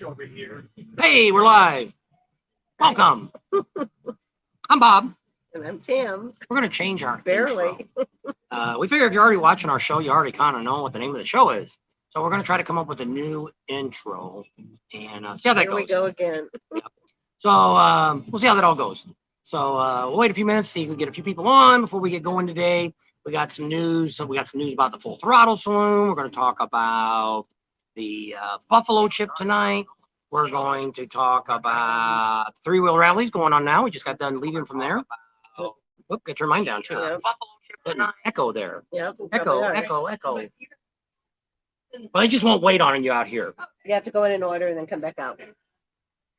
Over here. Hey, we're live. Welcome. I'm Bob. And I'm Tim. We're going to change our Barely. intro. We figure if you're already watching our show, you already kind of know what the name of the show is. So we're going to try to come up with a new intro and see how that Here goes. we go again. So we'll see how that all goes. So we'll wait a few minutes, see if we can get a few people on before we get going today. We got some news. So we got some news about the Full Throttle Saloon. We're going to talk about the Buffalo Chip tonight. We're going to talk about three-wheel rallies going on now. We just got done leaving from there. Whoop, get your mind down too. Yep. Echo there. Yep. Echo. Well, they just won't wait on you out here. You have to go in an order and then come back out.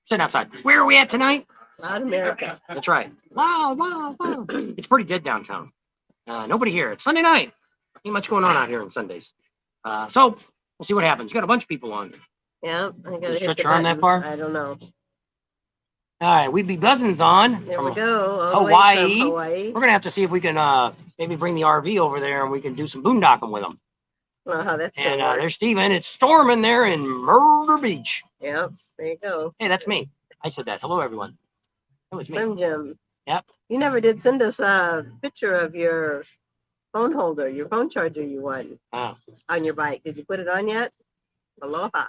Sit outside. Where are we at tonight? Loud America. That's right. Wow. It's pretty dead downtown. Nobody here. It's Sunday night. Not much going on out here on Sundays. So we'll see what happens. You got a bunch of people on. Yeah, I gotta stretch your arm that far? I don't know. All right, we'd be dozens on. There we go. All Hawaii. Hawaii. We're gonna have to see if we can maybe bring the RV over there and we can do some boondocking with them. That's and there's Steven. It's storming there in Murder Beach. Yep, there you go. Hey, that's me. I said that. Hello, everyone. That was me. Slim Jim. Yep. You never did send us a picture of your phone holder, your phone charger you won on your bike. Did you put it on yet? Aloha.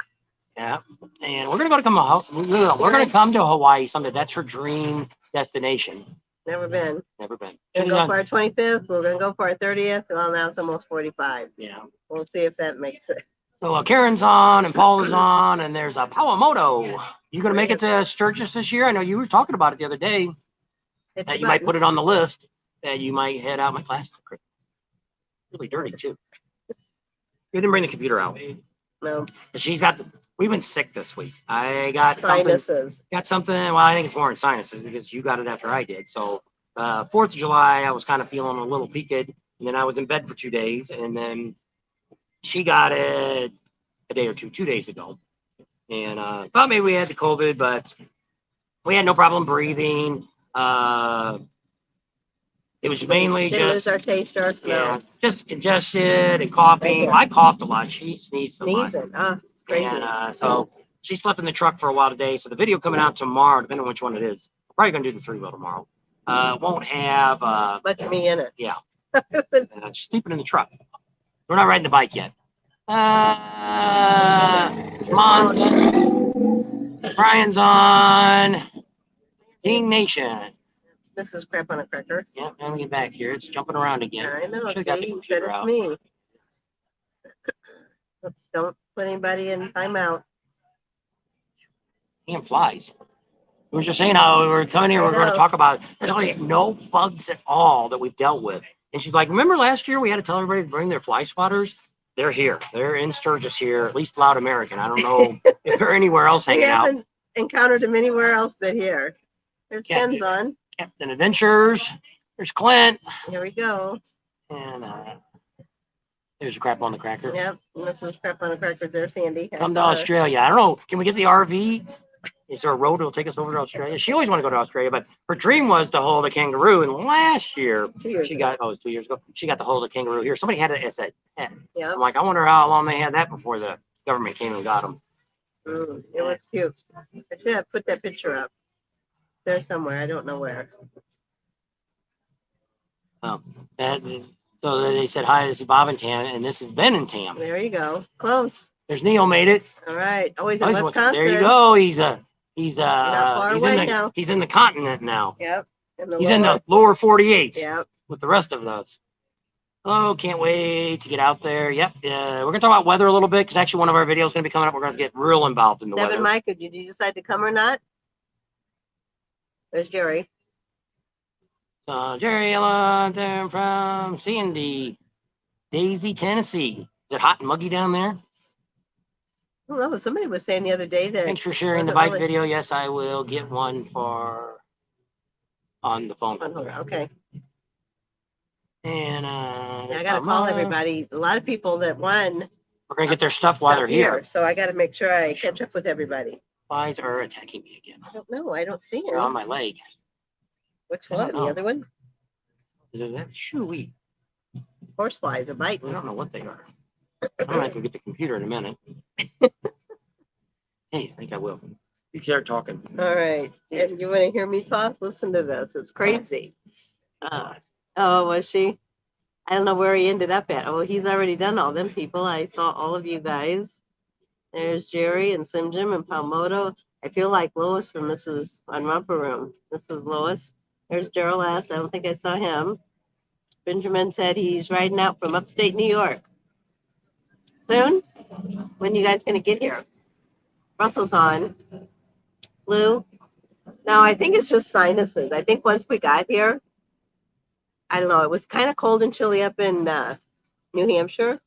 Yeah, and we're gonna go to we're gonna come to Hawaii someday. That's her dream destination. Never been. Never been. We're gonna go for our 25th. We're gonna go for our 30th. Well, now it's almost 45. Yeah. We'll see if that makes it. So Karen's on and Paul is on, and there's a Pawamoto. You gonna make it to Sturgis this year? I know you were talking about it the other day. That you might put it on the list. That you might head out. My class really dirty too. You didn't bring the computer out. No. She's got. We've been sick this week. I got sinuses. Something. Well, I think it's more in sinuses because you got it after I did. So 4th of July, I was kind of feeling a little peaked, and then I was in bed for 2 days, and then she got it a day or 2 days ago, and thought maybe we had the COVID, but we had no problem breathing. It was mainly just our taste, our smell. just congested and coughing. I coughed a lot. She sneezed a lot. Crazy. And so she slept in the truck for a while today. So the video coming out tomorrow, depending on which one it is, I'm probably gonna do the 3-wheel tomorrow. Won't have much of me in it. Yeah. She's sleeping in the truck. We're not riding the bike yet. Come on. Brian's on. Team Nation. This is crap on a cracker. Yeah, let me get back here. It's jumping around again. I know. Should've got the Said computer it's out. me. Oops, don't put anybody in timeout. Damn flies. We were just saying how we were coming here. We're going to talk about. There's only no bugs at all that we've dealt with. And she's like, remember last year we had to tell everybody to bring their fly swatters? They're here. They're in Sturgis here, at least Loud American. I don't know if they're anywhere else hanging out. We haven't encountered them anywhere else but here. There's Ken's on. Captain Adventures. There's Clint. Here we go. And there's a crap on the cracker. Yep. This was crap on the crackers there, Sandy. Come to Australia. I don't know. Can we get the RV? Is there a road that'll take us over to Australia? She always wanted to go to Australia, but her dream was to hold a kangaroo. And last year, it was 2 years ago, she got to hold a kangaroo here. Somebody had it as a pet. Yeah. I'm like, I wonder how long they had that before the government came and got them. It was cute. I should have put that picture up. There somewhere. I don't know where. Oh, so they said, hi, this is Bob and Tam, and this is Ben and Tam. There you go. Close. There's Neil made it. All right. Always in Wisconsin. There you go. He's not far away now. He's in the continent now. Yep. He's in the lower 48. Yep. With the rest of us. Oh, can't wait to get out there. Yep. We're going to talk about weather a little bit because actually one of our videos is going to be coming up. We're going to get real involved in the weather. Mike, did you decide to come or not? There's Jerry. Jerry Ellen from Sandy, Daisy, Tennessee. Is it hot and muggy down there? I don't know. Somebody was saying the other day that. Thanks for sharing the bike video. Yes, I will get one on the phone. Okay. And I got to call everybody. A lot of people that won. We're going to get their stuff while they're here. So I got to make sure I catch up with everybody. Flies are attacking me again. I don't know. I don't see They're any. on my leg. Which one? The other one? Is it that? Shoo-wee. Horse flies are biting. I don't know what they are. I'm going to have to get the computer in a minute. Hey, I think I will. You start talking. All right. And you want to hear me talk? Listen to this. It's crazy. Oh, was she? I don't know where he ended up at. Oh, he's already done all them people. I saw all of you guys. There's Jerry and Sim Jim and Palmoto. I feel like Lois from Mrs. on Romper Room. This is Lois. There's Daryl S. I don't think I saw him. Benjamin said he's riding out from upstate New York. Soon? When you guys gonna get here? Russell's on. Lou? No, I think it's just sinuses. I think once we got here, I don't know, it was kind of cold and chilly up in New Hampshire.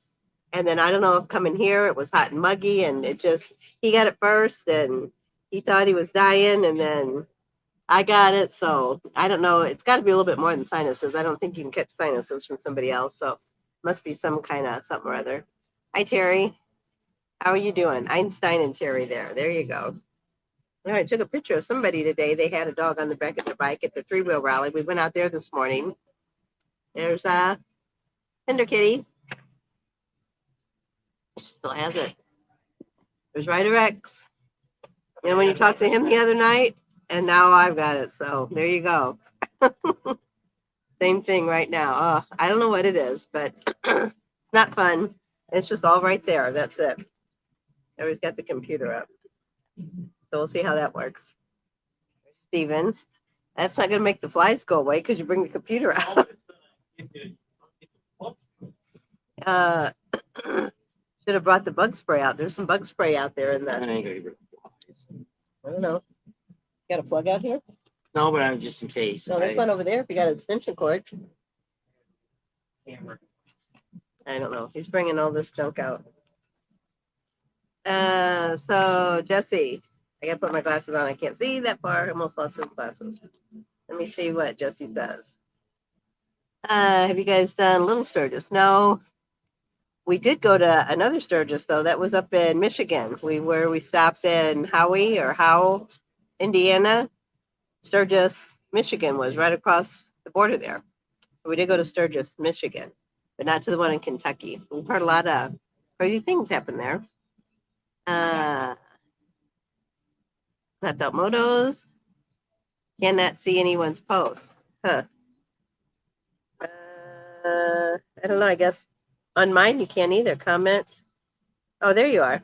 And then I don't know if coming here, it was hot and muggy and he got it first and he thought he was dying and then I got it. So I don't know. It's got to be a little bit more than sinuses. I don't think you can catch sinuses from somebody else. So it must be some kind of something or other. Hi, Terry. How are you doing? Einstein and Terry there. There you go. I took a picture of somebody today. They had a dog on the back of their bike at the 3-wheel rally. We went out there this morning. There's Tender Kitty. She still has it. There's Ryder X. You know, when you talked to him the other night, and now I've got it. So there you go. Same thing right now. I don't know what it is, but it's not fun. It's just all right there. That's it. Everybody's got the computer up. So we'll see how that works. Steven. That's not going to make the flies go away because you bring the computer out. Should have brought the bug spray out. There's some bug spray out there in the. I don't know. Got a plug out here? No, but I'm just in case. No, there's one over there if you got an extension cord. Hammer. I don't know. He's bringing all this junk out. So Jesse, I gotta put my glasses on. I can't see that far. I almost lost his glasses. Let me see what Jesse says. Have you guys done Little Sturgis? No. We did go to another Sturgis though. That was up in Michigan. We stopped in Howe, Indiana. Sturgis, Michigan was right across the border there. So we did go to Sturgis, Michigan, but not to the one in Kentucky. We've heard a lot of crazy things happen there. Not the motos. Cannot see anyone's post. Huh. I don't know. I guess on mine you can't either. Comments. Oh, there you are.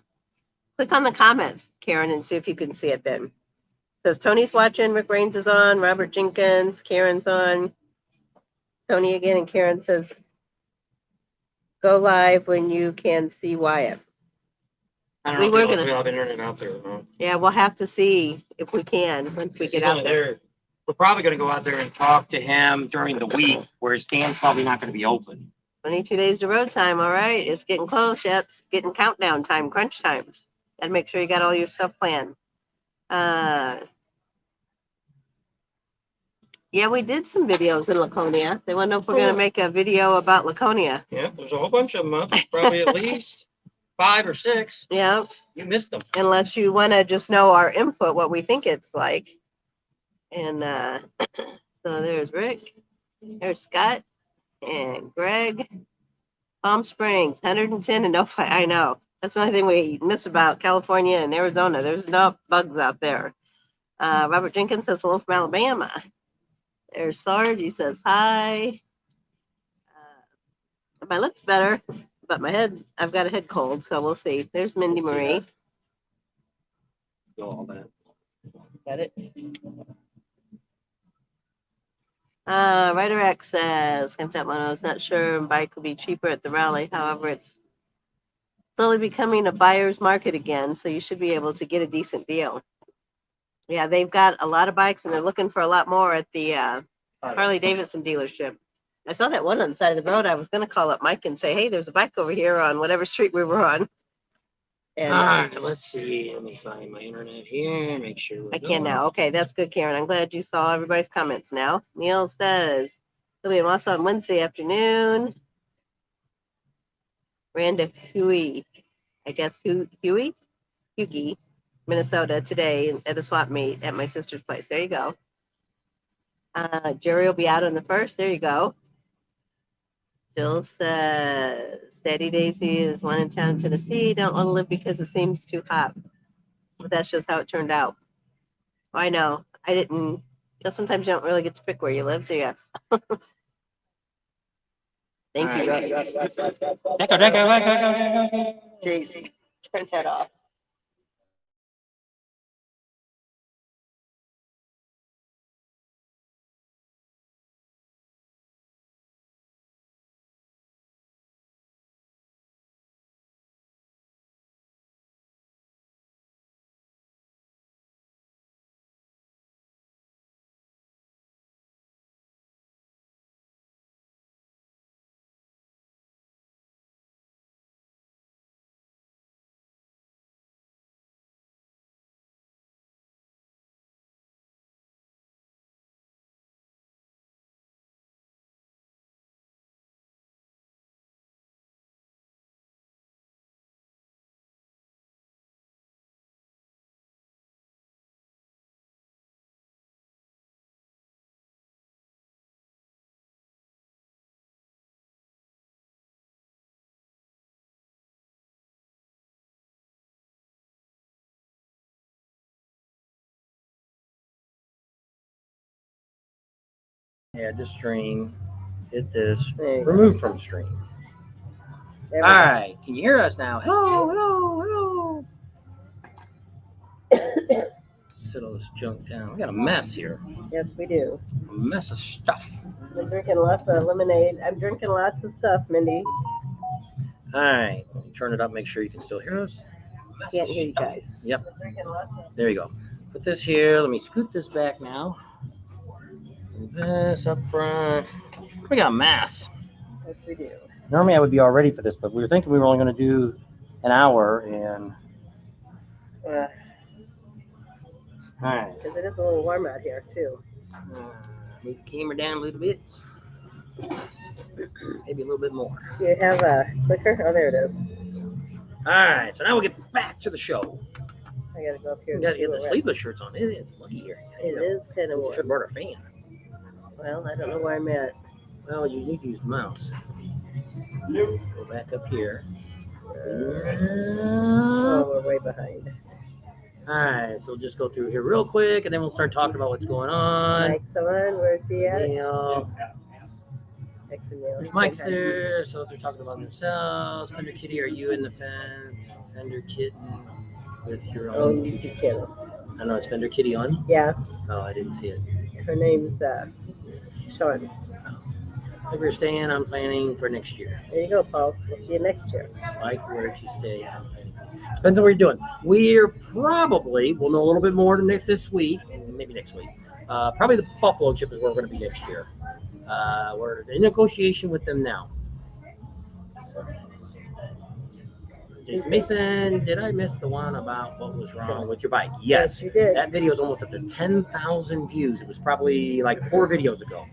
Click on the comments, Karen, and see if you can see it then. It says Tony's watching, Rick Raines is on, Robert Jenkins, Karen's on. Tony again, and Karen says, go live when you can see Wyatt. I don't know if we'll have internet out there. Huh? Yeah, we'll have to see if we can once we get out there. We're probably going to go out there and talk to him during the week where his stand's probably not going to be open. 22 days to road time. All right. It's getting close. Yeah, it's getting countdown time, crunch time. Got to make sure you got all your stuff planned. Yeah, we did some videos in Laconia. They want to know if we're going to make a video about Laconia. Yeah, there's a whole bunch of them. Huh? Probably at least 5 or 6. Yeah. You missed them. Unless you want to just know our input, what we think it's like. And so there's Rick. There's Scott and Greg. Palm Springs, 110 and no fight. I know. That's the only thing we miss about California and Arizona. There's no bugs out there. Robert Jenkins says hello from Alabama. There's Sarge. He says hi. My lip's better, but my head, I've got a head cold, so we'll see. There's Mindy Marie. All that. Got it. Ryder X says, I was not sure bike will be cheaper at the rally. However, it's slowly becoming a buyer's market again, so you should be able to get a decent deal. Yeah, they've got a lot of bikes, and they're looking for a lot more at the Harley Davidson dealership. I saw that one on the side of the road. I was going to call up Mike and say, hey, there's a bike over here on whatever street we were on. And, all right, let's see. Let me find my internet here and make sure. I can now. Okay, that's good, Karen. I'm glad you saw everybody's comments now. Neil says, it'll be also on Wednesday afternoon. Randa Huey, I guess Hughie, Minnesota today at a swap meet at my sister's place. There you go. Jerry will be out on the 1st. There you go. Jill says, Steady Daisy is one in town in Tennessee. Don't want to live because it seems too hot. But that's just how it turned out. I know. I didn't. Sometimes you don't really get to pick where you live, do you? Thank you, Robbie. Jay-Z, turn that off. Add to stream. Hit this. There you go. Remove from stream. There All we go. right. Can you hear us now? Hello, hello, hello. Sit all this junk down. We got a mess here. Yes, we do. A mess of stuff. I'm drinking lots of lemonade. I'm drinking lots of stuff, Mindy. All right. Turn it up. Make sure you can still hear us. Can't hear you guys. Yep. I'm drinking lots of. There you go. Put this here. Let me scoot this back now. Move this up front. We got a mess. Yes, we do. Normally I would be all ready for this, but we were thinking we were only going to do an hour. And all right. Because it is a little warm out here, too. Move the camera down a little bit. Maybe a little bit more. Do you have a clicker? Oh, there it is. All right, so now we'll get back to the show. I got to go up here. We got to get the sleeveless shirts on. It's lucky here. It is kind of We should warm. have brought a fan. Well, I don't know where I'm at. Well, you need to use the mouse. Go back up here. Oh, we're way behind. All right, so we'll just go through here real quick, and then we'll start talking about what's going on. Mike's on. Where's he at? Neil. X and Neil. There's Mike's there, so they're talking about themselves. Fender Kitty, are you in the fence? Fender Kitten with your Oh, own. YouTube channel. I don't know, is Fender Kitty on? Yeah, Oh, I didn't see it. her name's Sean. I think we're staying. I'm planning for next year. There you go, Paul. We'll see you next year. Like where to stay. Depends on what you're doing. We're probably, we'll know a little bit more this week, maybe next week. Probably the Buffalo trip is where we're going to be next year. We're in negotiation with them now. Jason Mason, did I miss the one about what was wrong with your bike? Yes, you did. That video is almost up to 10,000 views. It was probably like 4 videos ago.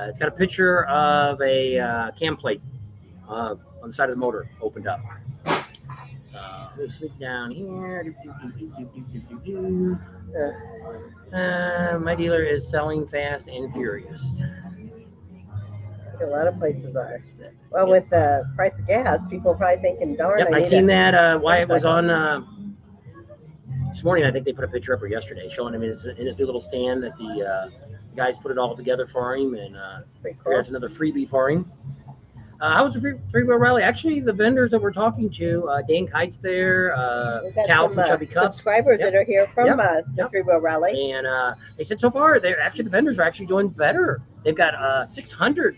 It's got a picture of a cam plate on the side of the motor opened up. So let me sleep down here. My dealer is selling fast and furious. A lot of places are. Well, with the price of gas, people are probably thinking, darn, Yep, I I need seen a- that. Wyatt was on this morning. I think they put a picture up, or yesterday, showing him in his new little stand that the guys put it all together for him, and Pretty cool. that's another freebie for him. How was the three-wheel rally? Actually, the vendors that we're talking to, Dan Kite's there, We've got Cal some from Chubby Cups, subscribers Yep. that are here from Yep. the Yep. three-wheel rally. and they said so far the vendors are actually doing better. They've got 600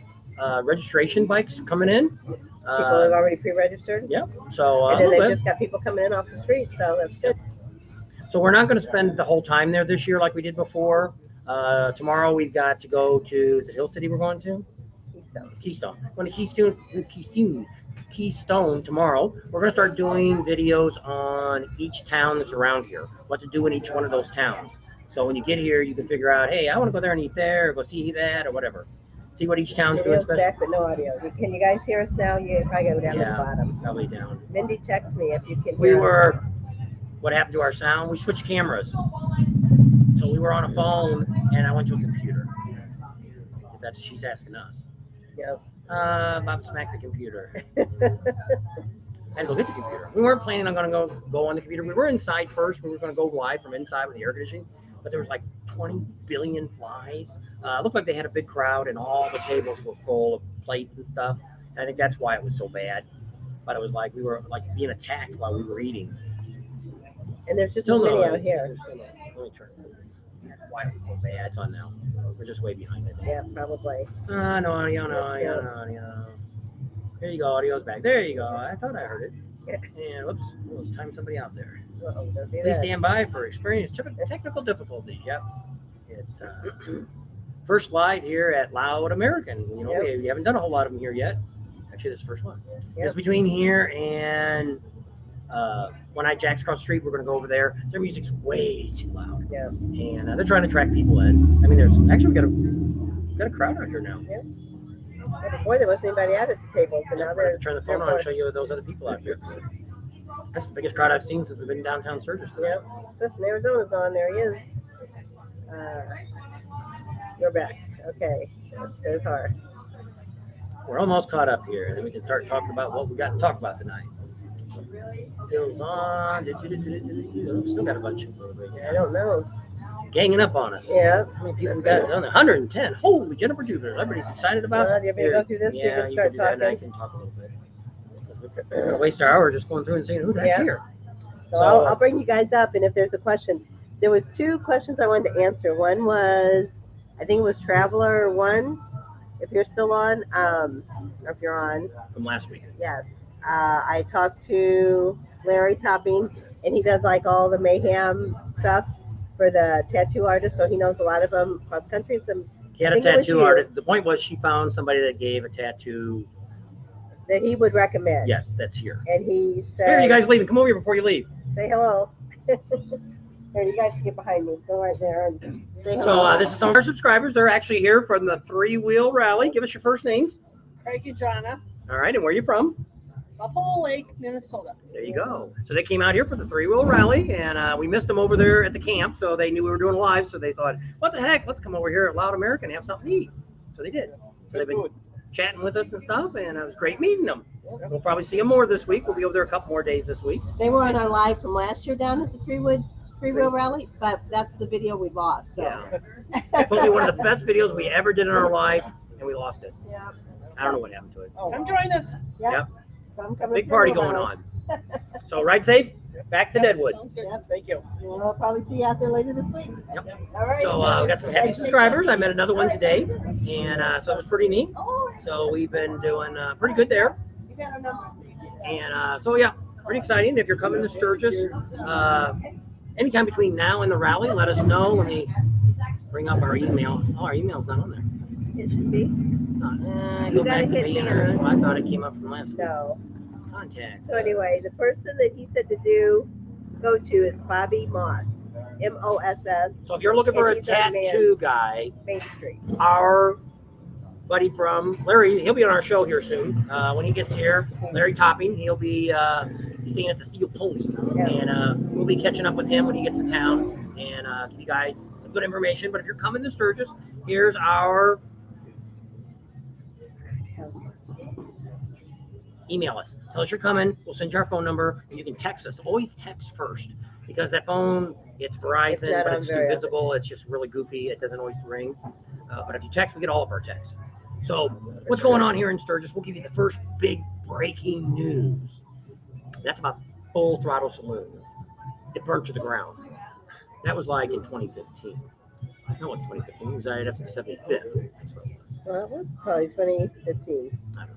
registration bikes coming in. People have already pre-registered. Yep. So And then they've good. just got people coming in off the street, so that's good. So we're not going to spend the whole time there this year like we did before. Tomorrow we've got to go to, is it Hill City we're going to? Keystone. Going to Keystone tomorrow. We're going to start doing videos on each town that's around here, what to do in each one of those towns. So when you get here, you can figure out, hey, I want to go there and eat there, or go see that, or whatever. See what each town's doing. Video's back, but no audio. Can you guys hear us now? You probably go down to the Yeah, bottom. probably down. Mindy, text me if you can We hear us. were, what happened to our sound? We switched cameras. So we were on a phone, and I went to a computer. If that's what she's asking us. Yep. Bob smacked the computer. I had to go get the computer. We weren't planning on going to go on the computer. We were inside first. We were going to go live from inside with the air conditioning, but there was like 20 billion flies. It looked like they had a big crowd, and all the tables were full of plates and stuff. And I think that's why it was so bad. But it was like we were like being attacked while we were eating. And there's just Still as many no. out here. Let me turn. Why are we so bad? It's on now. We're just way behind, I think. Yeah, probably. No audio. There you go. Audio's back. There you go. I thought I heard it. And whoops, there's time somebody out there. Please stand by for experienced technical difficulties. Yep. It's first live here at Loud American. You know, we haven't done a whole lot of them here yet. Actually, this is the first one. It's between here and One Eye Jack's across the street. We're going to go over there. Their music's way too loud. Yeah. And they're trying to attract people in. I mean, there's actually we got a crowd out here now. Yeah. Before there wasn't anybody out at the table, so now there's. Turn the phone on and show you those other people out here. That's the biggest crowd I've seen since we've been downtown Sturgis. Yep. Listen, Arizona's on. There he is. We're back. Okay. There's her. We're almost caught up here, and then we can start talking about what we got to talk about tonight. Bill's on. Still got a bunch of people. I don't know. Ganging up on us. Yeah. How many people we got on there? 110. Holy Jennifer Jupiter. Everybody's excited about it. You want me to go through this? Yeah, we can start you can do that, and I talking. can talk a little bit. We're going to waste our hour just going through and seeing who that's here. So I'll bring you guys up, and if there's a question. There was 2 questions I wanted to answer. One was, I think it was Traveler 1, if you're still on, or if you're on. From last week. Yes. I talked to Larry Topping, and he does like all the mayhem stuff for the tattoo artist, so he knows a lot of them cross country. And some. He had a tattoo artist. The point was she found somebody that gave a tattoo that he would recommend. Yes, that's here. And he said, "Here, you guys leaving? Come over here before you leave." Say hello. Here, you guys can get behind me. Go right there and say hello. So this is some of our subscribers. They're actually here from the 3-Wheel Rally. Give us your first names. Craig and Jonna, All right, and where are you from? Buffalo Lake, Minnesota. There you go. So they came out here for the 3-Wheel Rally, and we missed them over there at the camp, so they knew we were doing live, so they thought, what the heck, let's come over here at Loud America and have something to eat. So they did. So they've been chatting with us and stuff, and it was great meeting them. We'll probably see them more this week. We'll be over there a couple more days this week. They were on our live from last year down at the 3-Wheel Rally, but that's the video we lost. So. Yeah. Probably one of the best videos we ever did in our life, and we lost it. Yeah. I don't know what happened to it. Come join us. Yep. Big party going on. So ride safe. Back to Deadwood. Yep. Thank you. We'll probably see you out there later this week. Yep. All right. So we got some happy subscribers. I met another one today, and so it was pretty neat. So we've been doing pretty good there. You got our number. And so yeah, pretty exciting. If you're coming to Sturgis, anytime between now and the rally, let us know. Let me bring up our email. Oh, our email's not on there. It should be. It's not. You Go gotta back to hit banners. banners. I thought it came up from last week. No. Contact. So anyway, the person that he said to go to is Bobby Moss, M-O-S-S, So if you're looking for a And he's on tattoo Man's- guy, Main Street. our buddy from Larry, he'll be on our show here soon. When he gets here, Larry Topping, he'll be staying at the Steel Pony, and we'll be catching up with him when he gets to town and give you guys some good information. But if you're coming to Sturgis, here's our email us. Tell us you're coming. We'll send you our phone number, and you can text us. Always text first, because that phone, it's Verizon, not but on it's very too visible. It's just really goofy. It doesn't always ring. But if you text, we get all of our texts. So what's going on here in Sturgis? We'll give you the first big breaking news. That's about Full Throttle Saloon. It burnt to the ground. That was like in 2015. No, what 2015? It was right after the 75th. That's what it was. Well, it was probably 2015. I don't know.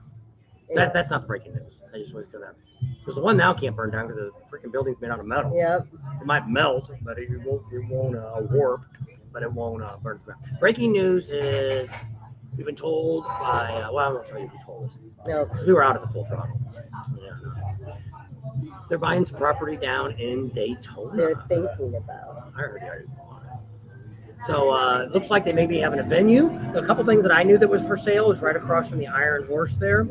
That's not breaking news. I just was gonna, because the one now can't burn down because the freaking building's made out of metal. Yep. It might melt, but it won't warp, but it won't burn to the ground. Breaking news is we've been told by well, I won't tell you who told us. No. Because we were out at the Full Throttle. Yeah. They're buying some property down in Daytona. They're thinking about. I heard you already bought it. So it looks like they may be having a venue. A couple things that I knew that was for sale is right across from the Iron Horse there.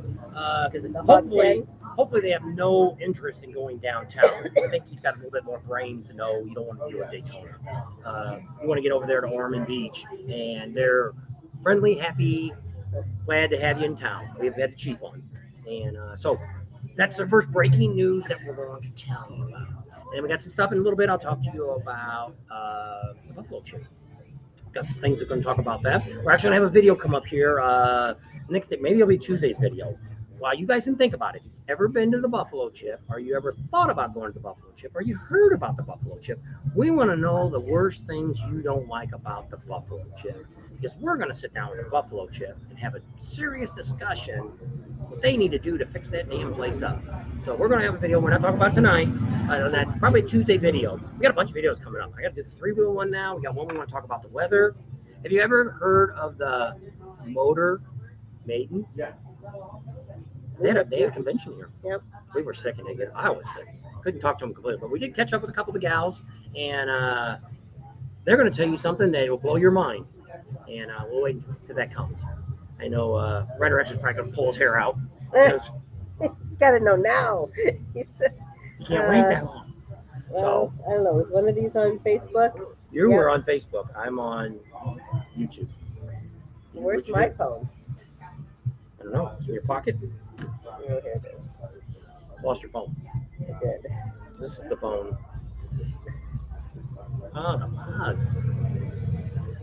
Because hopefully they have no interest in going downtown. I think he's got a little bit more brains to know you don't want to deal with Daytona. You want to get over there to Ormond Beach, and they're friendly, happy, glad to have you in town. We've had the chief on. And so that's the first breaking news that we're going to tell you about. And we got some stuff in a little bit. I'll talk to you about the buffalo chip. Got some things we're going to talk about that. We're actually going to have a video come up here next day. Maybe it'll be Tuesday's video. While you guys can think about it, if you've ever been to the buffalo chip, or you ever thought about going to the buffalo chip, or you heard about the buffalo chip, we want to know the worst things you don't like about the buffalo chip. Because we're going to sit down with the buffalo chip and have a serious discussion what they need to do to fix that damn place up. So we're going to have a video. We're not talking about tonight. On that probably Tuesday video. We got a bunch of videos coming up. I got to do the 3-wheel one now. We got one we want to talk about the weather. Have you ever heard of the Motor Maidens? They had a convention here. Yep. We were sick and I was sick. Couldn't talk to them completely, but we did catch up with a couple of the gals, and they're going to tell you something that will blow your mind. And we'll wait until that comes. I know Ryder X is probably going to pull his hair out. You got to know now. You can't wait that long. Well, I don't know. Is one of these on Facebook? You were on Facebook. I'm on YouTube. Where's my phone? I don't know. It's in your pocket. Oh, here it is. Lost your phone. I did. This is the phone. Oh, the mods.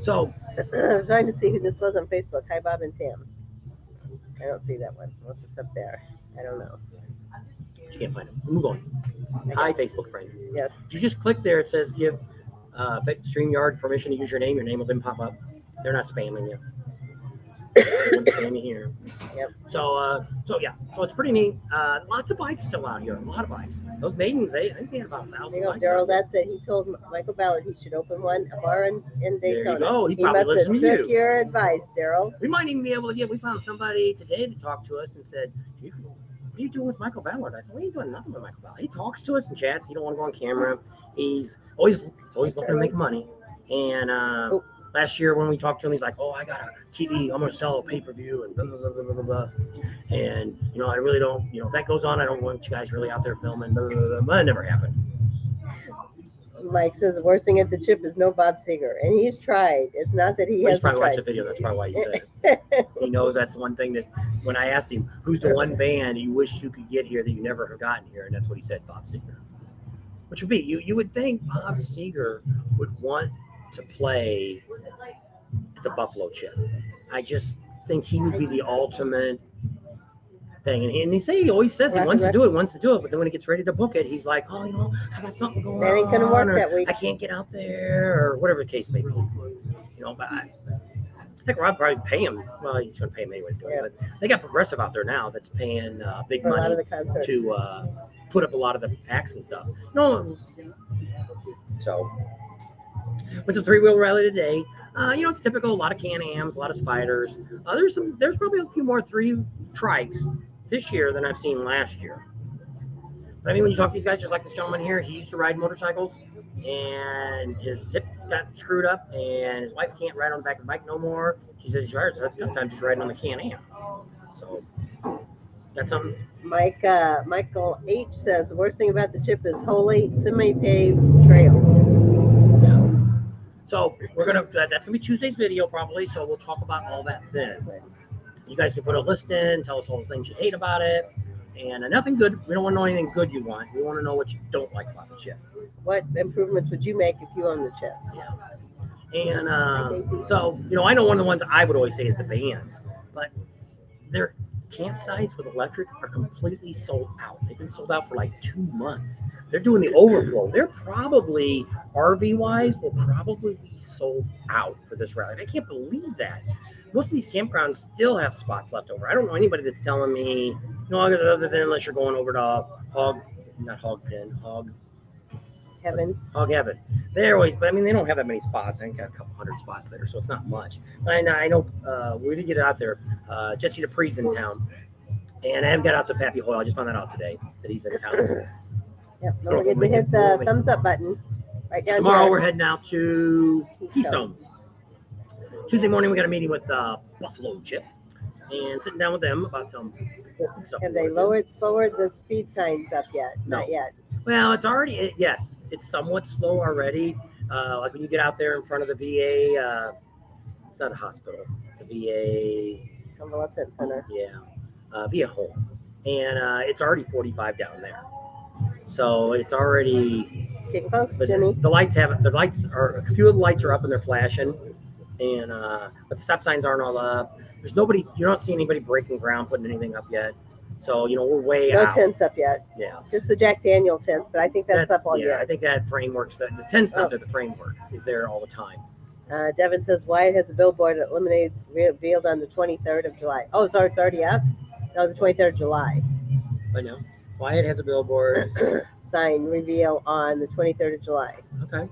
So, I was trying to see who this was on Facebook. Hi, Bob and Tim. I don't see that one unless it's up there. I don't know. You can't find it. Move on. Hi, Facebook friend. Yes. If you just click there, it says give StreamYard permission to use your name. Your name will then pop up. They're not spamming you. They won't spam you here. Yep. So yeah. So it's pretty neat. Lots of bikes still out here. A lot of bikes. Those maidens, I think they had about 1,000 You know, bikes. Daryl, that's it. He told Michael Ballard he should open a bar in Daytona. There you go. He He probably must have listened to took you. your advice, Daryl. We might even be able to get. We found somebody today to talk to us and said, "What are you doing with Michael Ballard?" I said, "We ain't doing nothing with Michael Ballard. He talks to us and chats. He don't want to go on camera. He's always looking to make money." And last year when we talked to him, he's like, "Oh, I got a TV. I'm going to sell a pay-per-view and blah, blah, blah, blah, blah, blah. And, I really don't, if that goes on, I don't want you guys really out there filming, blah, blah, blah, blah." But it never happened. Mike says the worst thing at the chip is no Bob Seger, and he's tried. It's not that he He's hasn't probably watched the tried. video. That's probably why he said it. He knows that's one thing that when I asked him, who's the one band you wish you could get here that you never have gotten here? And that's what he said, Bob Seger. Which would be, you would think Bob Seger would want to play the Buffalo Chip. I just think he would be the ultimate thing. And he always says he wants to do it, but then when he gets ready to book it, he's like, "Oh, I got something going on. That ain't gonna work or that week. I can't get out there," or whatever the case may be. But I think Rob probably pay him. Well, he's going to pay him anyway. Yeah. But they got Progressive out there now that's paying big For a lot money of the concerts. to put up a lot of the acts and stuff. So went to 3-wheel rally today. It's typical. A lot of Can-Ams, a lot of Spiders. There's probably a few more 3 trikes this year than I've seen last year. But I mean, when you talk to these guys, just like this gentleman here, he used to ride motorcycles, and his hip got screwed up, and his wife can't ride on the back of the bike no more. She says sometimes he's riding on the Can-Am. So that's something. Michael H says the worst thing about the chip is wholly semi-paved trails. Yeah. So that's gonna be Tuesday's video probably. So we'll talk about all that then. You guys can put a list in, tell us all the things you hate about it, and nothing good. We don't want to know anything good you want. We want to know what you don't like about the chip. What improvements would you make if you owned the chip? Yeah. And so I know one of the ones I would always say is the vans, but their campsites with electric are completely sold out. They've been sold out for like 2 months. They're doing the overflow. They're probably RV-wise will probably be sold out for this rally. I can't believe that. Most of these campgrounds still have spots left over. I don't know anybody that's telling me, other than unless you're going over to Hog Heaven. They're always, but I mean, they don't have that many spots. I think got a couple hundred spots there, so it's not much. But I know we did get out there. Jesse Dupree's in town, and I haven't got out to Pappy Hoyle. I just found that out today that he's in town. Yep. Don't forget to hit the thumbs up button right down Tomorrow here. we're heading out to Keystone. Tuesday morning we got a meeting with Buffalo Chip and sitting down with them about some important stuff. Have they lowered the speed signs up yet? No. Not yet. Well, it's already, yes, it's somewhat slow already. Like when you get out there in front of the VA, it's not a hospital, it's a VA Convalescent center. Yeah, VA home. and it's already 45 down there. So it's already. Getting close, But Jimmy. the lights are, a few of the lights are up and they're flashing, and but the stop signs aren't all up. There's nobody. You're not seeing anybody breaking ground, putting anything up yet. So we're way No out. tents up yet. Yeah. Just the Jack Daniel tents, but I think that's up all Yeah, year. I think that framework's the tent's not there. The framework is there all the time. Devin says Wyatt has a billboard that eliminates revealed on the 23rd of July. Oh, sorry, it's already up? No, the 23rd of July. I know. Wyatt has a billboard. Sign reveal on the 23rd of July. Okay.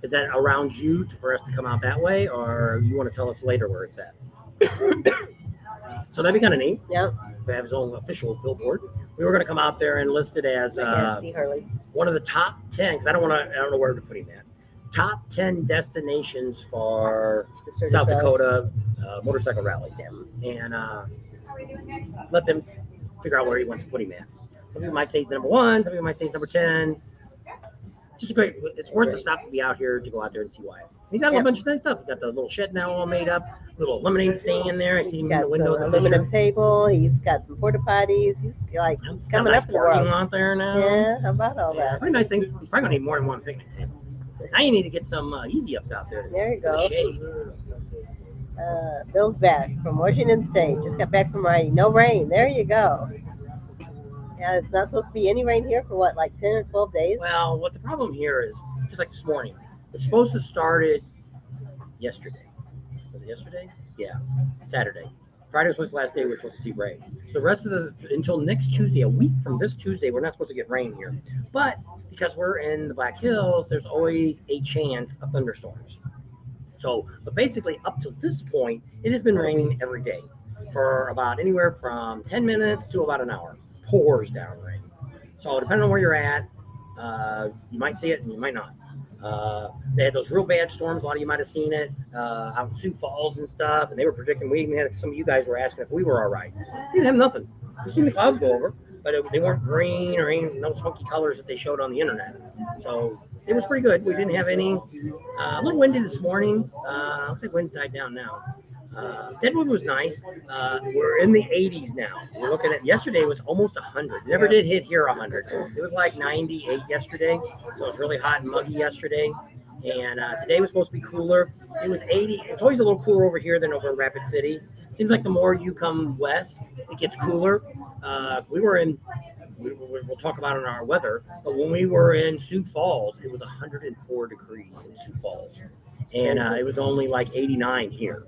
Is that around you for us to come out that way, or you want to tell us later where it's at? So that'd be kind of neat. Yep. To have his own official billboard. We were going to come out there and list it as Hurley. one of the top 10, because I don't know where to put him at. Top 10 destinations for South Dakota motorcycle rallies, and let them figure out where he wants to put him at. Some people might say he's number 1. Some people might say he's number 10. Just a great. It's worth the stop to be out here to go out there and see why. He's got a bunch of nice stuff. He's got the little shed now all made up, little lemonade stand there. I see him in the window. Got aluminum table. He's got some porta potties. He's like coming up in the world. Out there now. Yeah, how about all that? Pretty nice thing. You're probably gonna need more than one picnic table. Now you need to get some easy ups out there. There you go. Shade. Bill's back from Washington State. Just got back from riding. No rain. There you go. Yeah, it's not supposed to be any rain here for what, like 10 or 12 days? Well, what the problem here is, just like this morning, it's supposed to started yesterday. Was it yesterday? Yeah, Saturday. Friday was the last day we were supposed to see rain. So the rest of until next Tuesday, a week from this Tuesday, we're not supposed to get rain here. But because we're in the Black Hills, there's always a chance of thunderstorms. So, but basically up to this point, it has been raining every day for about anywhere from 10 minutes to about an hour. Pours down rain. So depending on where you're at, you might see it and you might not. They had those real bad storms. A lot of you might have seen it out in Sioux Falls and stuff, and they were predicting. We even had some of you guys were asking if we were all right. We didn't have nothing. We've seen the clouds go over, but they weren't green or any no funky colors that they showed on the internet. So it was pretty good. We didn't have any. A little windy this morning. Looks like wind's died down now. Deadwood was nice. We're in the 80s now. We're looking at yesterday was almost 100. Never did hit here 100. It was like 98 yesterday, so it was really hot and muggy yesterday. And today was supposed to be cooler. It was 80. It's always a little cooler over here than over in Rapid City. Seems like the more you come west, it gets cooler. We'll talk about it in our weather, but when we were in Sioux Falls, it was 104 degrees in Sioux Falls. And it was only like 89 here.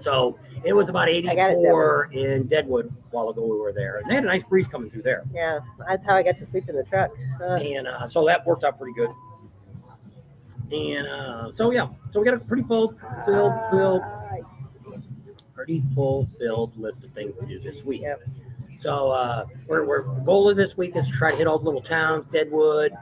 So it was about 84 in Deadwood a while ago we were there. And they had a nice breeze coming through there. Yeah, that's how I got to sleep in the truck. And so that worked out pretty good. And so we got a pretty filled list of things to do this week. Yep. So we're goal of this week is to try to hit all the little towns, Deadwood,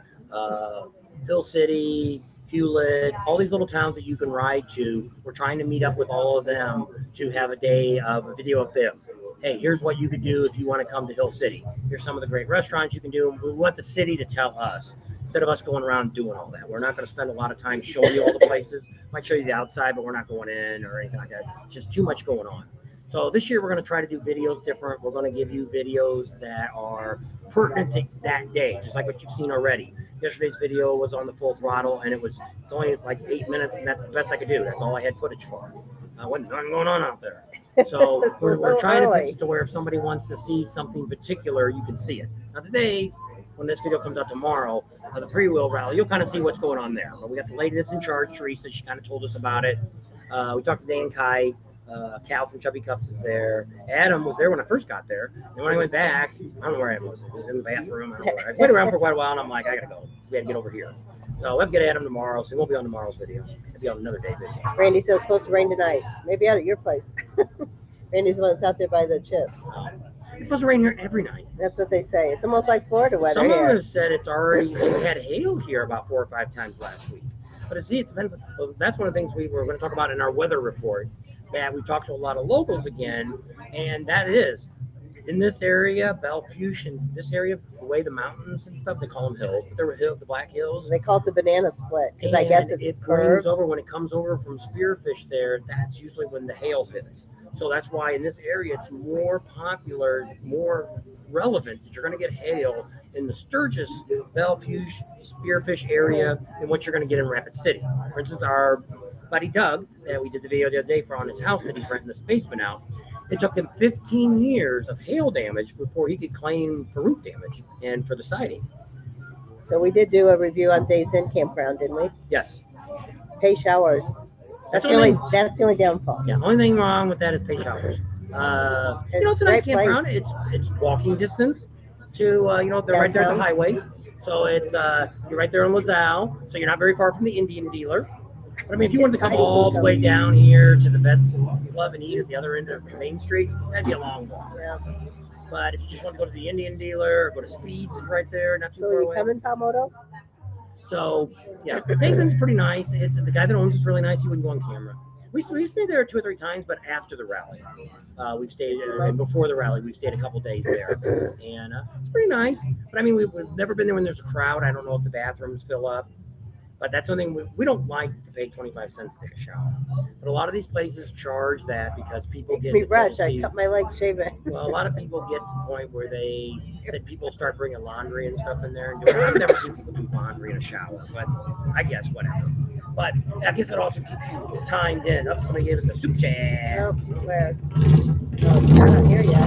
Hill City, Hewlett, all these little towns that you can ride to. We're trying to meet up with all of them to have a day of a video of them. Hey, here's what you could do if you want to come to Hill City. Here's some of the great restaurants you can do. We want the city to tell us instead of us going around doing all that. We're not going to spend a lot of time showing you all the places. Might show you the outside, but we're not going in or anything like that. It's just too much going on. So this year we're going to try to do videos different. We're going to give you videos that are pertinent to that day, just like what you've seen already. Yesterday's video was on the full throttle, and it's only like 8 minutes, and that's the best I could do. That's all I had footage for. Wasn't nothing going on out there. So we're trying to pitch it to where if somebody wants to see something particular, you can see it. Now today, when this video comes out tomorrow, the 3-wheel rally, you'll kind of see what's going on there. But we got the lady that's in charge, Teresa. She kind of told us about it. We talked to Dan Kai. Cal from Chubby Cups is there. Adam was there when I first got there. And when I went back, I don't know where Adam was. He was in the bathroom. I don't know where. I waited around for quite a while, and I'm like, I got to go. We had to get over here. So we'll have to get Adam tomorrow, so he won't be on tomorrow's video. He'll be on another day video. Randy says it's supposed to rain tonight. Maybe out at your place. Randy's the one that's out there by the chip. It's supposed to rain here every night. That's what they say. It's almost like Florida weather. Some of here. them have said it's already, we had hail here about 4 or 5 times last week. But it depends. Well, that's one of the things we were going to talk about in our weather report, that we talked to a lot of locals again, and that is, in this area, Belfusion, this area, the way the mountains and stuff, they call them hills, but they're the Black Hills. They call it the banana split because I guess And it's it brings curved. over when it comes over from spearfish there. That's usually when the hail hits. So that's why in this area it's more popular, more relevant that you're going to get hail in the Sturgis, Belfuge, spearfish area than what you're going to get in Rapid City. For instance, our buddy Doug, that we did the video the other day for on his house that he's renting this basement out. It took him 15 years of hail damage before he could claim for roof damage and for the siding. So we did do a review on Days In Campground, didn't we? Yes. Pay showers. That's the only downfall. Yeah, only thing wrong with that is pay showers. You know, it's a nice campground. It's walking distance to they're right there at the highway. So it's you're right there on LaSalle, so you're not very far from the Indian dealer. But I mean, if you wanted to come all the way down here to the Vets Club and eat at the other end of Main Street, that'd be a long walk. Yeah. But if you just want to go to the Indian dealer or go to Speeds, it's right there, not too far So you away. come in Palmetto? So yeah, Mason's pretty nice. It's the guy that owns it's really nice. He wouldn't go on camera. We stayed there 2 or 3 times, but after the rally, we've stayed, and before the rally, we've stayed a couple days there, and it's pretty nice. But I mean, we've never been there when there's a crowd. I don't know if the bathrooms fill up, but that's something we don't like to pay 25 cents to take a shower. But a lot of these places charge that because people get me rush. I cut my leg shaving. Well, a lot of people get to the point where they said people start bringing laundry and stuff in there and doing it. I've never seen people do laundry in a shower, but I guess whatever. But I guess it also keeps you timed in. Oh, somebody gave us a soup chat. Oh, where? Oh, it's not here yet.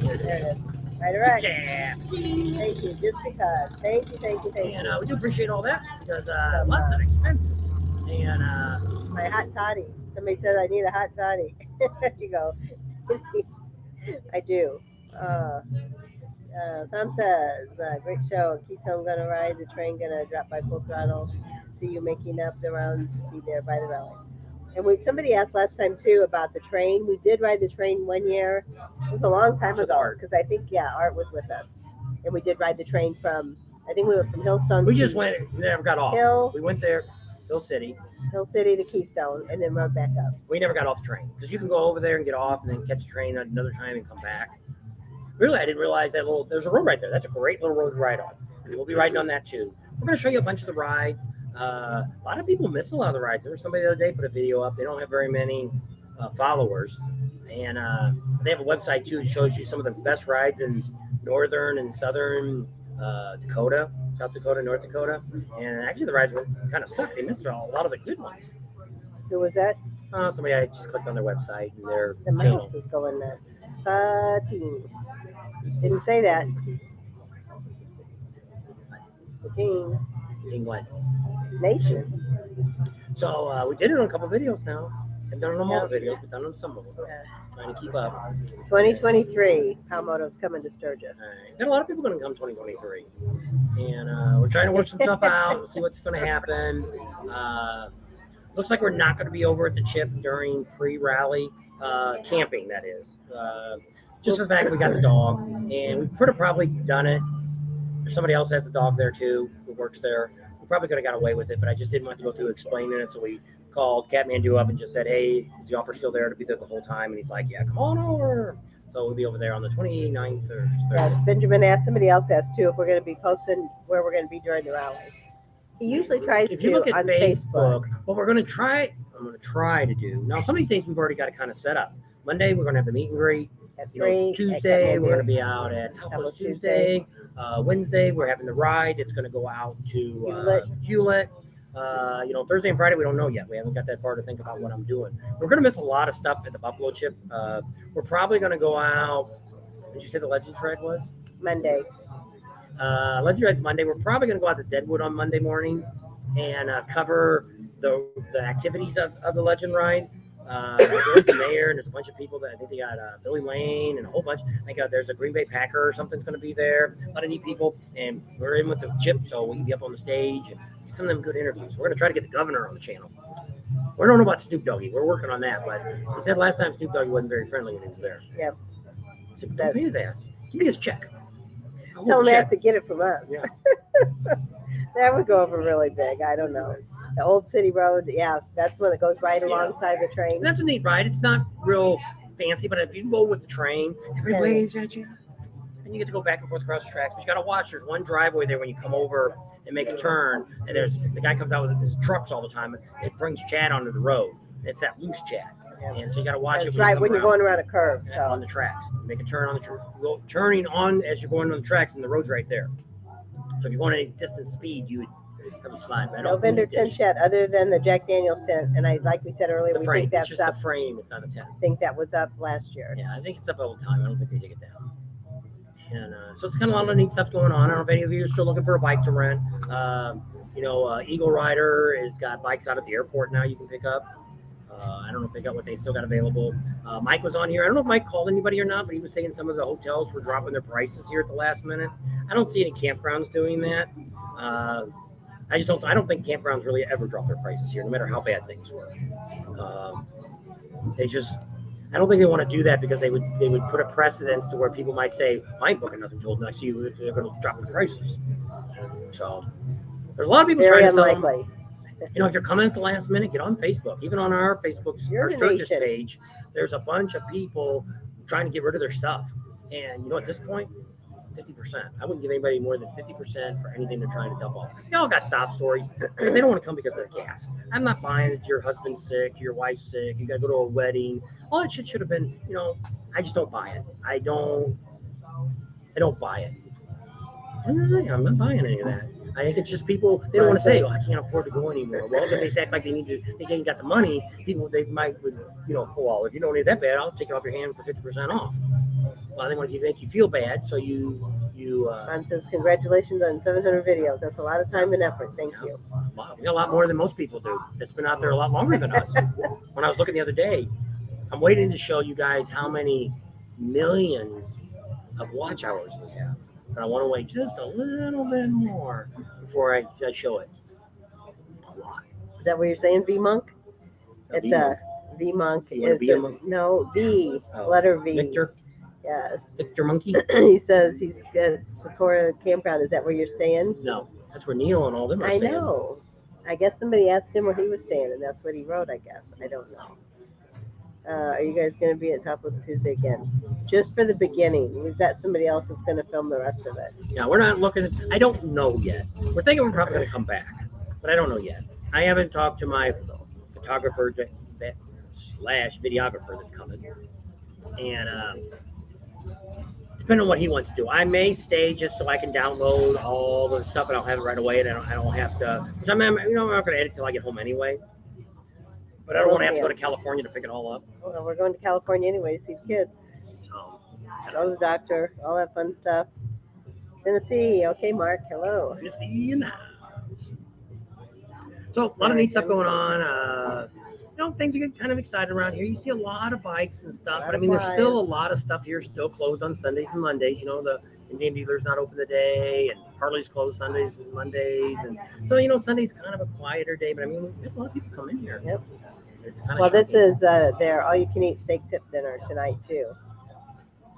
There it is. Right. Thank you. Just because. Thank you. And we do appreciate all that because lots of expenses. And my hot toddy. Somebody said I need a hot toddy. There you go. I do. Tom says, great show. Keystone gonna ride the train, gonna drop by full throttle. See you making up the rounds. Be there by the rally. And somebody asked last time too about the train. We did ride the train one year. It was a long time ago because I think Art was with us, and we did ride the train from. I think we went from Hillstone. We just went. Never got off. We went there, Hill City to Keystone, and then rode back up. We never got off the train because you can go over there and get off, and then catch the train another time and come back. Really, I didn't realize that there's a road right there. That's a great little road to ride on. We'll be riding on that too. We're going to show you a bunch of the rides. A lot of people miss a lot of the rides. There was somebody the other day put a video up. They don't have very many followers, and they have a website too that shows you some of the best rides in northern and southern Dakota, South Dakota, North Dakota. And actually, the rides were kind of sucked. They missed a lot of the good ones. Who was that? Somebody I just clicked on their website and their the mouse is going nuts. Didn't say that. King what? Nation. So we did it on a couple videos now. I've done it on all the videos, but done on some of them. Yeah. Trying to keep up. 2023, Palmetto's coming to Sturgis. Got a lot of people going to come 2023. And we're trying to work some stuff out, see what's going to happen. Looks like we're not going to be over at the chip during pre-rally camping, that is. Just for the fact that we got the dog, and we could have probably done it. If somebody else has the dog there too, who works there, we probably could have got away with it, but I just didn't want to go through explaining it, so we called Kathmandu up and just said, hey, is the offer still there to be there the whole time? And he's like, yeah, come on over. So we'll be over there on the 29th or 30th. Yeah, Benjamin asked, somebody else asked too, if we're going to be posting where we're going to be during the rally. He usually tries if you look at on Facebook, what I'm going to try to do. Now, some of these things we've already got it kind of set up. Monday, we're going to have the meet and greet. Tuesday, we're going to be out at Topless Tuesday. Wednesday, we're having the ride. It's going to go out to Hewlett. Thursday and Friday, we don't know yet. We haven't got that far to think about what I'm doing. We're going to miss a lot of stuff at the Buffalo Chip. We're probably going to go out. Did you say the Legends ride was? Monday. Legends ride's Monday. We're probably going to go out to Deadwood on Monday morning and cover the activities of the Legend ride. There's the mayor and there's a bunch of people that I think they got Billy Lane and a whole bunch. I think there's a Green Bay Packer or something's going to be there. A lot of neat people, and we're in with the chip, so we can be up on the stage and get some of them good interviews. We're going to try to get the governor on the channel. We don't know about Snoop Doggy. We're working on that, but he said last time Snoop Doggy wasn't very friendly when he was there. Yeah. So don't pay his ass. Give me his check. Tell him they have to get it from us. Yeah. That would go over really big. I don't know. The Old City Road, yeah, that's one that goes right alongside the train. That's a neat ride. It's not real fancy, but if you go with the train, everybody waves at you. And you get to go back and forth across the tracks. But you got to watch. There's one driveway there when you come over and make a turn. And there's the guy comes out with his trucks all the time. It brings Chad onto the road. It's that loose Chad. And so you got to watch That's it. right, when you're going around a curve. So. On the tracks. Make a turn on the turning on as you're going on the tracks, and the road's right there. So if you're going at a distant speed, you would probably slide. But no vendor tent yet, other than the Jack Daniels tent. And like we said earlier, we think that's it's just up. the frame. It's not a tent. I think that was up last year. Yeah, I think it's up all the time. I don't think they take it down. And so it's kind of a lot of neat stuff going on. I don't know if any of you are still looking for a bike to rent. Eagle Rider has got bikes out at the airport now you can pick up. I don't know if they got what they still got available. Mike was on here. I don't know if Mike called anybody or not, but he was saying some of the hotels were dropping their prices here at the last minute. I don't see any campgrounds doing that. I don't think campgrounds really ever drop their prices here, no matter how bad things were. I don't think they want to do that because they would put a precedence to where people might say, I ain't booking nothing till next year if they're going to drop the prices. So there's a lot of people Very trying to unlikely. sell them. If you're coming at the last minute, get on Facebook. Even on our Facebook, our Sturgis page, there's a bunch of people trying to get rid of their stuff. And at this point, 50%. I wouldn't give anybody more than 50% for anything they're trying to dump off. They all got sob stories. They don't want to come because of the gas. I'm not buying it. Your husband's sick, your wife's sick, you got to go to a wedding. All that shit should have been, I just don't buy it. I don't buy it. I'm not buying any of that. I think it's just people, they don't want to say, I can't afford to go anymore. Well, if they act like they ain't got the money, people, they might, well, if you don't need that bad, I'll take it off your hand for 50% off. Well, they want to make you feel bad, so Ron says, congratulations on 700 videos. That's a lot of time and effort. Thank you. Wow, we got a lot more than most people do. It's been out there a lot longer than us. When I was looking the other day, I'm waiting to show you guys how many millions of watch hours we have. But I want to wait just a little bit more before I show it. A lot. Is that what you're saying, V-Monk? It's V-Monk is V, letter V. Victor? Yes. Victor Monkey? He says he's got Sequoia Campground. Is that where you're staying? No, that's where Neil and all them are I staying. know. I guess somebody asked him where he was staying, and that's what he wrote, I guess. I don't know. Are you guys going to be at Topless Tuesday again? Just for the beginning. We've got somebody else that's going to film the rest of it. Yeah, we're not looking. I don't know yet. We're thinking we're probably going to come back, but I don't know yet. I haven't talked to my photographer slash videographer that's coming, and depending on what he wants to do, I may stay just so I can download all the stuff and I'll have it right away, and I don't have to. I'm not going to edit till I get home anyway. But I don't want to have to go to California to pick it all up. Well, we're going to California anyway to see the kids. So, go to the doctor, all that fun stuff. Tennessee. Okay, Mark. Hello. Tennessee in the house. So, a lot of neat stuff going on. Things are getting kind of excited around here. You see a lot of bikes and stuff. But, there's still a lot of stuff here still closed on Sundays and Mondays. The Indian dealer's not open today, and Harley's closed Sundays and Mondays. And so, Sunday's kind of a quieter day. But, we have a lot of people come in here. Yep. It's kind of well, this is their all-you-can-eat steak tip dinner tonight, too.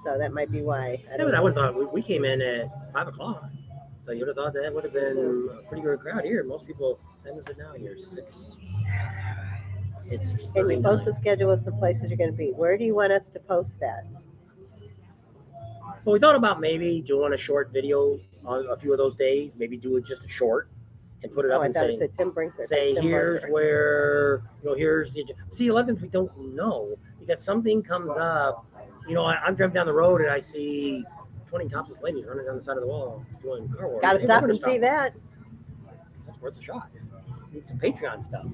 So that might be why. I would have thought we came in at 5 o'clock. So you would have thought that would have been a pretty good crowd here. Most people, when is it now here? 6. It's 6:39. Can you post the schedule with some places you're going to be? Where do you want us to post that? Well, we thought about maybe doing a short video on a few of those days. Maybe do it just a short and put it up and say, Tim Brinker. Say, here's where, here's the. See, a lot of times we don't know because something comes up. I'm driving down the road and I see 20 topless ladies running down the side of the wall doing car work. Got to stop and see that. That's worth a shot. Need some Patreon stuff.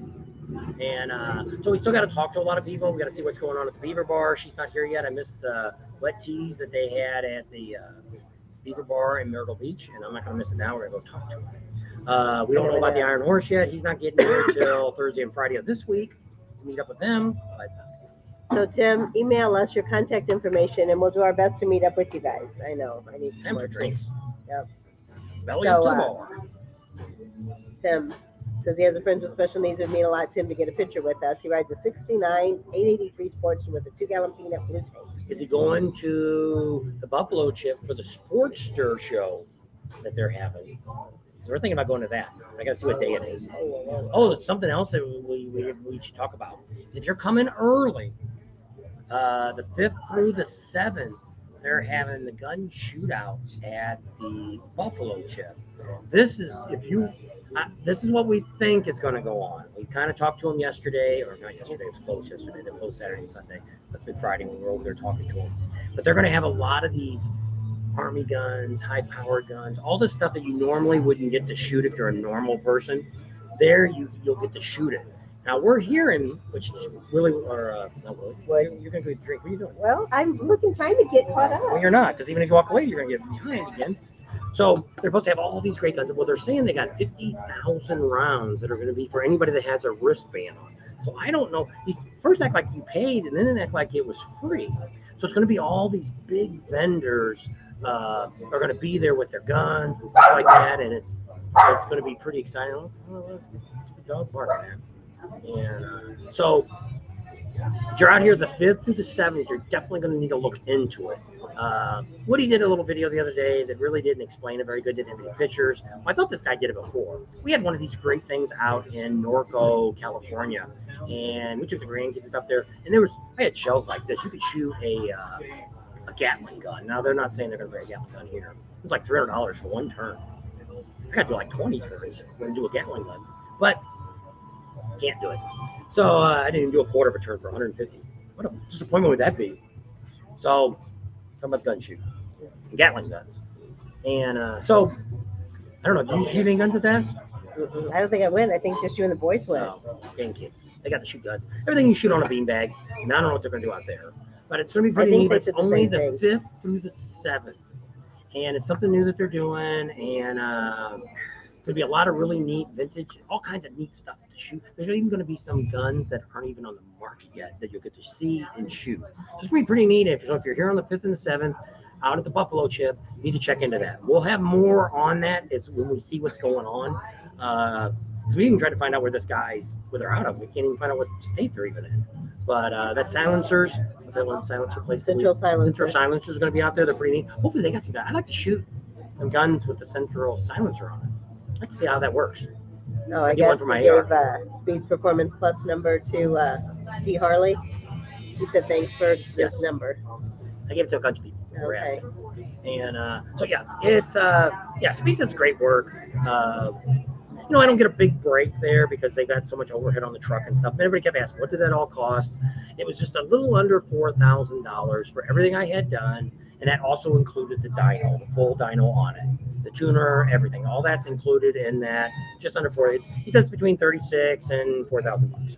And so we still got to talk to a lot of people. We got to see what's going on at the Beaver Bar. She's not here yet. I missed the wet teas that they had at the Beaver Bar in Myrtle Beach, and I'm not going to miss it now. We're going to go talk to her. We don't know about the Iron Horse yet. He's not getting here until Thursday and Friday of this week to meet up with them. So, Tim, email us your contact information, and we'll do our best to meet up with you guys. I know. I need some more drinks. Yep. Belly up to the bar. Tim says he has a friend with special needs. It would mean a lot to him to get a picture with us. He rides a 69 883 Sportster with a 2-gallon peanut blue tank. Is he going to the Buffalo Chip for the Sportster show that they're having? So we're thinking about going to that. I got to see what day it is. Oh, it's something else that we should talk about. Is if you're coming early, The 5th through the 7th, they're having the gun shootout at the Buffalo Chip. This is this is what we think is going to go on. We kind of talked to them yesterday, or not yesterday. It was closed yesterday. They closed Saturday and Sunday. That's been Friday. We were over there talking to them. But they're going to have a lot of these Army guns, high-powered guns, all the stuff that you normally wouldn't get to shoot if you're a normal person. There, you'll get to shoot it. Now we're hearing, which Willie or not Willie, you're gonna go drink. What are you doing? Well, I'm trying to get caught up. Well, you're not, because even if you walk away, you're gonna get behind again. So they're supposed to have all these great guns. Well, they're saying they got 50,000 rounds that are going to be for anybody that has a wristband on. So I don't know. You first act like you paid, and then act like it was free. So it's going to be all these big vendors are going to be there with their guns and stuff like that, and it's going to be pretty exciting. Oh, dog barking at. And so if you're out here the 5th through the 7th, you're definitely going to need to look into it. Woody did a little video the other day that really didn't explain it very good, didn't have any pictures. I thought this guy did it before. We had one of these great things out in Norco, California, and we took the grandkids and stuff there, and I had shells like this. You could shoot a Gatling gun. Now, they're not saying they're going to bring a Gatling gun here. It was like $300 for one turn. I got to do like 20 turns when I do a Gatling gun, but can't do it. So I didn't even do a quarter of a turn for 150. What a disappointment would that be? So, talking about gun shooting, Gatling guns, and so I don't know. Do you shoot any guns at that? I don't think I win. I think just you and the boys win. No, kids. They got to shoot guns. Everything you shoot on a beanbag. And I don't know what they're going to do out there, but it's going to be pretty neat. It's only the 5th through the 7th, and it's something new that they're doing, and going to be a lot of really neat vintage, all kinds of neat stuff to shoot. There's even going to be some guns that aren't even on the market yet that you'll get to see and shoot. So it's going to be pretty neat. So if you're here on the 5th and the 7th, out at the Buffalo Chip, you need to check into that. We'll have more on that as when we see what's going on. So we even tried to find out where they're out of. We can't even find out what state they're even in. But that Silencers, what's that one silencer place? Central Silencer is going to be out there. They're pretty neat. Hopefully they got some guns. I'd like to shoot some guns with the Central Silencer on it. I'd like to see how that works. Oh, I guess I gave Speed's Performance Plus number to T. Harley. He said thanks for this number. I gave it to a bunch of people. Okay. And so it's Speed's does great work. I don't get a big break there because they got so much overhead on the truck and stuff. And everybody kept asking, what did that all cost? It was just a little under $4,000 for everything I had done. And that also included the dyno, the full dyno on it, the tuner, everything. All that's included in that, just under $4,000. He says between $36,000 and $4,000,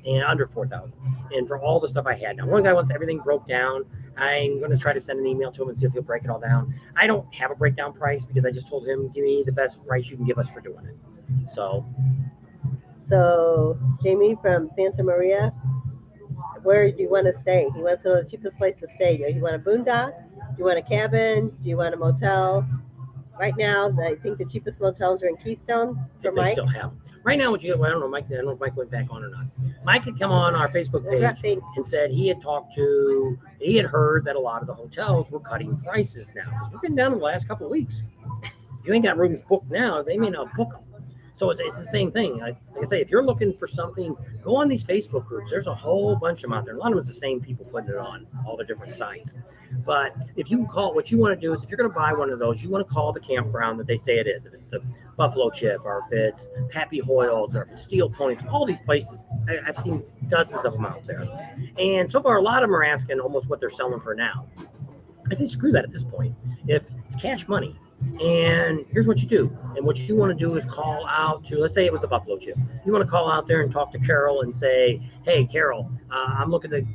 and under $4,000. And for all the stuff I had. Now, one guy wants everything broke down. I'm going to try to send an email to him and see if he'll break it all down. I don't have a breakdown price because I just told him, give me the best price you can give us for doing it. So Jamie from Santa Maria, where do you want to stay? He wants to know the cheapest place to stay. Do you want a boondock? Do you want a cabin? Do you want a motel? Right now, I think the cheapest motels are in Keystone for Mike. They still have. Right now, I don't know, Mike. I don't know if Mike went back on or not. Mike had come on our Facebook page and said he had heard that a lot of the hotels were cutting prices now. We've been down in the last couple of weeks. If you ain't got rooms booked now, they may not book them. So it's the same thing. Like I say, if you're looking for something, go on these Facebook groups. There's a whole bunch of them out there. A lot of it's the same people putting it on all the different sites. But if you call, what you want to do is if you're going to buy one of those, you want to call the campground that they say it is. If it's the Buffalo Chip, or if it's Pappy Hoyle's, or if it's Steel Ponies, all these places, I've seen dozens of them out there. And so far, a lot of them are asking almost what they're selling for now. I say screw that at this point. If it's cash money, and here's what you do. And what you want to do is call out to, let's say it was a Buffalo Chip. You want to call out there and talk to Carol and say, hey, Carol, I'm looking to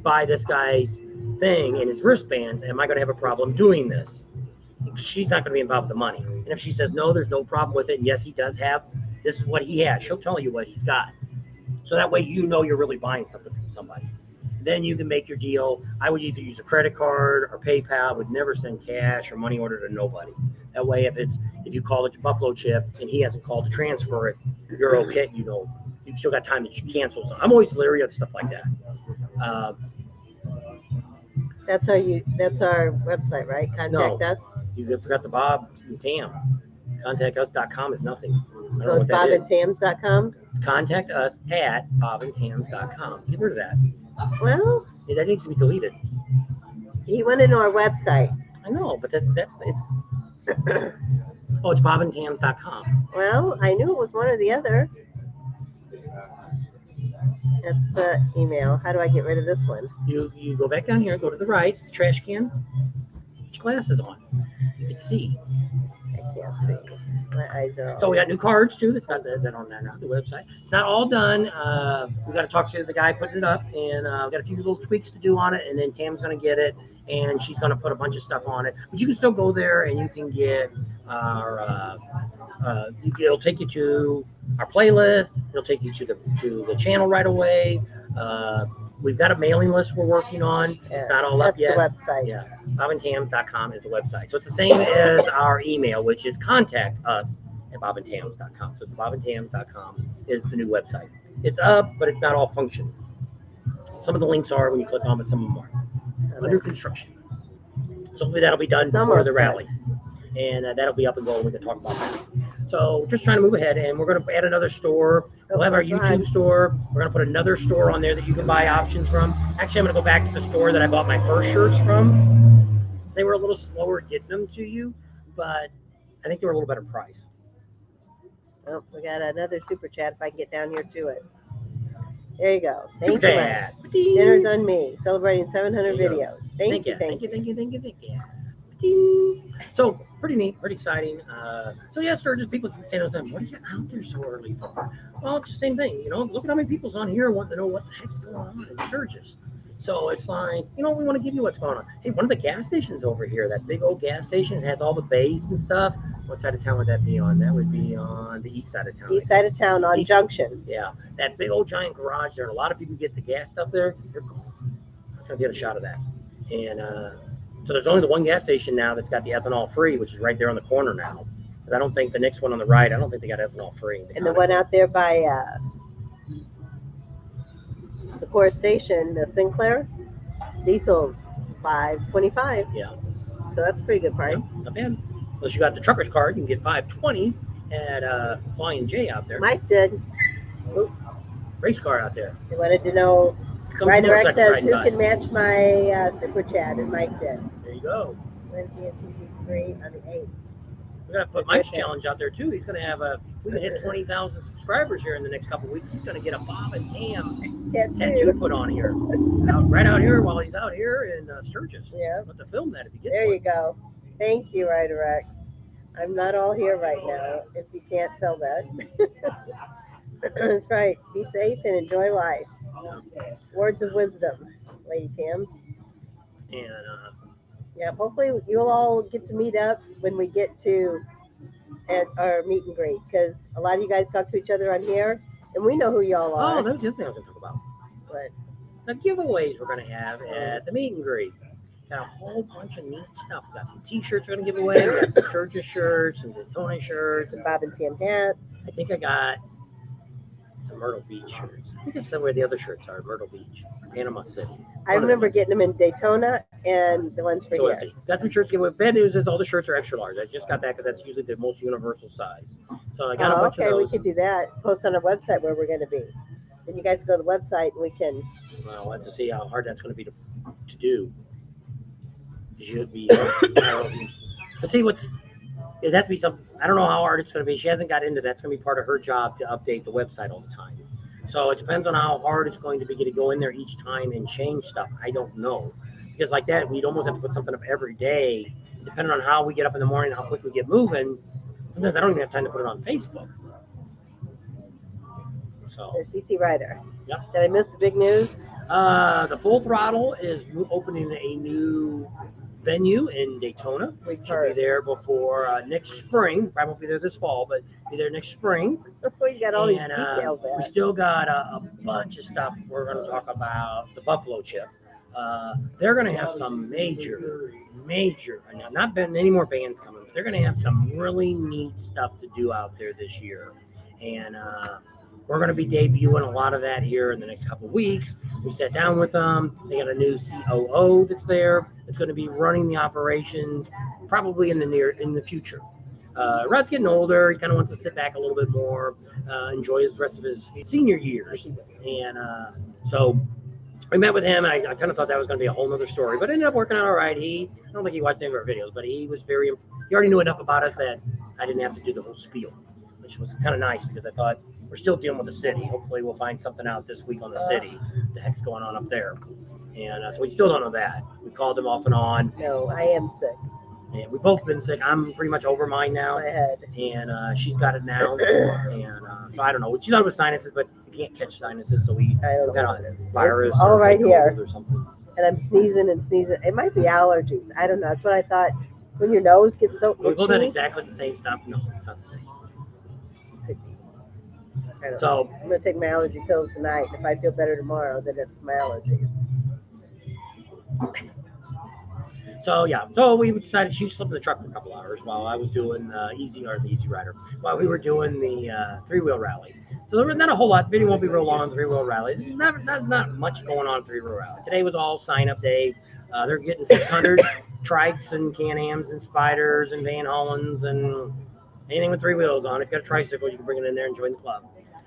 buy this guy's thing and his wristbands. Am I going to have a problem doing this? She's not going to be involved with the money. And if she says, no, there's no problem with it, and yes, he does have, this is what he has, she'll tell you what he's got. So that way you know you're really buying something from somebody. Then you can make your deal. I would either use a credit card or PayPal. I would never send cash or money order to nobody. That way, if you call it Buffalo Chip and he hasn't called to transfer it, you're okay. You still got time that you cancel. So I'm always leery of stuff like that. That's our website, right? Contact us. You forgot the Bob and Tam. ContactUs.com is nothing. So it's bobandtams.com? It's contact us at bobandtams.com. Get rid of that. Well, That needs to be deleted. He went into our website. I know, but it's oh, it's bobandtams.com. Well, I knew it was one or the other. That's the email. How do I get rid of this one? You go back down here, go to the right, the trash can. Put your glasses on. You can see. I can't see. My eyes are all... So we got new cards too. That's not that on the website. It's not all done. We got to talk to the guy putting it up, and we got a few little tweaks to do on it. And then Tam's gonna get it, and she's gonna put a bunch of stuff on it. But you can still go there, and you can get our. It'll take you to our playlist. It'll take you to the channel right away. We've got a mailing list we're working on. It's not all up yet. That's the website. Yeah, bobandtams.com is the website. So it's the same as our email, which is contact us at bobandtams.com. So it's bobandtams.com is the new website. It's up, but it's not all functioning. Some of the links are when you click on it, some of them aren't. Under construction. So hopefully that'll be done before the rally. And that'll be up and going. We can talk about that. So just trying to move ahead, and we're going to add another store. We'll have our YouTube store. We're going to put another store on there that you can buy options from. Actually, I'm going to go back to the store that I bought my first shirts from. They were a little slower getting them to you, but I think they were a little better price. Oh, we got another super chat if I can get down here to it. There you go. Thank you, Mike. Dinner's on me. Celebrating 700 videos. Thank you. So pretty neat, pretty exciting. So yeah, Sturgis, people can say to them, "What are you out there so early for?" Well, it's the same thing, you know. Look at how many people's on here wanting to know what the heck's going on in Sturgis. So it's like, you know, we want to give you what's going on. Hey, one of the gas stations over here, that big old gas station, has all the bays and stuff. What side of town would that be on? That would be on the east side of town. East side of town on Junction. Yeah, that big old giant garage there, and a lot of people get the gas stuff there. They're gone. Let's gonna get a shot of that. And so there's only the one gas station now that's got the ethanol free, which is right there on the corner now. Because I don't think the next one on the right, I don't think they got ethanol free. And the one out there by Sequoia Station, the Sinclair, diesel's $5.25. Yeah. So that's a pretty good price. Yeah, not bad. Unless you got the trucker's card, you can get $5.20 at Flying J out there. Mike did. Oop, race car out there. He wanted to know. Rider X says, who can match my super chat? And Mike did. There you go. Wednesday at TV3 on the 8th. We're going to put Mike's challenge out there too. He's going to have we can hit 20,000 subscribers here in the next couple of weeks. He's going to get a Bob and Tam tattoo put on here. Right out here while he's out here in Sturgis. Yeah. But to film that if you get there you go. Thank you, Rider X. I'm not all here right now, if you can't tell that. That's right. Be safe and enjoy life. Words of wisdom, Lady Tam. And yeah, hopefully you'll all get to meet up when we get to at our meet and greet, because a lot of you guys talk to each other on here, and we know who y'all are. oh, that was the other thing I was going to talk about. But The giveaways we're going to have at the meet and greet. Got a whole bunch of neat stuff. We got some t-shirts we're going to give away. We got some Sturgis shirts, some Laconia shirts. some Bob and Tam hats. I think I got some Myrtle Beach shirts. I think that's where the other shirts are, Myrtle Beach, Panama City. I remember getting them in Daytona and the ones for So here. got some shirts giveaway. Bad news is all the shirts are extra large. I just got that because that's usually the most universal size. So I got a bunch of Okay, those. we could do that. Post on our website where we're going to be. Then you guys go to the website and we can. Well, we'll have to see how hard that's going to be to do. It should be. Let's see it has to be something. I don't know how hard it's going to be. She hasn't got into that. It's going to be part of her job to update the website all the time. So it depends on how hard it's going to be to go in there each time and change stuff. I don't know. Because like that, we'd almost have to put something up every day, depending on how we get up in the morning, how quick we get moving. Sometimes I don't even have time to put it on Facebook. So There's CC Ryder. Yep. Did I miss the big news? The Full Throttle is opening a new venue in Daytona. We've Should heard. be there before next spring. Probably won't be there this fall, but be there next spring. We got all these And details we there. still got a bunch of stuff. We're going to talk about the Buffalo Chip. They're going to have some major, not been any more bands coming, but they're going to have some really neat stuff to do out there this year. And we're going to be debuting a lot of that here in the next couple of weeks. We sat down with them. They got a new COO that's there. It's going to be running the operations probably in the future. Rod's getting older. He kind of wants to sit back a little bit more, enjoy the rest of his senior years. And so we met with him. I kind of thought that was going to be a whole other story, but it ended up working out all right. I don't think he watched any of our videos, but he already knew enough about us that I didn't have to do the whole spiel, which was kind of nice because I thought we're still dealing with the city. Hopefully we'll find something out this week on the city. What the heck's going on up there? And so we still don't know that. We called him off and on. No, I am sick. And we've both been sick. I'm pretty much over mine now. My head. And she's got it now. And so I don't know. She thought it was sinuses, but you can't catch sinuses. So we some kind of virus all or right here. or something. And I'm sneezing and sneezing. It might be allergies. I don't know. That's what I thought. When your nose gets so We both had itchy. exactly the same stuff. No, it's not the same. I don't know. So I'm gonna take my allergy pills tonight. If I feel better tomorrow, then it's my allergies. So yeah, so we decided she slept in the truck for a couple hours while I was doing the Easy Rider, while we were doing the three-wheel rally. So there was not a whole lot. The video won't be real long on three-wheel rally. Not much going on three-wheel rally. Today was all sign-up day. They're getting 600 trikes and Can-Ams and Spiders and Van Hollens and anything with three wheels on. If you got a tricycle, you can bring it in there and join the club.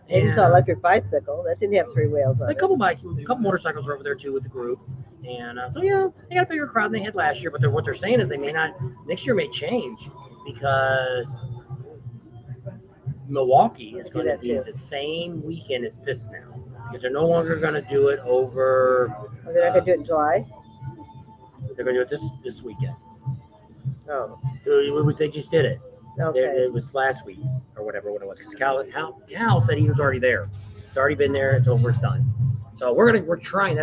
Maybe it's And, an electric bicycle. That didn't have 3 wheels on a it. couple bikes, a couple motorcycles are over there too with the group. And so yeah, they got a bigger crowd than they had last year. But what they're saying is they may not, next year may change because Milwaukee is going to be the same weekend as this now. Because they're no longer going to do it over. Oh, they're not gonna do it in July. They're going to do it this weekend. Oh, They just did it. okay. It was last week or whatever when it was. Because Cal said he was already there. It's already been there. It's over. It's done. So we're trying.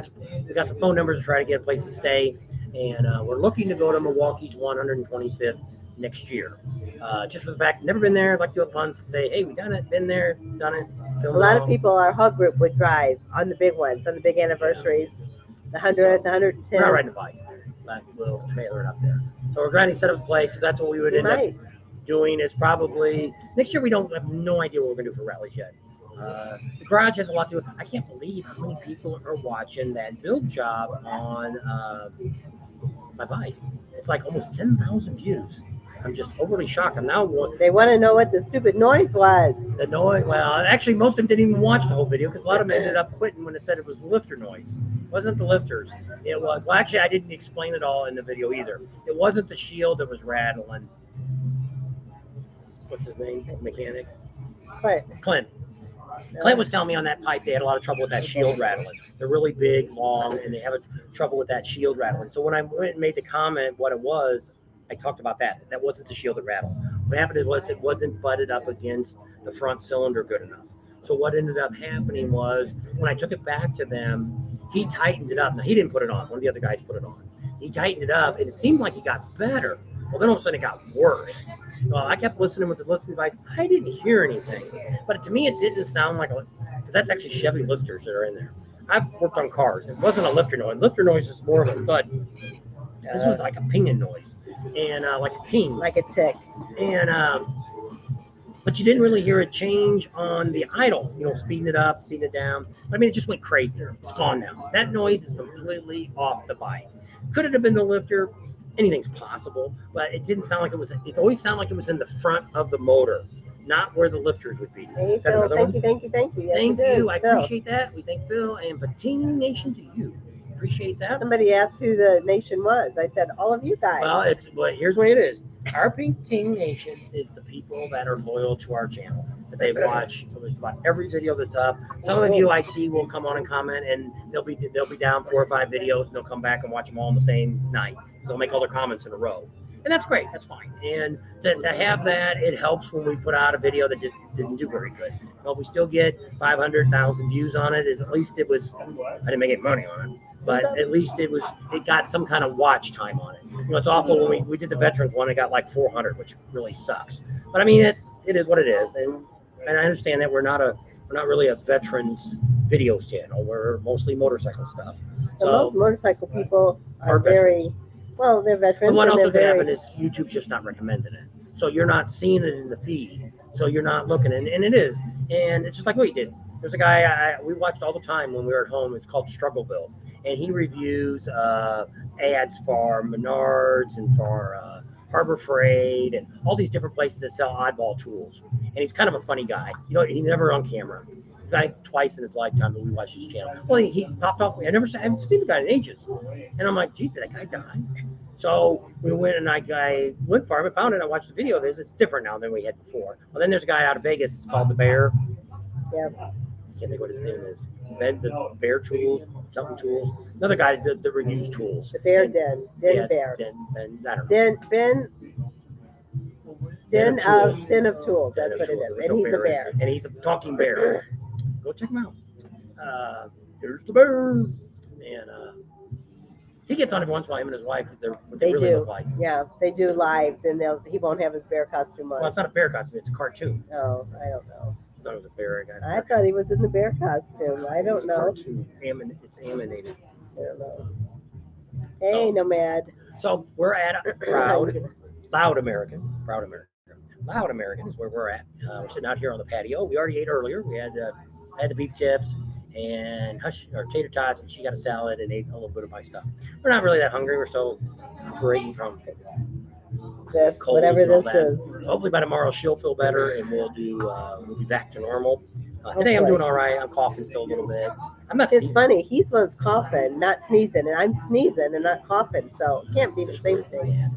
We got some phone numbers to try to get a place to stay, and we're looking to go to Milwaukee's 125th next year. Just for the fact, never been there. I'd like to do a puns to say, hey, we done it, been there, done it. A lot of people, our hug group would drive on the big ones, on the big anniversaries, the 100th, the 110th. We're not riding a bike, but we'll trailer it up there. So we're trying to set up a place because that's what we would end up doing. Is probably next year. We have no idea what we're gonna do for rallies yet. The garage has a lot to do. I can't believe how many people are watching that build job on my bike. It's like almost 10,000 views. I'm just overly shocked. I'm now They want to know what the stupid noise was. the noise. Well, actually, most of them didn't even watch the whole video because a lot of them ended up quitting when it said it was the lifter noise. It wasn't the lifters. It was. Well, actually, I didn't explain it all in the video either. It wasn't the shield that was rattling. What's his name? Mechanic. Clint. Clint was telling me on that pipe they had a lot of trouble with that shield rattling. They're really big, long, and they have trouble with that shield rattling. So when I went and made the comment what it was, I talked about that. That wasn't the shield that rattled. What happened was it wasn't butted up against the front cylinder good enough. So what ended up happening was when I took it back to them, he tightened it up. Now, he didn't put it on. One of the other guys put it on. He tightened it up, and it seemed like it got better. Well, then all of a sudden it got worse. I kept listening with the listening device. I didn't hear anything. But to me, it didn't sound like because that's actually Chevy lifters that are in there. I've worked on cars. It wasn't a lifter noise. Lifter noise is more of a thud. This was like a pinging noise and like a ting. Like a tick. And but you didn't really hear a change on the idle, speeding it up, speeding it down. I mean, it just went crazy. It's gone now. That noise is completely off the bike. Could it have been the lifter? Anything's possible, but it didn't sound like it was. It always sounded like it was in the front of the motor, not where the lifters would be. Hey, Phil, thank you. Yes, thank you. I Phil. appreciate that. We thank Phil and Patin Nation to you. Appreciate that. Somebody asked who the nation was. I said, all of you guys. Well, here's what it is. Our Patin Nation is the people that are loyal to our channel. That they watch just about every video that's up. Some of you I see will come on and comment, and they'll be down 4 or 5 videos, and they'll come back and watch them all on the same night. So they'll make all their comments in a row. And that's great. That's fine. And to have that, it helps when we put out a video that didn't do very good. Well, we still get 500,000 views on it. At least it was, I didn't make any money on it, but at least it got some kind of watch time on it. It's awful when we did the veterans one, it got like 400, which really sucks. But I mean, it is what it is. And I understand that we're not really a veterans videos channel. We're mostly motorcycle stuff. So most motorcycle people are very, well, they're veterans. But what also could happen is YouTube's just not recommending it. So you're not seeing it in the feed. So you're not looking, and it is. And it's just like what you did. There's a guy we watched all the time when we were at home. It's called Struggleville. And he reviews ads for Menards and for Harbor Freight and all these different places that sell oddball tools. And he's kind of a funny guy. He's never on camera. This guy twice in his lifetime that we watched his channel. Well, he popped off. I haven't seen the guy in ages, and I'm like, geez, did that guy die? So we went and I went for him and found it. I watched the video of his. It's different now than we had before. Well, then there's a guy out of Vegas. It's called the Bear. Yeah. I can't think what his name is. Ben, the Bear Tools, something Tools. Another guy that reviews tools. The Bear Den. Yeah, Bear. Ben, I don't know. Den of Tools. That's what it is. And he's a bear. And he's a talking bear. Go check him out. Here's the bear. And he gets on every once in a while, him and his wife. What they really do. Look like. Yeah, they do lives, and he won't have his bear costume on. Well, it's not a bear costume. It's a cartoon. Oh, I don't know. I thought it was a bear. I thought he was in the bear costume. I don't know. It's animated. I don't know. Hey, Nomad. So we're at Loud American is where we're at. We're sitting out here on the patio. We already ate earlier. We had the beef tips and tater tots, and she got a salad and ate a little bit of my stuff. We're not really that hungry. We're still operating from this, whatever this is. Hopefully by tomorrow she'll feel better, and we'll be back to normal. Today I'm doing all right. I'm coughing still a little bit. I'm not. It's funny. He's one's coughing, not sneezing, and I'm sneezing and not coughing. So it can't be the same thing.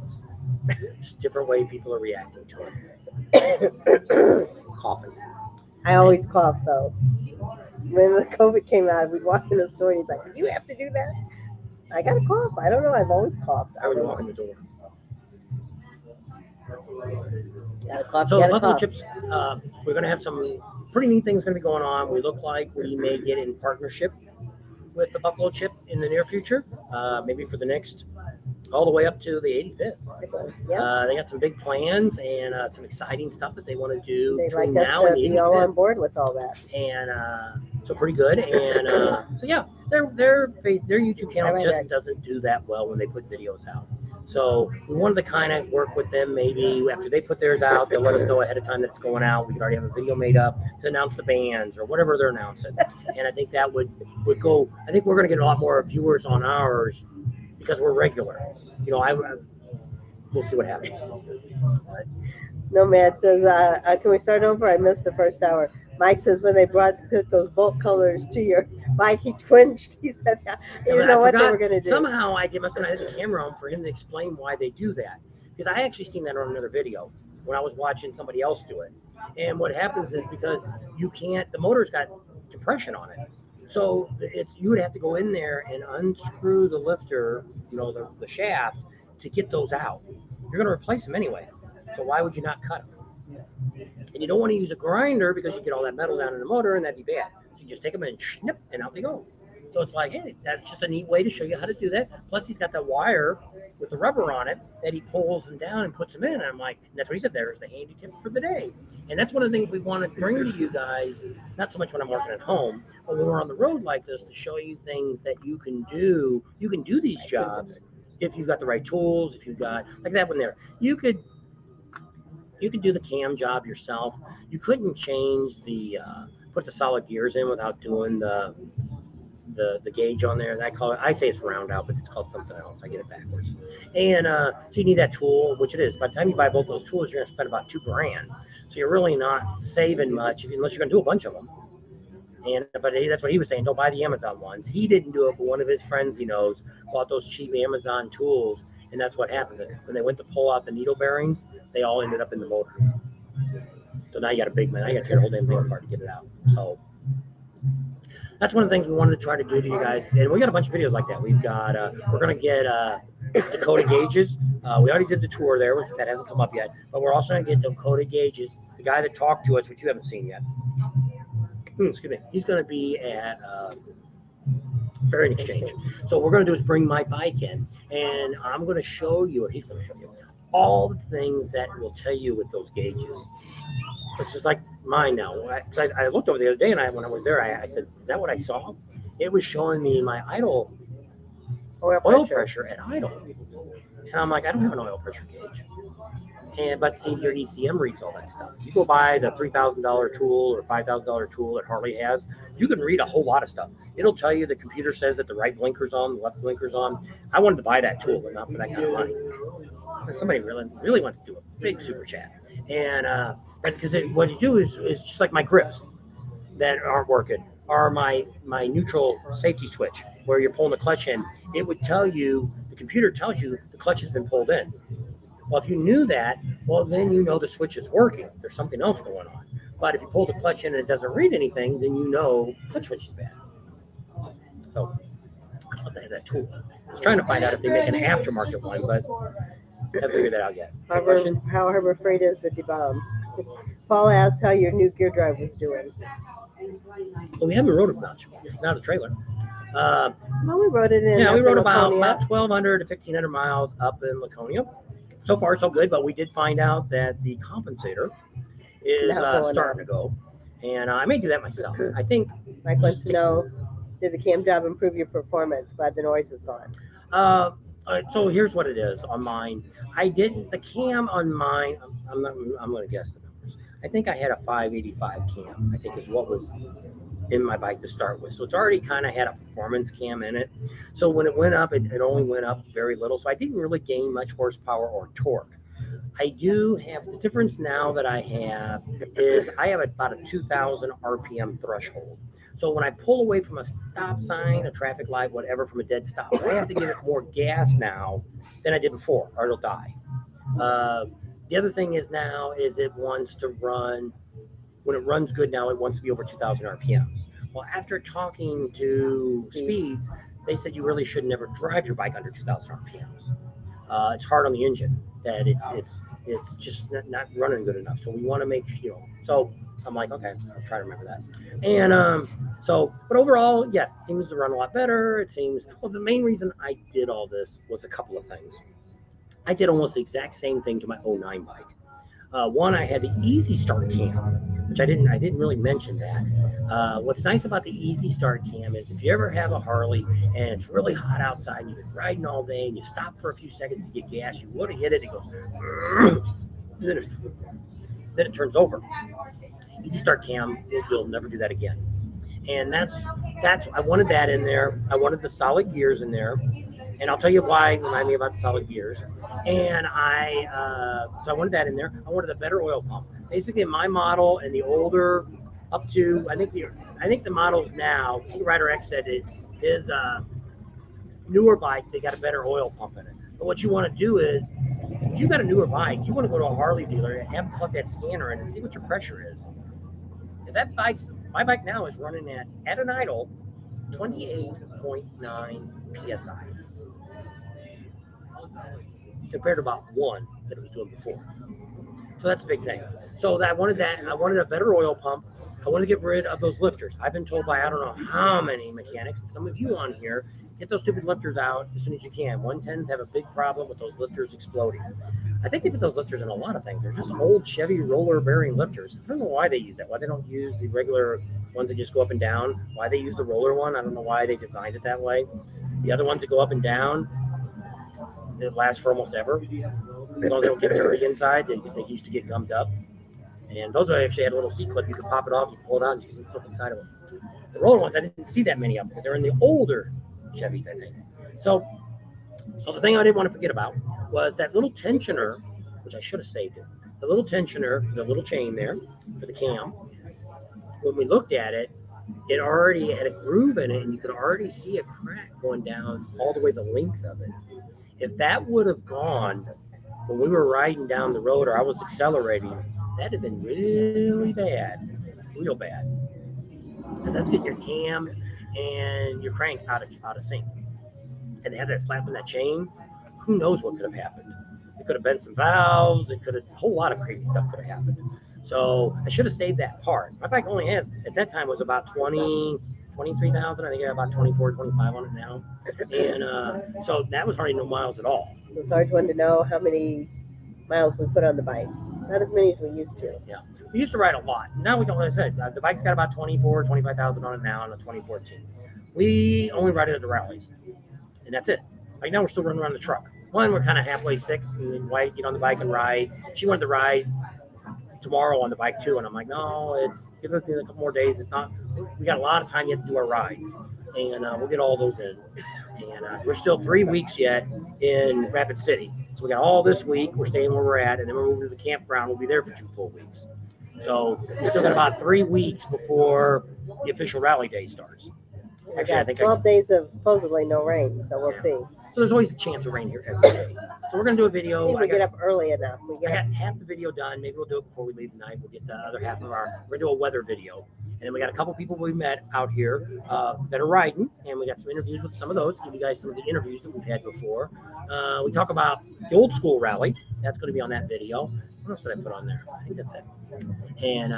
Just different way people are reacting to it. Coughing. I always cough though. When the COVID came out, we'd walk in the store and he's like, "You have to do that." I got a cough. I don't know. I've always coughed. I would walk in the door. So Buffalo Chips, we're going to have some pretty neat things going to be going on. We look like we may get in partnership with the Buffalo Chip in the near future, maybe for the next, all the way up to the 85th. Yeah. They got some big plans and some exciting stuff that they want to do between now and the 85th. Be all on board with all that. And so pretty good. And so yeah, their YouTube channel just doesn't do that well when they put videos out. So we wanted to kind of work with them. Maybe after they put theirs out, they'll let us know ahead of time that it's going out. We can already have a video made up to announce the bands or whatever they're announcing. And I think that would go. I think we're going to get a lot more viewers on ours because we're regular. You know, we'll see what happens. But, Nomad says, can we start over? I missed the first hour. Mike says when they took those bolt colors to your bike, he twinged. He said, you didn't know what they were going to do. Somehow I had the camera on for him to explain why they do that. Because I actually seen that on another video when I was watching somebody else do it. And what happens is because the motor's got compression on it. So you would have to go in there and unscrew the lifter, the shaft, to get those out. You're going to replace them anyway. So why would you not cut them? And you don't want to use a grinder because you get all that metal down in the motor and that'd be bad. So you just take them and snip and out they go. So it's like, hey, that's just a neat way to show you how to do that. Plus he's got that wire with the rubber on it that he pulls them down and puts them in. And I'm like, and that's what he said, there's the handy tip for the day. And that's one of the things we want to bring to you guys, not so much when I'm working at home, but when we're on the road like this, to show you things that you can do. You can do these jobs if you've got the right tools, if you've got, like that one there. You could do the cam job yourself. You couldn't change put the solid gears in without doing the gauge on there. I say it's round out, but it's called something else. I get it backwards. And so you need that tool, which it is. By the time you buy both those tools, you're gonna spend about $2,000. So you're really not saving much unless you're gonna do a bunch of them. But that's what he was saying. Don't buy the Amazon ones. He didn't do it, but one of his friends he knows bought those cheap Amazon tools. And that's what happened. When they went to pull out the needle bearings, they all ended up in the motor. So now you got a big man. I got to tear the whole damn thing apart to get it out. So that's one of the things we wanted to try to do to you guys. And we got a bunch of videos like that. We've got, we're going to get Dakota gauges. We already did the tour there. That hasn't come up yet. But we're also going to get Dakota gauges. The guy that talked to us, which you haven't seen yet. Excuse me. He's going to be at Fairing Exchange. So what we're going to do is bring my bike in, and I'm going to show you, or he's going to show you, all the things that will tell you with those gauges. It's just like mine now. I looked over the other day, and when I was there, I said, is that what I saw? It was showing me my idle oil pressure at idle. And I'm like, I don't have an oil pressure gauge. But see, your ECM reads all that stuff. You go buy the $3,000 tool or $5,000 tool that Harley has, you can read a whole lot of stuff. It'll tell you the computer says that the right blinker's on, the left blinker's on. I wanted to buy that tool, but not for that kind of money. Somebody really wants to do a big super chat. And because what you do is just like my grips. that aren't working, or my neutral safety switch where you're pulling the clutch in. It would tell you, the computer tells you the clutch has been pulled in. Well, if you knew that, well, then you know the switch is working. There's something else going on. But if you pull the clutch in and it doesn't read anything, then you know the clutch switch is bad. So I thought they had that tool. I was trying to find out if they make an aftermarket one, but I haven't figured that out yet. However afraid is the bomb. Paul asked how your new gear drive was doing. Well, we haven't rode it much. Not a trailer. Well, we rode it in. Yeah, we rode about Laconia. 1,200 to 1,500 miles up in Laconia. So far, so good, but we did find out that the compensator is starting to go. And I may do that myself. I think. Mike wants to know, did the cam job improve your performance? Glad the noise is gone. So here's what it is on mine. I didn't, the cam on mine, I'm going to guess the numbers. I think I had a 585 cam, I think is what was in my bike to start with. So it's already kind of had a performance cam in it. So when it went up, it only went up very little. So I didn't really gain much horsepower or torque. I do have, the difference now that I have is I have about a 2,000 RPM threshold. So when I pull away from a stop sign, a traffic light, whatever, from a dead stop, I have to give it more gas now than I did before, or it'll die. The other thing is now is it wants to run, when it runs good now, it wants to be over 2,000 RPMs. Well, after talking to Speeds, they said you really should never drive your bike under 2,000 RPMs. It's hard on the engine, that it's just not running good enough. So we want to make, so I'm like, okay, I'll try to remember that. And but overall, yes, it seems to run a lot better. It seems, well, the main reason I did all this was a couple of things. I did almost the exact same thing to my 09 bike. One, I had the Easy Start cam, which I didn't really mention that. What's nice about the Easy Start cam is if you ever have a Harley and it's really hot outside and you've been riding all day and you stop for a few seconds to get gas, you would have hit it, it goes, then it turns over. Easy Start cam, you'll never do that again. And that's I wanted that in there. I wanted the solid gears in there. And I'll tell you why. Remind me about the solid gears. And so I wanted that in there. I wanted a better oil pump. Basically, my model and the older, up to I think the models now. Rider X said his newer bike, they got a better oil pump in it. But what you want to do is, if you got a newer bike, you want to go to a Harley dealer and have them plug that scanner in and see what your pressure is. If that my bike now is running at an idle 28.9 psi. Compared to about 1 that it was doing before. So that's a big thing. So I wanted that. I wanted a better oil pump. I wanted to get rid of those lifters. I've been told by I don't know how many mechanics, and some of you on here, get those stupid lifters out as soon as you can. 110s have a big problem with those lifters exploding. I think they put those lifters in a lot of things. They're just old Chevy roller bearing lifters. I don't know why they use that. Why they don't use the regular ones that just go up and down. Why they use the roller one. I don't know why they designed it that way. The other ones that go up and down, it lasts for almost ever. As long as they don't get dirty inside, they used to get gummed up. And those actually had a little C-clip. You could pop it off, you pull it out, and you can slip inside of them. The roller ones, I didn't see that many of them because they're in the older Chevys, I think. So the thing I didn't want to forget about was that little tensioner, which I should have saved it. The little tensioner, the little chain there for the cam. When we looked at it, it already had a groove in it, and you could already see a crack going down all the way the length of it. If that would have gone when we were riding down the road or I was accelerating, that'd have been really bad, real bad. Because that's getting your cam and your crank out of sync. And they had that slap in that chain. Who knows what could have happened? It could have bent some valves. It could have, a whole lot of crazy stuff could have happened. So I should have saved that part. My bike only has, at that time, was about 23,000. I think I got about 24, 25 on it now. And so that was hardly no miles at all. So Sarge wanted to know how many miles we put on the bike. Not as many as we used to. Yeah. We used to ride a lot. Now we don't, like I said, the bike's got about 24, 25,000 on it now in the 2014. We only ride it at the rallies. And that's it. Right now we're still running around the truck. One, we're kind of halfway sick. And White get on the bike and ride. She wanted to ride tomorrow on the bike too, and I'm like, no, give us a couple more days. It's not, we got a lot of time yet to do our rides, and we'll get all those in. And we're still 3 weeks yet in Rapid City, so we got all this week. We're staying where we're at, and then we're moving to the campground. We'll be there for 2 full weeks, So we still got about 3 weeks before the official rally day starts. We Actually, I got think 12 days of supposedly no rain, so we'll Yeah. see. So there's always a chance of rain here every day. So we're gonna do a I video. think we get up early enough. We I get up. got half the video done. Maybe we'll do it before we leave tonight. We'll get the other half of we're gonna do a weather video. And then we got a couple people we met out here that are riding, and we got some interviews with some of those. Give you guys some of the interviews that we've had before. We talk about the old school rally. That's going to be on that video. What else did I put on there? I think that's it. And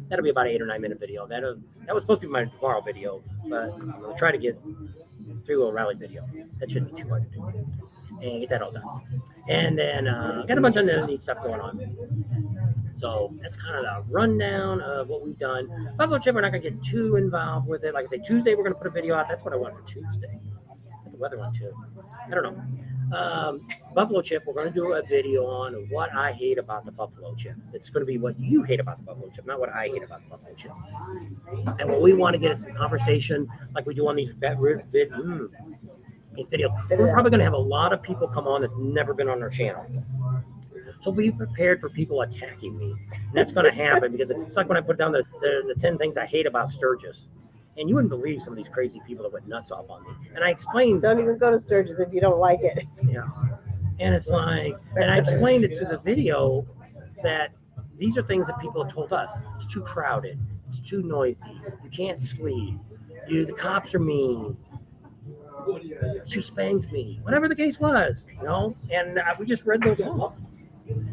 that'll be about an 8 or 9 minute video. That was supposed to be my tomorrow video, but I'm going to try to get through a rally video. That shouldn't be too hard to do. And get that all done. And then got a bunch of other neat stuff going on. So that's kind of the rundown of what we've done. Buffalo Chip, we're not going to get too involved with it. Like I say, Tuesday we're going to put a video out. That's what I want for Tuesday. The weather one too. I don't know. Buffalo Chip, we're going to do a video on what I hate about the Buffalo Chip. It's going to be what you hate about the Buffalo Chip, not what I hate about the Buffalo Chip. And what we want to get is some conversation like we do on these videos. We're probably going to have a lot of people come on that's never been on our channel. So be prepared for people attacking me. And that's going to happen because it's like when I put down the 10 things I hate about Sturgis. And you wouldn't believe some of these crazy people that went nuts off on me. And I explained. Don't even go to Sturgis if you don't like it. Yeah. And it's like, and I explained it to the video that these are things that people have told us. It's too crowded. It's too noisy. You can't sleep. The cops are mean. She spanked me. Whatever the case was, you know. And we just read those off.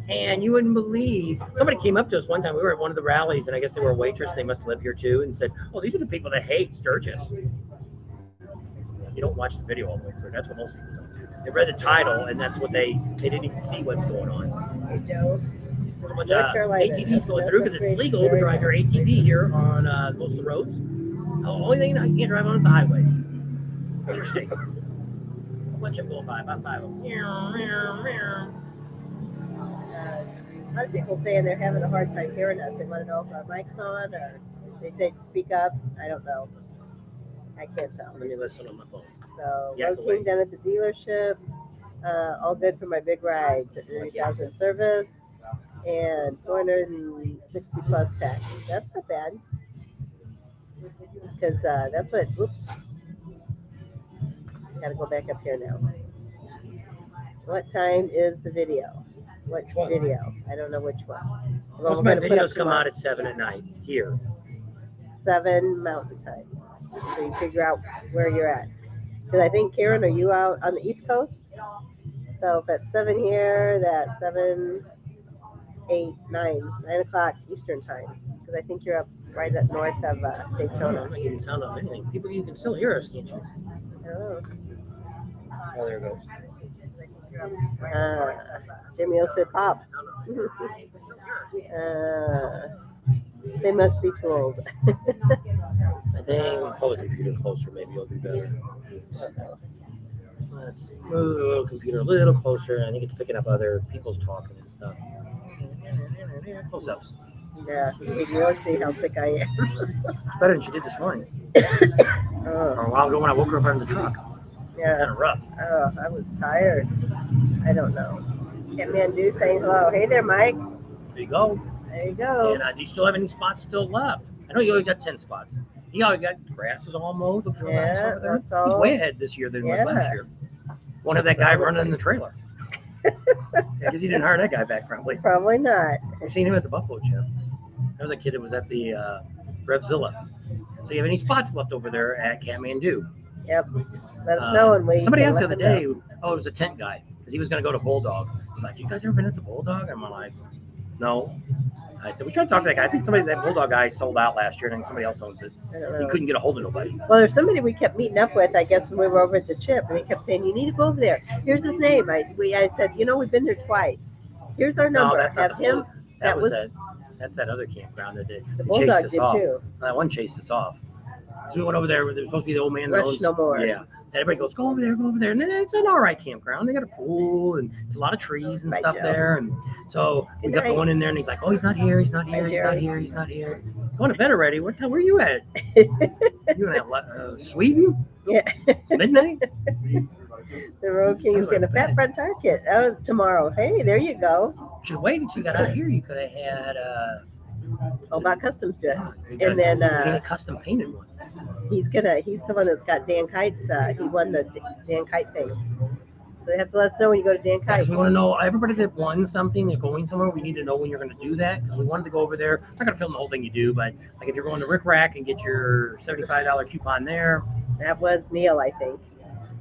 And you wouldn't believe, somebody came up to us one time, we were at one of the rallies, and I guess they were a waitress, and they must live here too, and said, oh, these are the people that hate Sturgis. You don't watch the video all the way through. That's what most people don't do. They read the title, and that's what they didn't even see what's going on. They don't. There's a bunch of ATVs going through, because it's legal to drive your ATV here on most of the roads. The only thing you can't drive on is the highway. Interstate. A bunch of them going by, about 5 of them. A lot of people saying they're having a hard time hearing us. They want to know if our mic's on or they say speak up. I don't know. I can't tell. Let me listen on my phone. So, Yeah, road king done at the dealership. All good for my big ride. 30,000 service and 460 plus tax. That's not bad. Because that's what, oops. Gotta go back up here now. What time is the video? Which video? I don't know which one. Most of my videos come out at 7 at night here. 7 Mountain Time. So you figure out where you're at. Because I think, Karen, are you out on the East Coast? So if it's 7 here, that's 7, 8, 9 o'clock Eastern Time. Because I think you're up right up north of Daytona. I'm not getting sound off anything. People, you can still hear us, can't you? Oh. Oh, there it goes. Jimmy said pop. They must be too old. I think pull the computer closer, maybe you'll do better. Let's move the little computer a little closer. I think it's picking up other people's talking and stuff. Close ups. Yeah, you can see how thick I am. It's better than she did this morning. Oh, Or a while ago when I woke her up out of the truck. yeah. Kind of rough. Oh, I was tired. I don't know. Kathmandu saying hello. Hey there, Mike. There you go. There you go. And do you still have any spots still left? I know you only got 10 spots. You already got grass is all mowed. Yeah, that's He's all. way ahead this year than he was last Yeah. year. Won't have that guy running in the trailer. Because he didn't hire that guy back probably. Probably not. I've seen him at the Buffalo Chip. There was a kid that was at the Revzilla. So you have any spots left over there at Kathmandu? Yep. Let us know and we. Somebody can asked the let other them day, oh, it was a tent guy, because he was going to go to Bulldog. He's like, you guys ever been at the Bulldog? And I'm like, no. I said, we tried to talk to that guy. I think that Bulldog guy sold out last year, and then somebody else owns it. I don't He know. couldn't get a hold of nobody. Well, there's somebody we kept meeting up with, I guess, when we were over at the Chip, and he kept saying, you need to go over there. Here's his name. I said, you know, we've been there twice. Here's our number. No, that's not Have the him. Bulldog. That's that other campground that did. The Chased Bulldog us did off. too. That one chased us off. So we went over there. There was supposed to be the old man that Rush owns. no more. Yeah. And everybody goes, go over there, go over there. And then it's an all right campground. They got a pool and it's a lot of trees and Bye, stuff Joe. there. And so we Good got night. going in there, and he's like, oh, he's not here. He's not here. He's not Jerry. here. He's not here. He's going to bed already. What time? Where you at? You in that Sweden? Yeah. It's midnight? The Road King's getting a fat front tire kit. Oh, tomorrow. Hey, there you go. Should have waited till you got out here. You could have had All about customs do it. We got And then a custom painted one. he's the one that's got Dan Kite's. He won the Dan Kite thing. So you have to let us know when you go to Dan Kite. Because we want to know, everybody that won something, they're going somewhere, we need to know when you're going to do that. Because we wanted to go over there. I'm not going to film the whole thing you do, but like if you're going to Rick Rack and get your $75 coupon there. That was Neil, I think.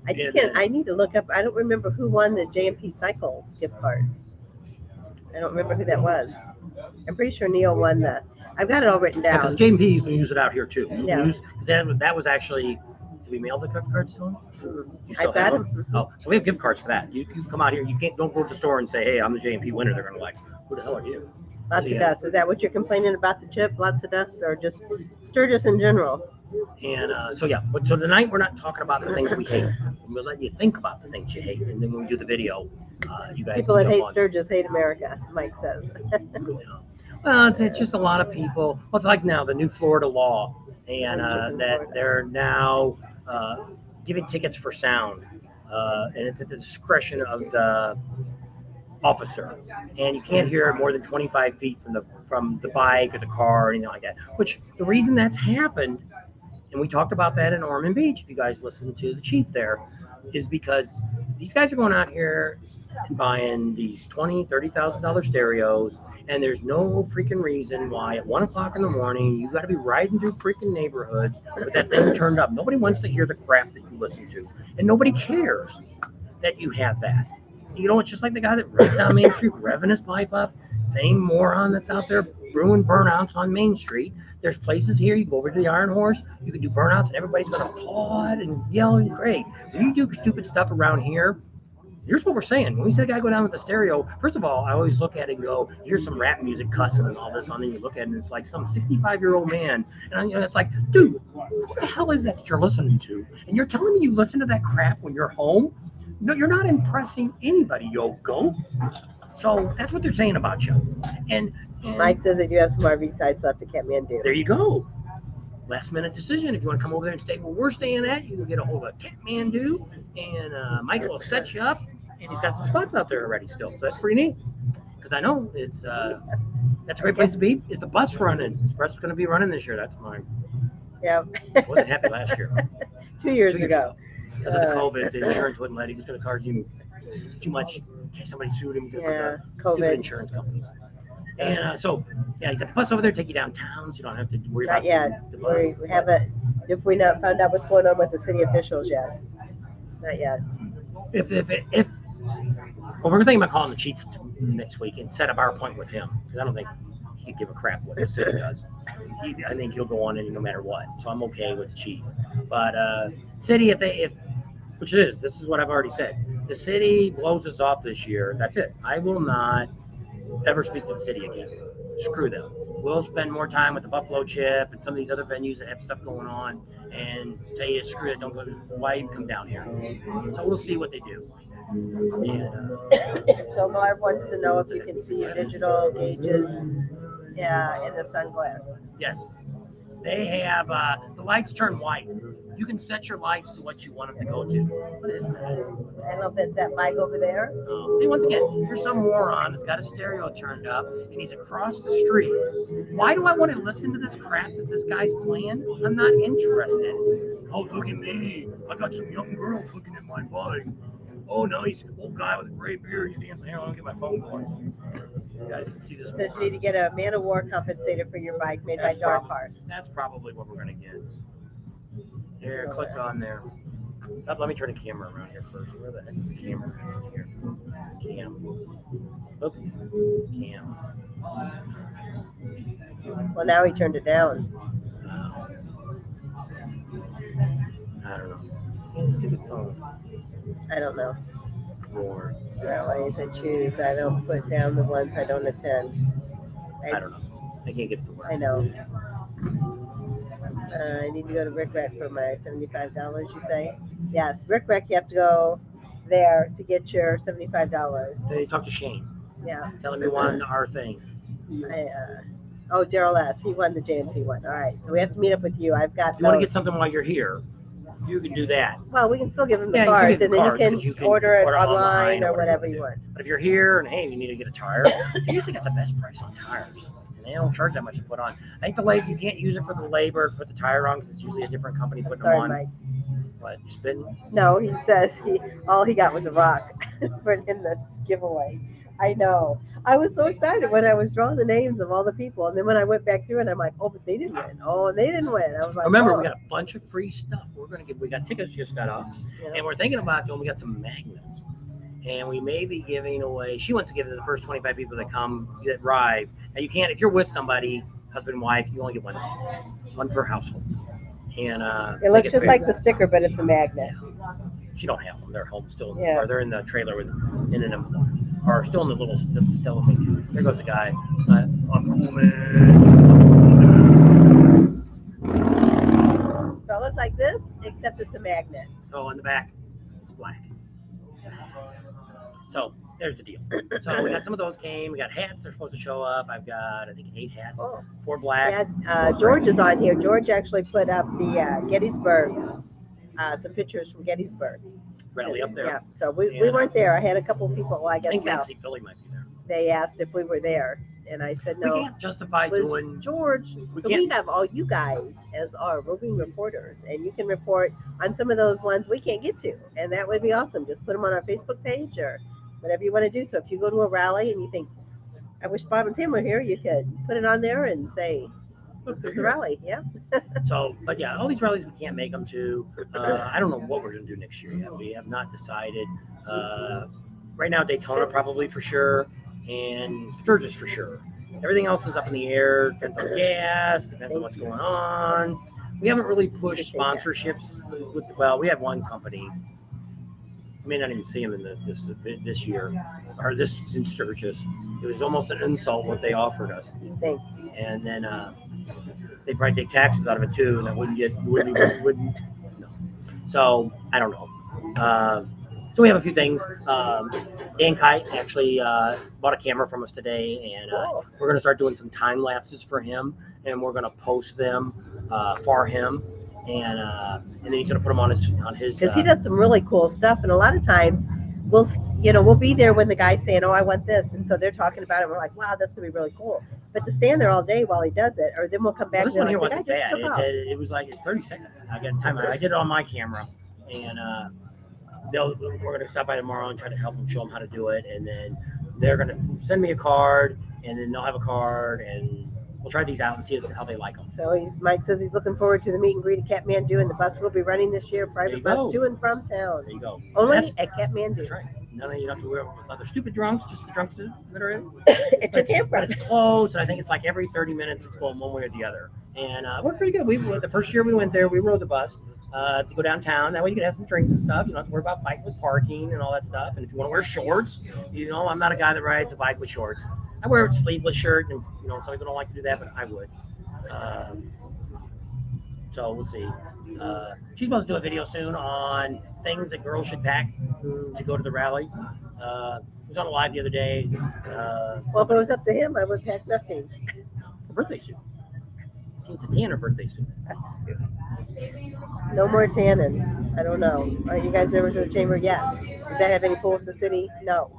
I just can't. I need to look up. I don't remember who won the JMP Cycles gift cards. I don't remember who that was. I'm pretty sure Neil won the. I've got it all written Yeah, down. because JMP, you can use it out here too. Yeah. That was actually, did we mail the gift cards to them? I've got them. Oh, so we have gift cards for that. You come out here. Don't go to the store and say, hey, I'm the JMP winner. They're going to like, who the hell are you? Lots of dust. Is that what you're complaining about the chip? Lots of dust, or just Sturgis in general? And so tonight we're not talking about the things we hate. We'll let you think about the things you hate, and then when we do the video, you guys. People that hate Sturgis hate America, Mike says. Well, it's just a lot of people. Well, it's like now the new Florida law, and that they're now giving tickets for sound, and it's at the discretion of the officer, and you can't hear it more than 25 feet from the bike or the car or anything like that. Which the reason that's happened, and we talked about that in Ormond Beach, if you guys listened to the chief there, is because these guys are going out here and buying these $20,000-$30,000 stereos, and there's no freaking reason why at 1 o'clock in the morning you got to be riding through freaking neighborhoods with that thing turned up. Nobody wants to hear the crap that you listen to, and nobody cares that you have that. You know, it's just like the guy that rides down Main Street revving his pipe up. Same moron that's out there brewing burnouts on Main Street. There's places here, you go over to the Iron Horse, you can do burnouts and everybody's going to applaud and yell and great. When you do stupid stuff around here, here's what we're saying. When we see a guy go down with the stereo, first of all, I always look at it and go, here's some rap music cussing and all this on, then you look at it and it's like some 65-year-old man. And it's like, dude, what the hell is that you're listening to? And you're telling me you listen to that crap when you're home? No, you're not impressing anybody, Yoko. So that's what they're saying about you. And Mike says they do have some RV sites left at Kathmandu. There you go. Last minute decision. If you want to come over there and stay where we're staying at, you can get a hold of Kathmandu, and Mike will set you up. And he's got some spots out there already still, so that's pretty neat. Because I know it's that's a great place to be. Is the bus running? This bus is going to be running this year. That's mine. Yeah. I wasn't happy last year. 2 years ago. Because of the COVID, the insurance wouldn't let him. He was going to charge him too much in case somebody sued him because of the stupid insurance companies. And so, yeah, he's got the bus over there, take you downtown, so you don't have to worry about the bus. We haven't, if we not found out what's going on with the city officials yet. Not yet. Well, we're thinking about calling the chief next week and set up our appointment with him, because I don't think he'd give a crap what the city does. I think he'll go on in no matter what, so I'm okay with the chief. But city, which this is what I've already said. The city blows us off this year. That's it. I will not ever speak to the city again. Screw them. We'll spend more time with the Buffalo Chip and some of these other venues that have stuff going on, and tell you, screw it. Don't go. Why even come down here? So we'll see what they do. And, so Marv wants to know if you can see your digital gauges in the sun glare. Yes. They have the lights turn white. You can set your lights to what you want them to go to. What is that? I don't know if that's that mic over there. See, once again, here's some moron that's got a stereo turned up, and he's across the street. Why do I want to listen to this crap that this guy's playing? I'm not interested. Oh, look at me. I got some young girls looking at my bike. Oh, no, he's an old guy with a gray beard. He's dancing. Here, I'll get my phone going. You guys can see this. So you need to get a Man of War compensator for your bike made by Dark Horse. That's probably what we're going to get. Here, click on there. Let me turn the camera around here first. Where the heck is the camera here? Cam. Oop. Cam. Well, now he turned it down. I don't know. Let's get the phone. I don't know. More. Rallies I choose. I don't put down the ones I don't attend. I don't know. I can't get to work. I know. I need to go to Rick Rack for my $75, you say? Yes, Rick Rack, you have to go there to get your $75. Hey, talk to Shane. Yeah. Tell him you won our thing. Daryl S. He won the JMP one. All right, so we have to meet up with you. I've got. If you want to get something while you're here, you can do that. Well, we can still give him the cards, and then you can order it online or whatever you want. But if you're here and hey, you need to get a tire, you usually got the best price on tires. And they don't charge that much to put on. I think the labor, you can't use it for the labor, put the tire on, because it's usually a different company putting them Sorry, on. Mike. But you spin. No, he says all he got was a rock for in the giveaway. I know. I was so excited when I was drawing the names of all the people, and then when I went back through and I'm like, oh, but they didn't win. Oh, they didn't win. I was like, Remember, oh. we got a bunch of free stuff. We got tickets just got up, Yeah. and we're thinking about doing. We got some magnets, and we may be giving away. She wants to give it to the first 25 people that come that ride. And you can't if you're with somebody, husband and wife, you only get one per household. And It looks just like the sticker, but it's a magnet. She don't have them. They're home still, Yeah. or they're in the trailer with in an envelope, or still in the little cellophane. There goes the guy. So it looks like this, except it's a magnet. Oh, in the back, it's black. So there's the deal. So we got some of those came. We got hats. They're supposed to show up. I've got, I think, 8 hats. Oh. 4 black. Yeah, George is on here. George actually put up the Gettysburg, some pictures from Gettysburg. Rally up there. Yeah, so we weren't there. I had a couple of people, well, I I guess think now, Nancy Philly might be there. they asked if we were there, and I said no. We can't justify It was doing. George. We So can't. we have all you guys as our roving reporters, and you can report on some of those ones we can't get to, and that would be awesome. Just put them on our Facebook page or whatever you want to do. So if you go to a rally and you think, I wish Bob and Tim were here, you could put it on there and say, this is the rally. Yeah. So, but yeah, all these rallies we can't make them to. I don't know what we're gonna do next year yet. We have not decided. Right now, Daytona probably for sure, and Sturgis for sure. Everything else is up in the air. Depends on gas. Depends on what's going on. We haven't really pushed sponsorships. Well, we had one company. I may not even see them in this year, or this in Sturgis. It was almost an insult what they offered us. Thanks. And then they probably take taxes out of it too, and that wouldn't. No. So I don't know. So we have a few things. Dan Kite actually bought a camera from us today, and we're going to start doing some time lapses for him, and we're going to post them for him, and then he's going to put them on his. Because he does some really cool stuff, and a lot of times we'll be there when the guy's saying, "Oh, I want this," and so they're talking about it. And we're like, "Wow, that's going to be really cool." But to stand there all day while he does it, or then we'll come back. Well, this one here like, wasn't bad. It was like 30 seconds. I got time. I did it on my camera, and we're going to stop by tomorrow and try to help them, show them how to do it, and then they're going to send me a card, and then they'll have a card, and we'll try these out and see how they like them. So Mike says he's looking forward to the meet and greet at Kathmandu, and the bus will be running this year, private bus to and from town. There you go. Only at Kathmandu. That's right. None of you don't have to wear other stupid drunks, just the drunks that are in. It's your campground. It's closed, and I think it's like every 30 minutes it's going one way or the other. And we're pretty good. The first year we went there, we rode the bus to go downtown. That way you can have some drinks and stuff. You don't have to worry about fighting with parking and all that stuff. And if you want to wear shorts, I'm not a guy that rides a bike with shorts. I wear a sleeveless shirt, and some people don't like to do that, but I would. So we'll see. She's supposed to do a video soon on things that girls should pack to go to the rally. It was on a live the other day. Well, if it was up to him, I would pack nothing. A birthday suit. It's a tanner birthday suit. No more tanning. I don't know. Are you guys members of the chamber? Yes. Does that have any pull with the city? No.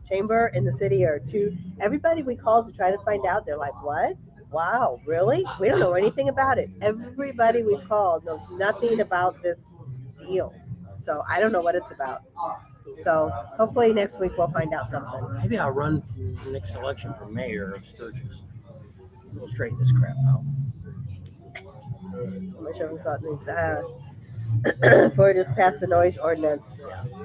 Chamber and the city are two. Everybody we called to try to find out, they're like, what? Wow, really? We don't know anything about it. Everybody we called knows nothing about this deal. So I don't know what it's about. So hopefully next week we'll find out something. Maybe I'll run for the next election for mayor of Sturgis. We'll straighten this crap out. I'm not sure who thought this. For just pass the noise ordinance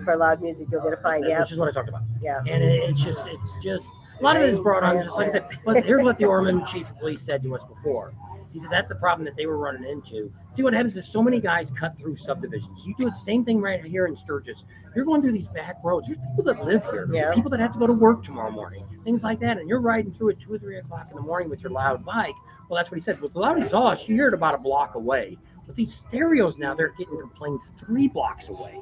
for loud music, you'll get a fine. Yeah, Which is what I talked about. Yeah. And it's just a lot of it is brought on. Just like I said, here's what the Ormond chief of police said to us before. He said that's the problem that they were running into. See, what happens is so many guys cut through subdivisions. You do the same thing right here in Sturgis. You're going through these back roads. There's people that live here. There's people that have to go to work tomorrow morning. Things like that. And you're riding through at 2 or 3 o'clock in the morning with your loud bike. Well, that's what he said. With the loud exhaust, you hear it about a block away. But these stereos now, they're getting complaints 3 blocks away.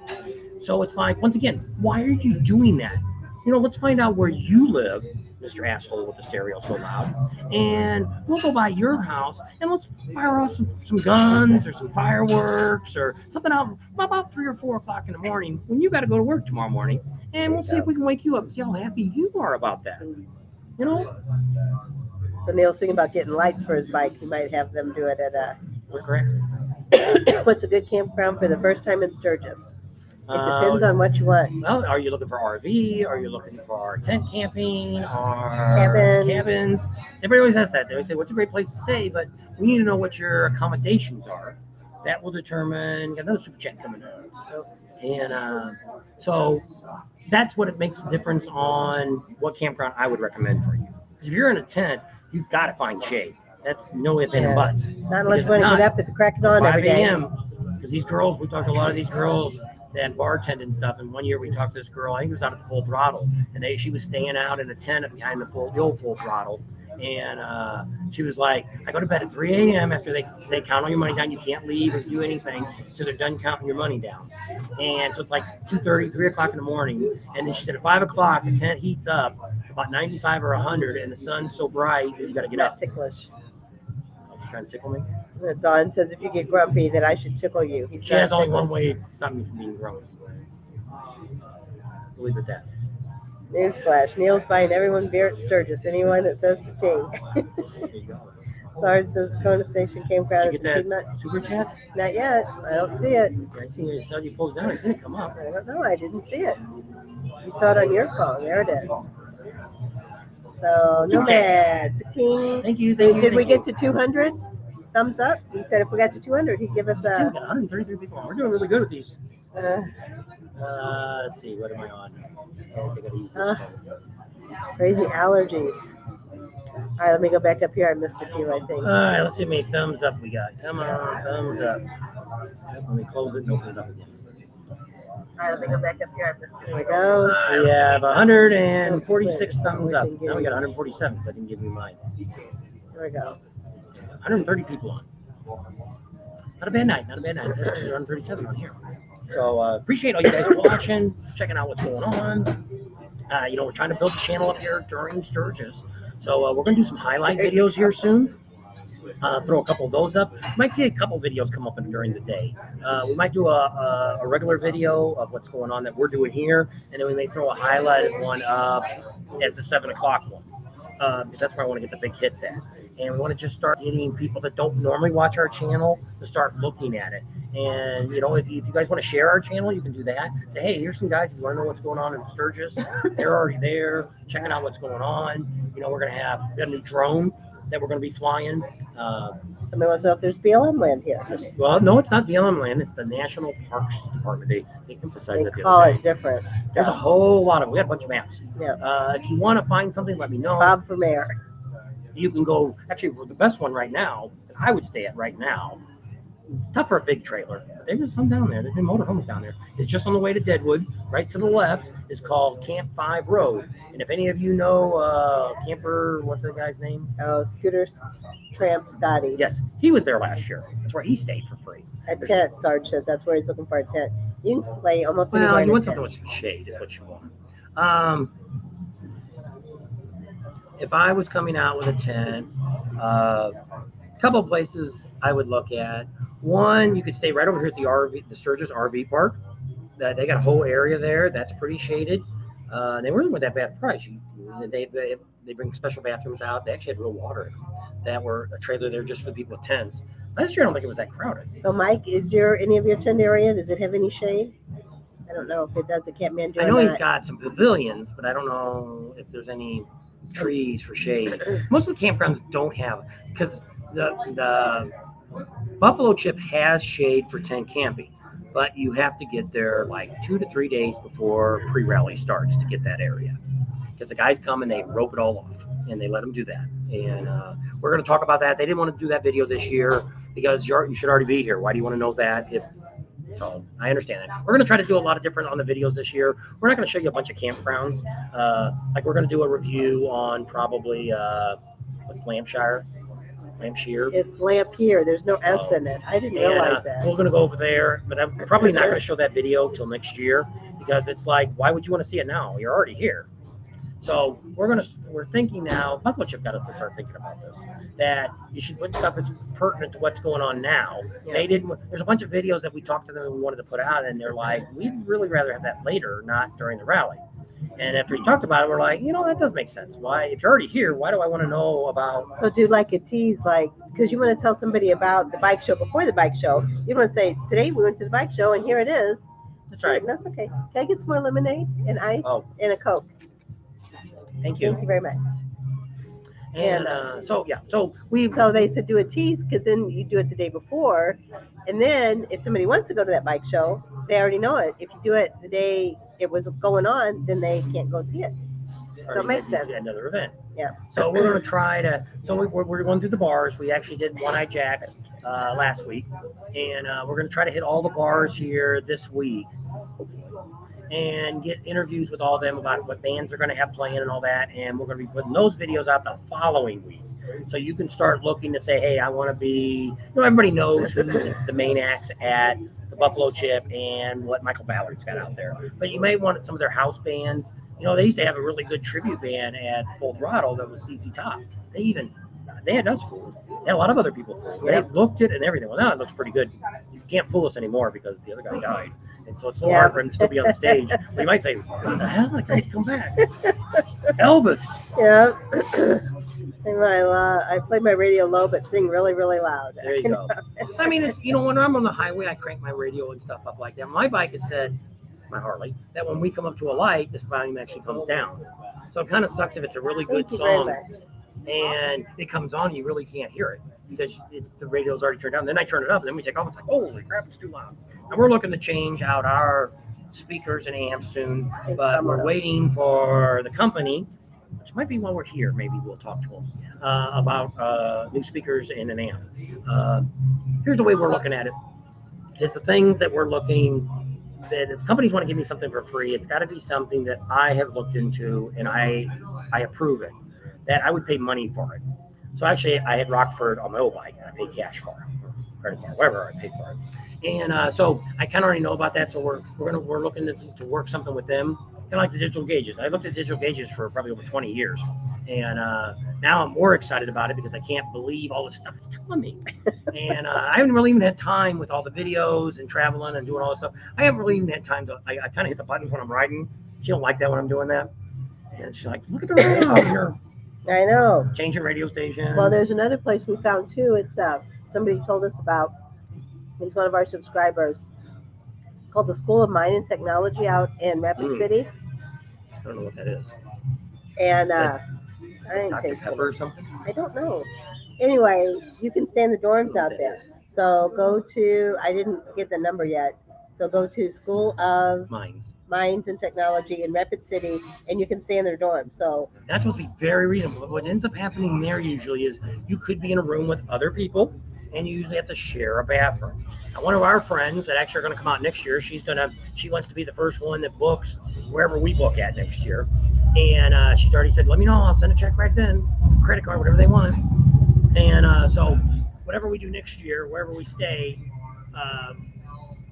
So it's like, once again, why are you doing that? Let's find out where you live, Mr. Asshole with the stereo so loud, and we'll go by your house and let's fire off some guns or some fireworks or something out about 3 or 4 o'clock in the morning when you got to go to work tomorrow morning, and we'll see if we can wake you up and see how happy you are about that. So Neil's thinking about getting lights for his bike. He might have them do it at a. We're correct. What's a good campground for the first time in Sturgis? It depends Uh, on what you want. Well, are you looking for RV? Are you looking for tent camping or cabins? Everybody always asks that. They always say, "What's a great place to stay?" But we need to know what your accommodations are. That will determine. Got another super chat coming in. So that's what it makes a difference on what campground I would recommend for you. Because if you're in a tent, you've got to find shade. That's no ifs and buts. Not unless you want to get up at the crack of dawn every day. 5 a.m. Because these girls, we talked to a lot of these girls that bartend and stuff. And one year we talked to this girl, I think it was out at the Full Throttle, and she was staying out in a tent behind the old Full Throttle. And she was like, I go to bed at 3 a.m. after they count all your money down. You can't leave or do anything so they're done counting your money down. And so it's like 2:30, 3 o'clock in the morning. And then she said at 5 o'clock, the tent heats up about 95 or 100, and the sun's so bright that you got to get up. Ticklish. Trying to tickle me? Dawn says if you get grumpy, that I should tickle you. She has only one way to stop me from being grumpy. We'll leave it at that. Newsflash, Neil's buying everyone beer at Sturgis. Anyone that says pating. Sarge says Kona Station Campground is Did you get that super chat? Not yet. I don't see it. I see it. So you pulled it down. I seen it come up. I don't know. I didn't see it. You saw it on your phone. There it is. So, Nomad, pating. Thank you. Did we get to 200? Thumbs up. He said if we got to 200, he'd give us We a. got 133 people on. We're doing really good with these. Let's see. What am I on? Oh, I gotta use this phone. Crazy allergies. All right, let me go back up here. I missed a few, I think. All right, let's see how many thumbs up we got. Come on, thumbs up. Let me close it and open it up again. All right, let me go back up here. Here we go. We have 146 thumbs up. Now we got 147, so I didn't give you mine. Here we go. 130 people on. Not a bad night. Not a bad night. There's 137 on here. So appreciate all you guys watching, checking out what's going on. We're trying to build a channel up here during Sturgis. So we're going to do some highlight videos here soon. Throw a couple of those up. You might see a couple of videos come up during the day. We might do a regular video of what's going on that we're doing here, and then we may throw a highlighted one up as the 7 o'clock one. Because that's where I want to get the big hits at. And we want to just start getting people that don't normally watch our channel to start looking at it. And, if you guys want to share our channel, you can do that. Say, hey, here's some guys, if you want to know what's going on in Sturgis, they're already there, checking out what's going on. We're going to have a new drone that we're going to be flying. Somebody wants to know if there's BLM land here. Well, no, it's not BLM land. It's the National Parks Department. They emphasize that the call other day. it different. There's a whole lot of them. We got a bunch of maps. Yeah. If you want to find something, let me know. Bob for mayor. You can go, actually, the best one right now, that I would stay at right now, it's tough for a big trailer. There's some down there. There's been motorhomes down there. It's just on the way to Deadwood. Right to the left is called Camp 5 Road. And if any of you know camper, what's that guy's name? Oh, Scooter Tramp Scotty. Yes, he was there last year. That's where he stayed for free. A tent, Sarge says. That's where he's looking for a tent. You can play almost Well, anywhere. you want something with some shade is what you want. If I was coming out with a tent, a couple of places I would look at. One, you could stay right over here at the Sturgis RV Park. They got a whole area there that's pretty shaded. They weren't that bad price. They bring special bathrooms out. They actually had real water in them. That were a trailer there just for people with tents. Last year I don't think it was that crowded. So Mike, is any of your tent area? Does it have any shade? I don't know if it does. It can't man do. I know he's got some pavilions, but I don't know if there's any trees for shade. Most of the campgrounds don't have, because the Buffalo Chip has shade for tent camping, but you have to get there like 2 to 3 days before pre-rally starts to get that area, because the guys come and they rope it all off and they let them do that. And we're going to talk about that. They didn't want to do that video this year because you should already be here. Why do you want to know that? So I understand that. We're going to try to do a lot of different on the videos this year. We're not going to show you a bunch of campgrounds. Like we're going to do a review on probably what's Lampshire. It's Lampshire. There's no S in it. I didn't realize that. We're going to go over there, but I'm probably not going to show that video till next year because it's like, why would you want to see it now? You're already here. So we're thinking now, Buffalo Chip got us to start thinking about this, that you should put stuff that's pertinent to what's going on now. Yeah. There's a bunch of videos that we talked to them and we wanted to put out, and they're like, we'd really rather have that later, not during the rally. And after we talked about it, we're like, that does make sense. Why, if you're already here, why do I want to know about? So do like a tease, like, because you want to tell somebody about the bike show before the bike show. You want to say, today we went to the bike show and here it is. That's right. That's okay. Can I get some more lemonade and ice and a Coke? Thank you. Thank you very much. And so they said do a tease, because then you do it the day before, and then if somebody wants to go to that bike show, they already know it. If you do it the day it was going on, then they can't go see it. So it makes sense. Another event. Yeah. So we're going to try to. So we're going through the bars. We actually did One Eye Jack's last week, and we're going to try to hit all the bars here this week, and get interviews with all of them about what bands they're going to have playing and all that. And we're going to be putting those videos out the following week. So you can start looking to say, hey, I want to be, everybody knows who's the main acts at the Buffalo Chip and what Michael Ballard's got out there. But you may want some of their house bands. They used to have a really good tribute band at Full Throttle that was CC Top. They had us fooled. They had a lot of other people fooled. They looked at it and everything. Well, now it looks pretty good. You can't fool us anymore because the other guy died. And so it's so hard for him to still be on the stage. But you might say, what the hell? That guy's come back. Elvis. Yeah. I play my radio low, but sing really, really loud. There you go. I mean, it's, when I'm on the highway, I crank my radio and stuff up like that. My bike has said, my Harley, that when we come up to a light, this volume actually comes down. So it kind of sucks if it's a really good song and it comes on, you really can't hear it because the radio's already turned down. Then I turn it up, and then we take off. It's like, holy crap, it's too loud. And we're looking to change out our speakers and amps soon, but we're waiting for the company, which might be while we're here. Maybe we'll talk to them about new speakers and an amp. Here's the way we're looking at it. Is the things that we're looking, that if companies want to give me something for free, it's got to be something that I have looked into and I approve it, that I would pay money for it. So actually, I had Rockford on my old bike, and I paid cash for it, credit card, whatever I paid for it. And so I kind of already know about that. So we're looking to work something with them, kind of like the digital gauges. I looked at digital gauges for probably over 20 years, and now I'm more excited about it because I can't believe all the stuff it's telling me. And I haven't really even had time with all the videos and traveling and doing all this stuff. I haven't really even had time to. I kind of hit the buttons when I'm riding. She don't like that when I'm doing that, and she's like, "Look at the radio out here." I know. Changing radio station. Well, there's another place we found too. It's somebody told us about. He's one of our subscribers. It's called the School of Mine and Technology out in Rapid City. I don't know what that is. And I didn't Dr. Pepper or something? I don't know. Anyway, you can stay in the dorms out there. So go to, I didn't get the number yet. So go to School of Mines and Technology in Rapid City, and you can stay in their dorm. So that's supposed to be very reasonable. What ends up happening there usually is you could be in a room with other people, and you usually have to share a bathroom. Now, one of our friends that actually are going to come out next year, she wants to be the first one that books wherever we book at next year. And she's already said, let me know, I'll send a check right then, credit card, whatever they want. And so whatever we do next year, wherever we stay,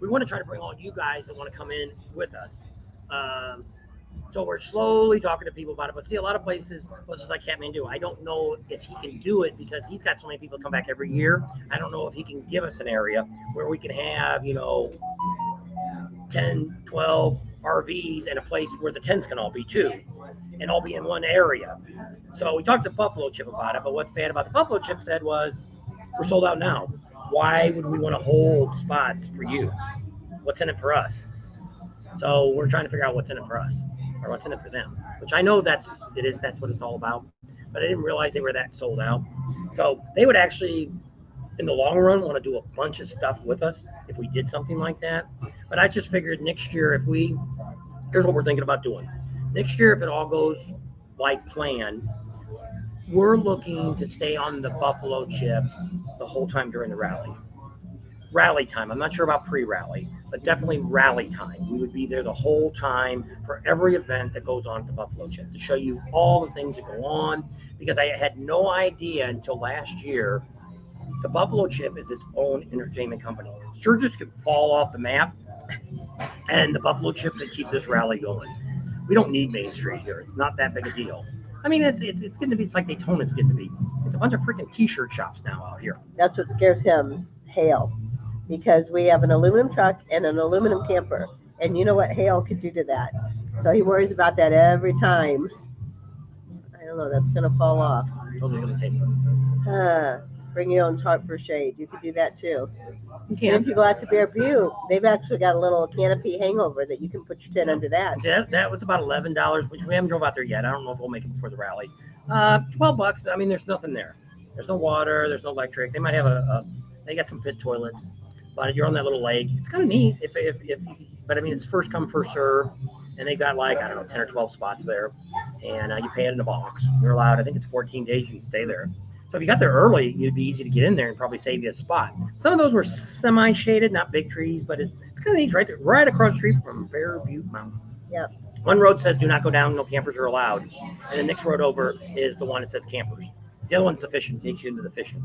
we want to try to bring all you guys that want to come in with us. So we're slowly talking to people about it. But see, a lot of places like Kathmandu, I don't know if he can do it because he's got so many people come back every year. I don't know if he can give us an area where we can have, 10, 12 RVs and a place where the tents can all be too, and all be in one area. So we talked to Buffalo Chip about it, but what's bad about the Buffalo Chip said was, we're sold out now. Why would we want to hold spots for you? What's in it for us? So we're trying to figure out what's in it for us, or what's in it for them, which I know that's what it's all about, but I didn't realize they were that sold out. So they would actually, in the long run, want to do a bunch of stuff with us if we did something like that. But I just figured next year, here's what we're thinking about doing. Next year, if it all goes like planned, we're looking to stay on the Buffalo Chip the whole time during the rally. Rally time. I'm not sure about pre-rally, but definitely rally time. We would be there the whole time for every event that goes on at the Buffalo Chip to show you all the things that go on, because I had no idea until last year the Buffalo Chip is its own entertainment company. Sturgis could fall off the map, and the Buffalo Chip could keep this rally going. We don't need Main Street here. It's not that big a deal. I mean, it's going to be, it's like Daytona's going to be. It's a bunch of freaking T-shirt shops now out here. That's what scares him, hail, because we have an aluminum truck and an aluminum camper, and you know what hail could do to that. So he worries about that every time. I don't know, that's gonna fall off. Totally gonna take it. Bring your own tarp for shade. You could do that too. You And if you go out to Bear Butte, they've actually got a little canopy hangover that you can put your tent under that. See, that was about $11, which we haven't drove out there yet. I don't know if we'll make it before the rally. $12. I mean, there's nothing there. There's no water. There's no electric. They might have they got some pit toilets, but you're on that little lake. It's kind of neat. But I mean, it's first come, first serve, and they got like, I don't know, 10 or 12 spots there, and you pay it in a box. You're allowed, I think it's 14 days you can stay there. So if you got there early, it'd be easy to get in there and probably save you a spot. Some of those were semi-shaded, not big trees, but it's kind of neat right there, right across the street from Bear Butte Mountain. Yeah. One road says do not go down, no campers are allowed. And the next road over is the one that says campers. The other one's the fishing, takes you into the fishing.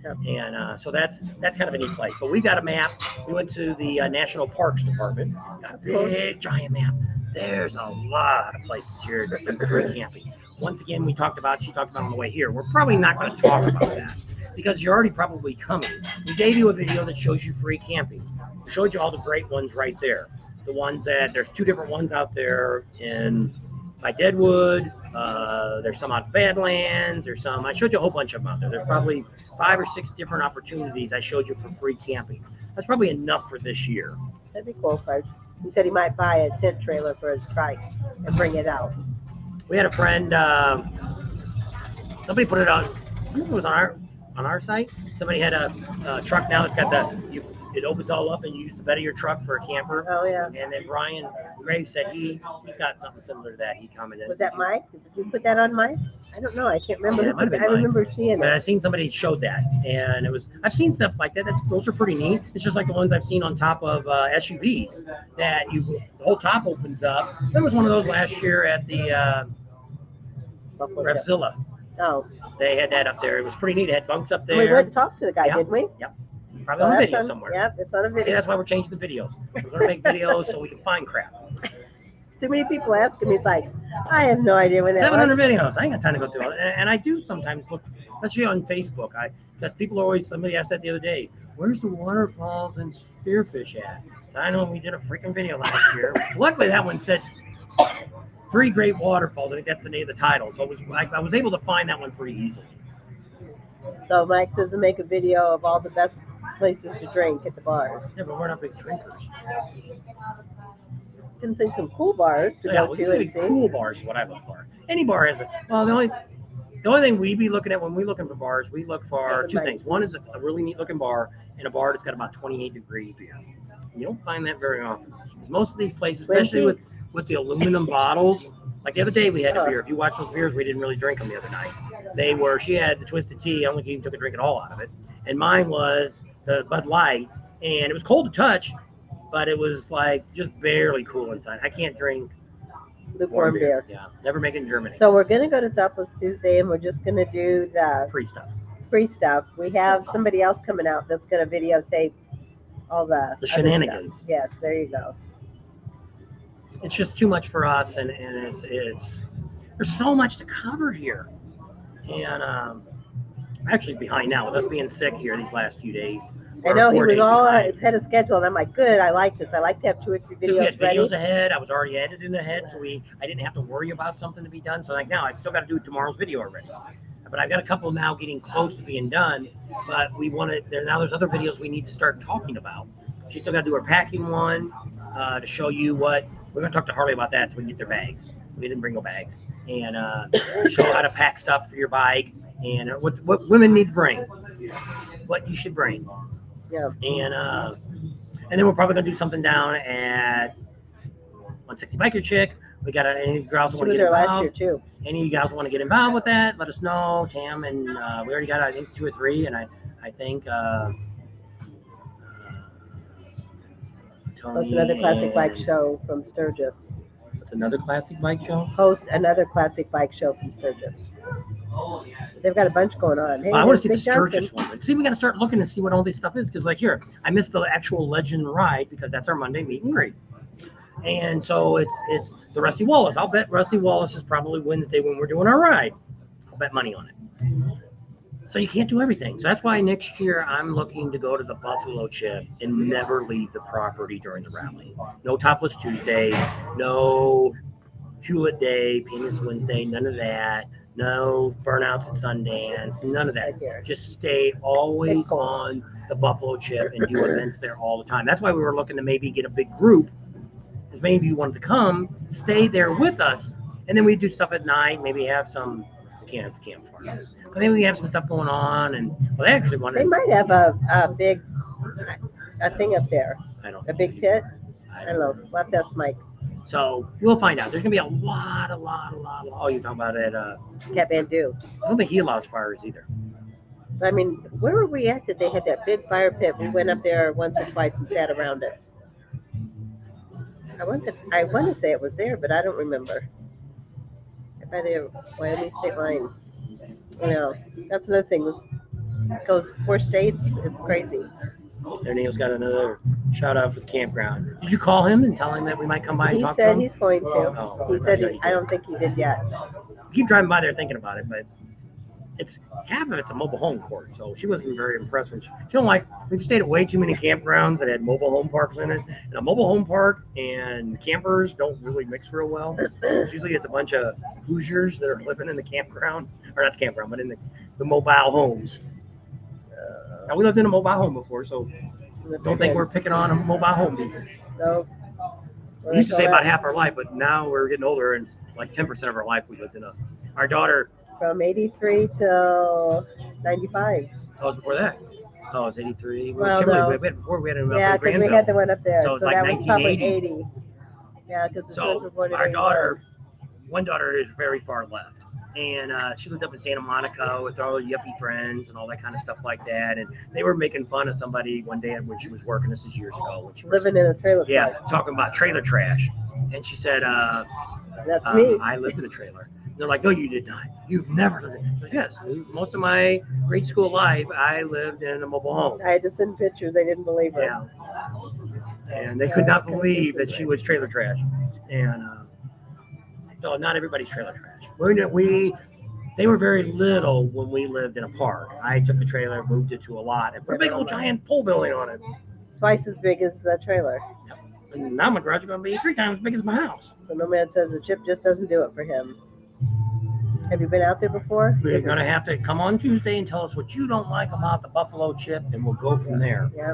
Yep. And so that's kind of a neat place. But we got a map. We went to the National Parks Department, got a big, giant map. There's a lot of places here for free camping. Once again, she talked about on the way here. We're probably not going to talk about that because you're already probably coming. We gave you a video that shows you free camping. We showed you all the great ones right there. The ones that there's 2 different ones out there by Deadwood. There's some out of Badlands. There's some. I showed you a whole bunch of them out there. There's probably 5 or 6 different opportunities I showed you for free camping. That's probably enough for this year. That'd be cool, Sarge. He said he might buy a tent trailer for his trike and bring it out. We had a friend. Somebody put it on. I think it was on our site. Somebody had a truck now that's got it opens all up and you use the bed of your truck for a camper. Oh yeah. And then Brian Graves said he's got something similar to that. He commented. Was that Mike? Did you put that on Mike? I don't know. I can't remember. Yeah, it might have been I Mike. remember seeing But it. I seen somebody showed that, and I've seen stuff like that. Those are pretty neat. It's just like the ones I've seen on top of SUVs that the whole top opens up. There was one of those last year at the Revzilla. Oh. They had that up there. It was pretty neat. It had bunks up there. We went and talked to the guy, Yeah. didn't we? Yep. Probably on video somewhere. Yep, it's on a See, video. that's why we're changing the videos. We're going to make videos so we can find crap. Too many people ask him. He's like, I have no idea when that 700 was. videos. I ain't got time to go through all that. And I do sometimes look, especially on Facebook. Because people are always, somebody asked that the other day, where's the waterfalls and spearfish at? I know we did a freaking video last year. Luckily, that one said 3 great waterfalls. I think that's the name of the title. So I was able to find that one pretty easily. So Mike says to make a video of all the best places to drink at the bars. Yeah, but we're not big drinkers. Can see some cool bars to Yeah, go we to can and be see. cool bars is what I look for. Any bar has well, the only thing we be looking at when we're looking for bars, we look for 2 things. One is a really neat looking bar and a bar that's got about 28-degree beer. You don't find that very often. Because most of these places, especially with the aluminum bottles, like the other day we had a beer. If you watch those beers, we didn't really drink them the other night. She had the Twisted Tea. I don't think even took a drink at all out of it. And mine was the Bud Light, and it was cold to touch, but it was like just barely cool inside. I can't drink Lukewarm beer. Yeah, never make it in Germany. So we're going to go to Topless Tuesday, and we're just going to do the Free stuff. free stuff. We have somebody else coming out that's going to videotape all the other shenanigans. stuff. Yes, there you go. It's just too much for us, and it's there's so much to cover here. And I'm actually behind now with us being sick here these last few days. I know he 4 was days all behind. ahead of schedule, and I'm like, good. I like this. I like to have 2 or 3 We had videos ready. videos ahead. I was already editing ahead, so I didn't have to worry about something to be done. So like now, I still got to do tomorrow's video already. But I've got a couple now getting close to being done. But we want to. There's other videos we need to start talking about. She's still got to do her packing one to show you what we're going to talk to Harley about that, so we can get their bags. We didn't bring no bags, and show how to pack stuff for your bike and what women need to bring, what you should bring. Yeah. And then we're probably gonna do something down at 160 Biker Chick. We got any girls She want to was get there last involved. year, too. Any of you guys want to get involved with that? Let us know, Tam. And we already got I think 2 or 3, and I think Tony. Host another classic bike show from Sturgis. What's another classic bike show? Host another classic bike show from Sturgis. They've got a bunch going on. Hey, I want to see the Big Johnson. Sturgis one. See, we got to start looking to see what all this stuff is. Because, like, here, I missed the actual Legend ride because that's our Monday meet and greet. And so it's the Rusty Wallace. I'll bet Rusty Wallace is probably Wednesday when we're doing our ride. I'll bet money on it. So you can't do everything. So that's why next year I'm looking to go to the Buffalo Chip and never leave the property during the rally. No Topless Tuesday. No Hewlett Day, Penis Wednesday, none of that. No burnouts at Sundance, none of that. Just stay always on the Buffalo Chip and do events there all the time. That's why we were looking to maybe get a big group. As many of you wanted to come, stay there with us, and then we do stuff at night. Maybe have some campfire, but maybe we have some stuff going on. And well, they actually wanted. They might have a big thing up there. I don't. A big pit. I don't know. We'll have to ask Mike. So we'll find out. There's gonna be a lot. Oh, you're talking about it? Kathmandu. I don't think he allows fires either. So, I mean, where were we at that they had that big fire pit? We went up there once or twice and sat around it. I want to say it was there, but I don't remember. By the Wyoming state line. You know, that's another thing. It goes 4 states. It's crazy. Their Neil's got another shout out for the campground. Did you call him and tell him that we might come by and He talk to said him? he's going to. Oh, He said I don't think he did yet. We keep driving by there thinking about it, but it's half of it's a mobile home court, so she wasn't very impressed. She don't like. We've stayed at way too many campgrounds that had mobile home parks in it, and a mobile home park and campers don't really mix real well. Usually, it's a bunch of Hoosiers that are living in the campground, or not the campground, but in the mobile homes. Now we lived in a mobile home before, so don't think we're picking on a mobile home people. No. We used to say about half our life, but now we're getting older, and like 10% of our life we lived in our daughter. From 83 till 95. Oh, it was before that. Oh, it was 83. Well, Kimberly, no. we had before we had in Yeah, because we had the one up there. So it's So like that was probably 1980. 80. Yeah, because the So twins were born in our 81. daughter, one daughter is very far left, and she lived up in Santa Monica with all her yuppie friends and all that kind of stuff like that. And they were making fun of somebody one day when she was working. This is years ago. When she was, Living in a trailer park. yeah, talking about trailer trash, and she said, That's me. I lived in a trailer. They're like, no, you did not. You've never lived in. Like, yes, most of my grade school life, I lived in a mobile home. I had to send pictures. They didn't believe her. Yeah. And they could not believe that she was trailer trash. And so not everybody's trailer trash. They were very little when we lived in a park. I took the trailer, moved it to a lot, and put a big old giant pole building on it. Twice as big as the trailer. And now my garage is going to be 3 times as big as my house. So no man says the chip just doesn't do it for him. Have you been out there before? We're going to have to come on Tuesday and tell us what you don't like about the Buffalo Chip, and we'll go from there. Yeah.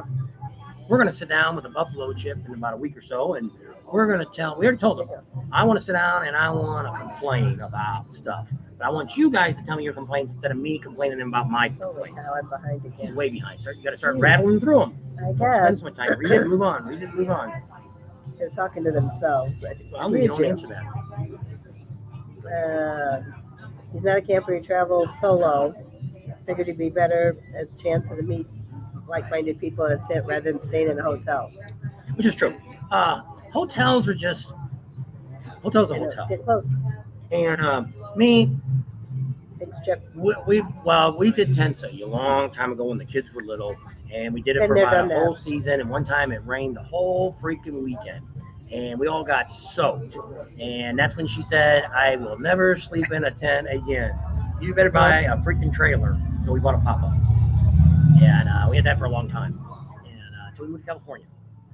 We're going to sit down with the Buffalo Chip in about a week or so, and we're going to we already told them, I want to sit down and I want to complain about stuff. But I want you guys to tell me your complaints instead of me complaining about my Holy complaints. cow, I'm behind again. Way behind. You got to start rattling through them. I Spend guess. some time. Read it, move on. Read it, move on. They're talking to themselves. Well, you don't answer that. He's not a camper. He travels solo. Figured he'd be better a chance to meet like-minded people in a tent rather than staying in a hotel. Which is true. Hotels are just hotels. A hotel. Get close. And me, Thanks, Chip. we did Tensei a long time ago when the kids were little, and we did it Been for there, about done a that. whole season. And one time it rained the whole freaking weekend, and we all got soaked. And that's when she said, "I will never sleep in a tent again. You better buy a freaking trailer." So we bought a pop-up, and we had that for a long time. And so we moved to California.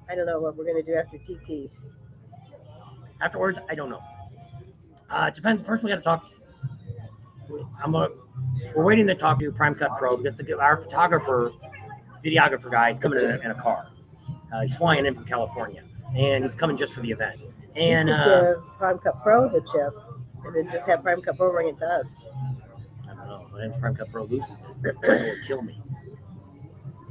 I don't know what we're going to do after TT. Afterwards, I don't know. It depends. First, we got to talk. We're waiting to talk to Prime Cut Pro because our videographer guy is coming in a car. He's flying in from California, and he's coming just for the event. And you could give Prime Cut Pro the chip, and then just have Prime Cut Pro bring it to us. I don't know. If Prime Cut Pro loses it, it will kill me.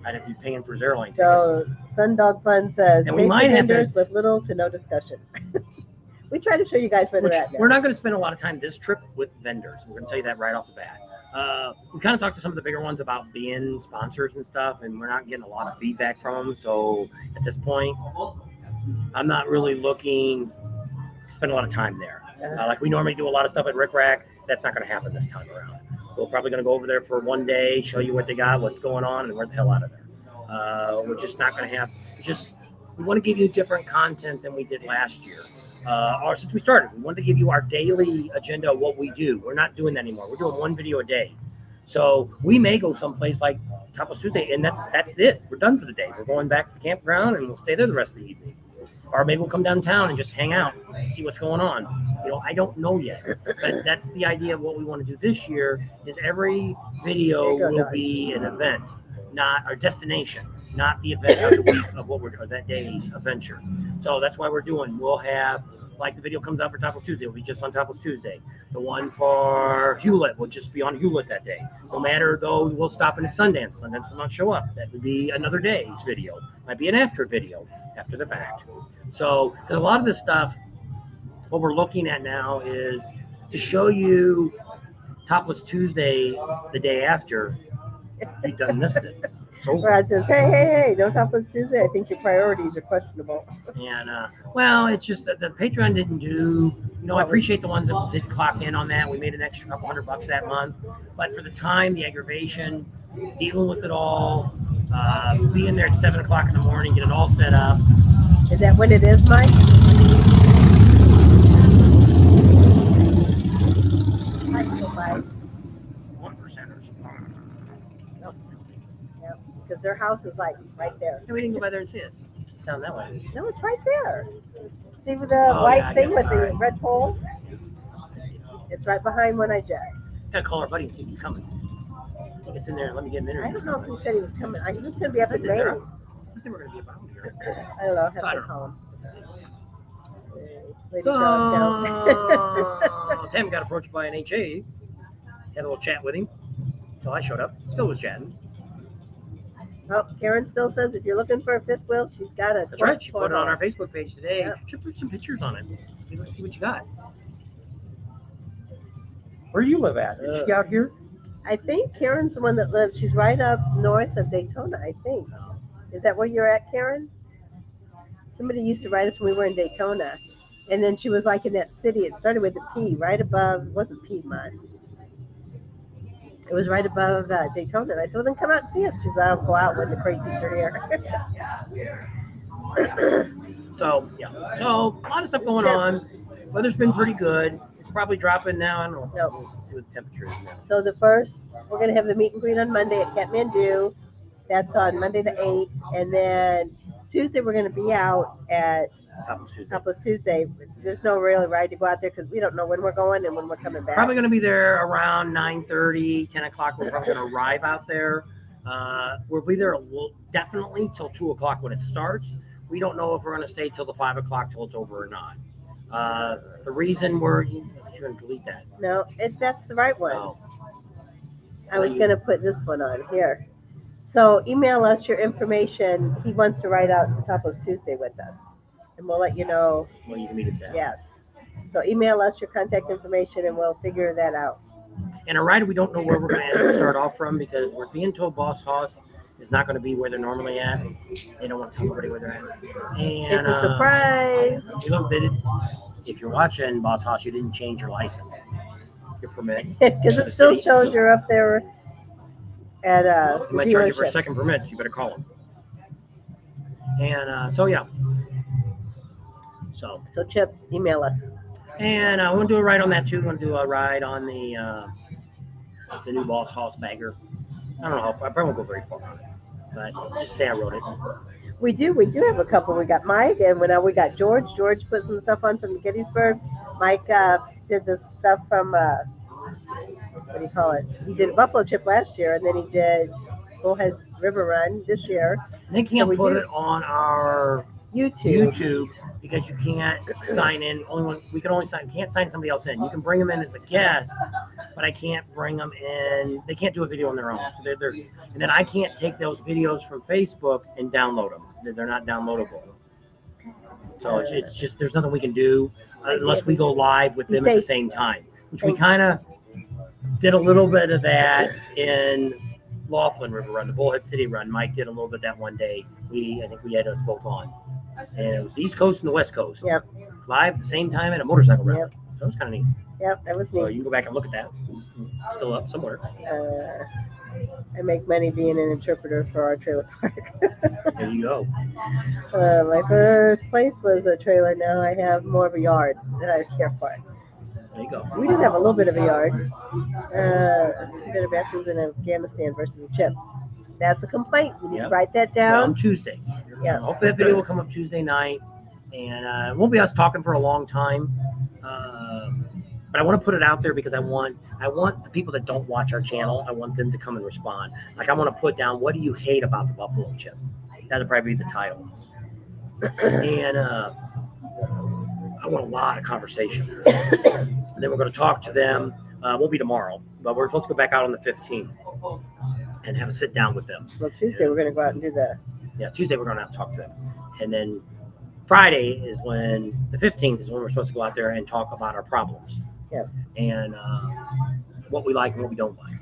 I'd have to be paying for his airline tickets. So Sundog Fun says, And we "Make might have to- vendors with little to no discussion." We try to show you guys where Which they're at now. we're not going to spend a lot of time this trip with vendors. We're going to tell you that right off the bat. We kind of talked to some of the bigger ones about being sponsors and stuff, and we're not getting a lot of feedback from them. So at this point, I'm not really looking to spend a lot of time there. Like we normally do a lot of stuff at Rick Rack. That's not going to happen this time around. We're probably going to go over there for one day, show you what they got, what's going on, and we're the hell out of there. We're just not going to have. We want to give you different content than we did last year. Or since we started, we wanted to give you our daily agenda of what we do. We're not doing that anymore. We're doing one video a day. So we may go someplace like Tapas Tuesday, and that's it. We're done for the day. We're going back to the campground, and we'll stay there the rest of the evening. Or maybe we'll come downtown and just hang out, see what's going on. I don't know yet. But that's the idea of what we want to do this year. Is every video will be an event, not our destination, not the event of the week of what we're doing, that day's adventure. So that's why we'll have, like, the video comes out for Tapas Tuesday, it'll be just on Tapas Tuesday. The one for Hewlett will just be on Hewlett that day. No matter though, we'll stop in at Sundance. Sundance will not show up. That would be another day's video. Might be an after video after the fact. So, because a lot of this stuff, what we're looking at now is to show you Topless Tuesday the day after you've done this. Brad says, hey, don't Topless Tuesday. I think your priorities are questionable. And, well, it's just that the Patreon didn't do, I appreciate the ones that did clock in on that. We made an extra couple $100 that month. But for the time, the aggravation, dealing with it all, being there at 7 o'clock in the morning, get it all set up. Is that what it is, Mike? Because their house is like right there. No, we didn't go by there and see it. It's down that way. No, it's right there. See with the white thing with the red pole? It's right behind One Eye Jack's. Gotta call our buddy and see if he's coming. Take us in there and let me get an interview. I don't know if he said he was coming. He was going to be up in Maine. I think we're gonna be about here. I don't know. I have to call him. So, Tim got approached by an HA. Had a little chat with him. So I showed up. Still was chatting. Oh, Karen still says if you're looking for a fifth wheel, she's got a. That's right. She put it on our Facebook page today. Yep. She put some pictures on it. Let's see what you got. Where do you live at? Is she out here? I think Karen's the one that lives. She's right up north of Daytona, I think. Is that where you're at, Karen? Somebody used to write us when we were in Daytona. And then she was like in that city. It started with a P, right above, it wasn't Piedmont. It was right above Daytona. And I said, well, then come out and see us. She said, I don't go out when the crazies are here. So, yeah. So, a lot of stuff going on. Weather's been pretty good. It's probably dropping now. I don't know. Nope. We'll see what the temperature is now. So the first, we're going to have the meet and greet on Monday at Kathmandu. That's on Monday the 8th. And then Tuesday, we're going to be out at Topless Tuesday. There's no really ride to go out there because we don't know when we're going and when we're coming back. Probably going to be there around 9:30, 10 o'clock. We're probably going to arrive out there. We'll be there definitely till 2 o'clock when it starts. We don't know if we're going to stay till the 5 o'clock till it's over or not. The reason you're going to delete that. No, that's the right one. Oh. I was going to put this one on here. So email us your information. He wants to ride out to Topless Tuesday with us. And we'll let you know. Well, you can meet us at. Yes. So email us your contact information and we'll figure that out. And a ride, we don't know where we're going to start off from because we're being told Boss Hoss is not going to be where they're normally at. They don't want to tell everybody where they're at. And, it's a surprise. If you're watching Boss Hoss, you didn't change your license, your permit. Because it still shows you're up there at a You might charge you for a second permit, so you better call them. And so, yeah. So Chip, email us. And I want to do a ride on that too. I want to do a ride on the new Boss Hoss bagger. I don't know. I probably won't go very far on it, but just say I wrote it. We do have a couple. We got Mike, and we got George. George put some stuff on from Gettysburg. Mike did the stuff from what do you call it? He did Buffalo Chip last year, and then he did Bullhead River Run this year. They can't put it on our YouTube because you can't sign in. We can only sign. Can't sign somebody else in. You can bring them in as a guest, but I can't bring them in. They can't do a video on their own. So they're and then I can't take those videos from Facebook and download them. They're not downloadable. So it's just there's nothing we can do unless we go live with them at the same time, which we kind of did a little bit of that in Laughlin River Run, the Bullhead City Run. Mike did a little bit that one day. I think we had us both on. And it was the East Coast and the West Coast. Yep. Live at the same time at a motorcycle rally. Yep. So it was kind of neat. Yep, that was neat. So you can go back and look at that. It's still up somewhere. I make money being an interpreter for our trailer park. There you go. My first place was a trailer. Now I have more of a yard that I care for. There you go. We did have a little bit of a yard. Better bathrooms in Afghanistan versus a chip. That's a complaint. You need to write that down. On Tuesday. Yeah. Hopefully that video will come up Tuesday night. And it won't be us talking for a long time. But I want to put it out there because I want the people that don't watch our channel, I want them to come and respond. Like I want to put down, what do you hate about the buffalo chip? That'll probably be the title. And I want a lot of conversation. And then we're going to talk to them. Won't be tomorrow, but we're supposed to go back out on the 15th and have a sit down with them. Well, Tuesday we're going to go out and do the. Yeah, Tuesday we're going to have to talk to them. And then Friday is when, the 15th is when we're supposed to go out there and talk about our problems. Yeah. And what we like and what we don't like.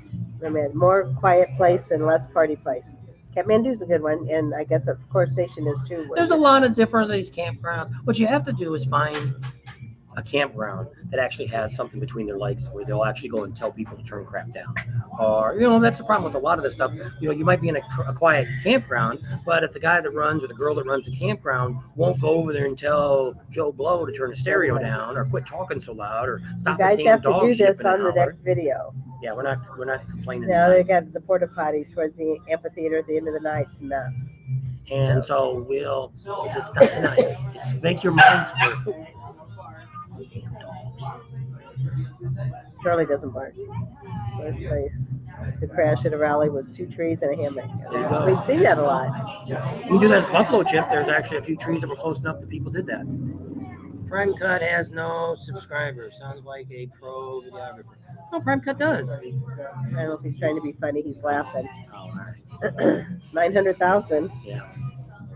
I mean, more quiet place than less party place. Kathmandu's a good one, and I guess that's Core Station is too. There's a lot of different these campgrounds. What you have to do is find a campground that actually has something between their legs where they'll actually go and tell people to turn crap down. Or, that's the problem with a lot of this stuff. You might be in a quiet campground, but if the guy that runs or the girl that runs the campground won't go over there and tell Joe Blow to turn the stereo down or quit talking so loud or stop You guys the have damn to dog do this shit in on an the hour. next video. Yeah, we're not complaining. Now they got the porta potties towards the amphitheater at the end of the night. It's a mess. And so it's not tonight. It's make your minds work. Charlie doesn't bark. First place. The crash at a rally was 2 trees and a hammock. There you go. We've seen that a lot. You can do that at Buffalo Chip. There's actually a few trees that were close enough that people did that. Prime Cut has no subscribers. Sounds like a pro videographer. No, Prime Cut does. I don't know if he's trying to be funny. He's laughing. All right. 900,000. Yeah.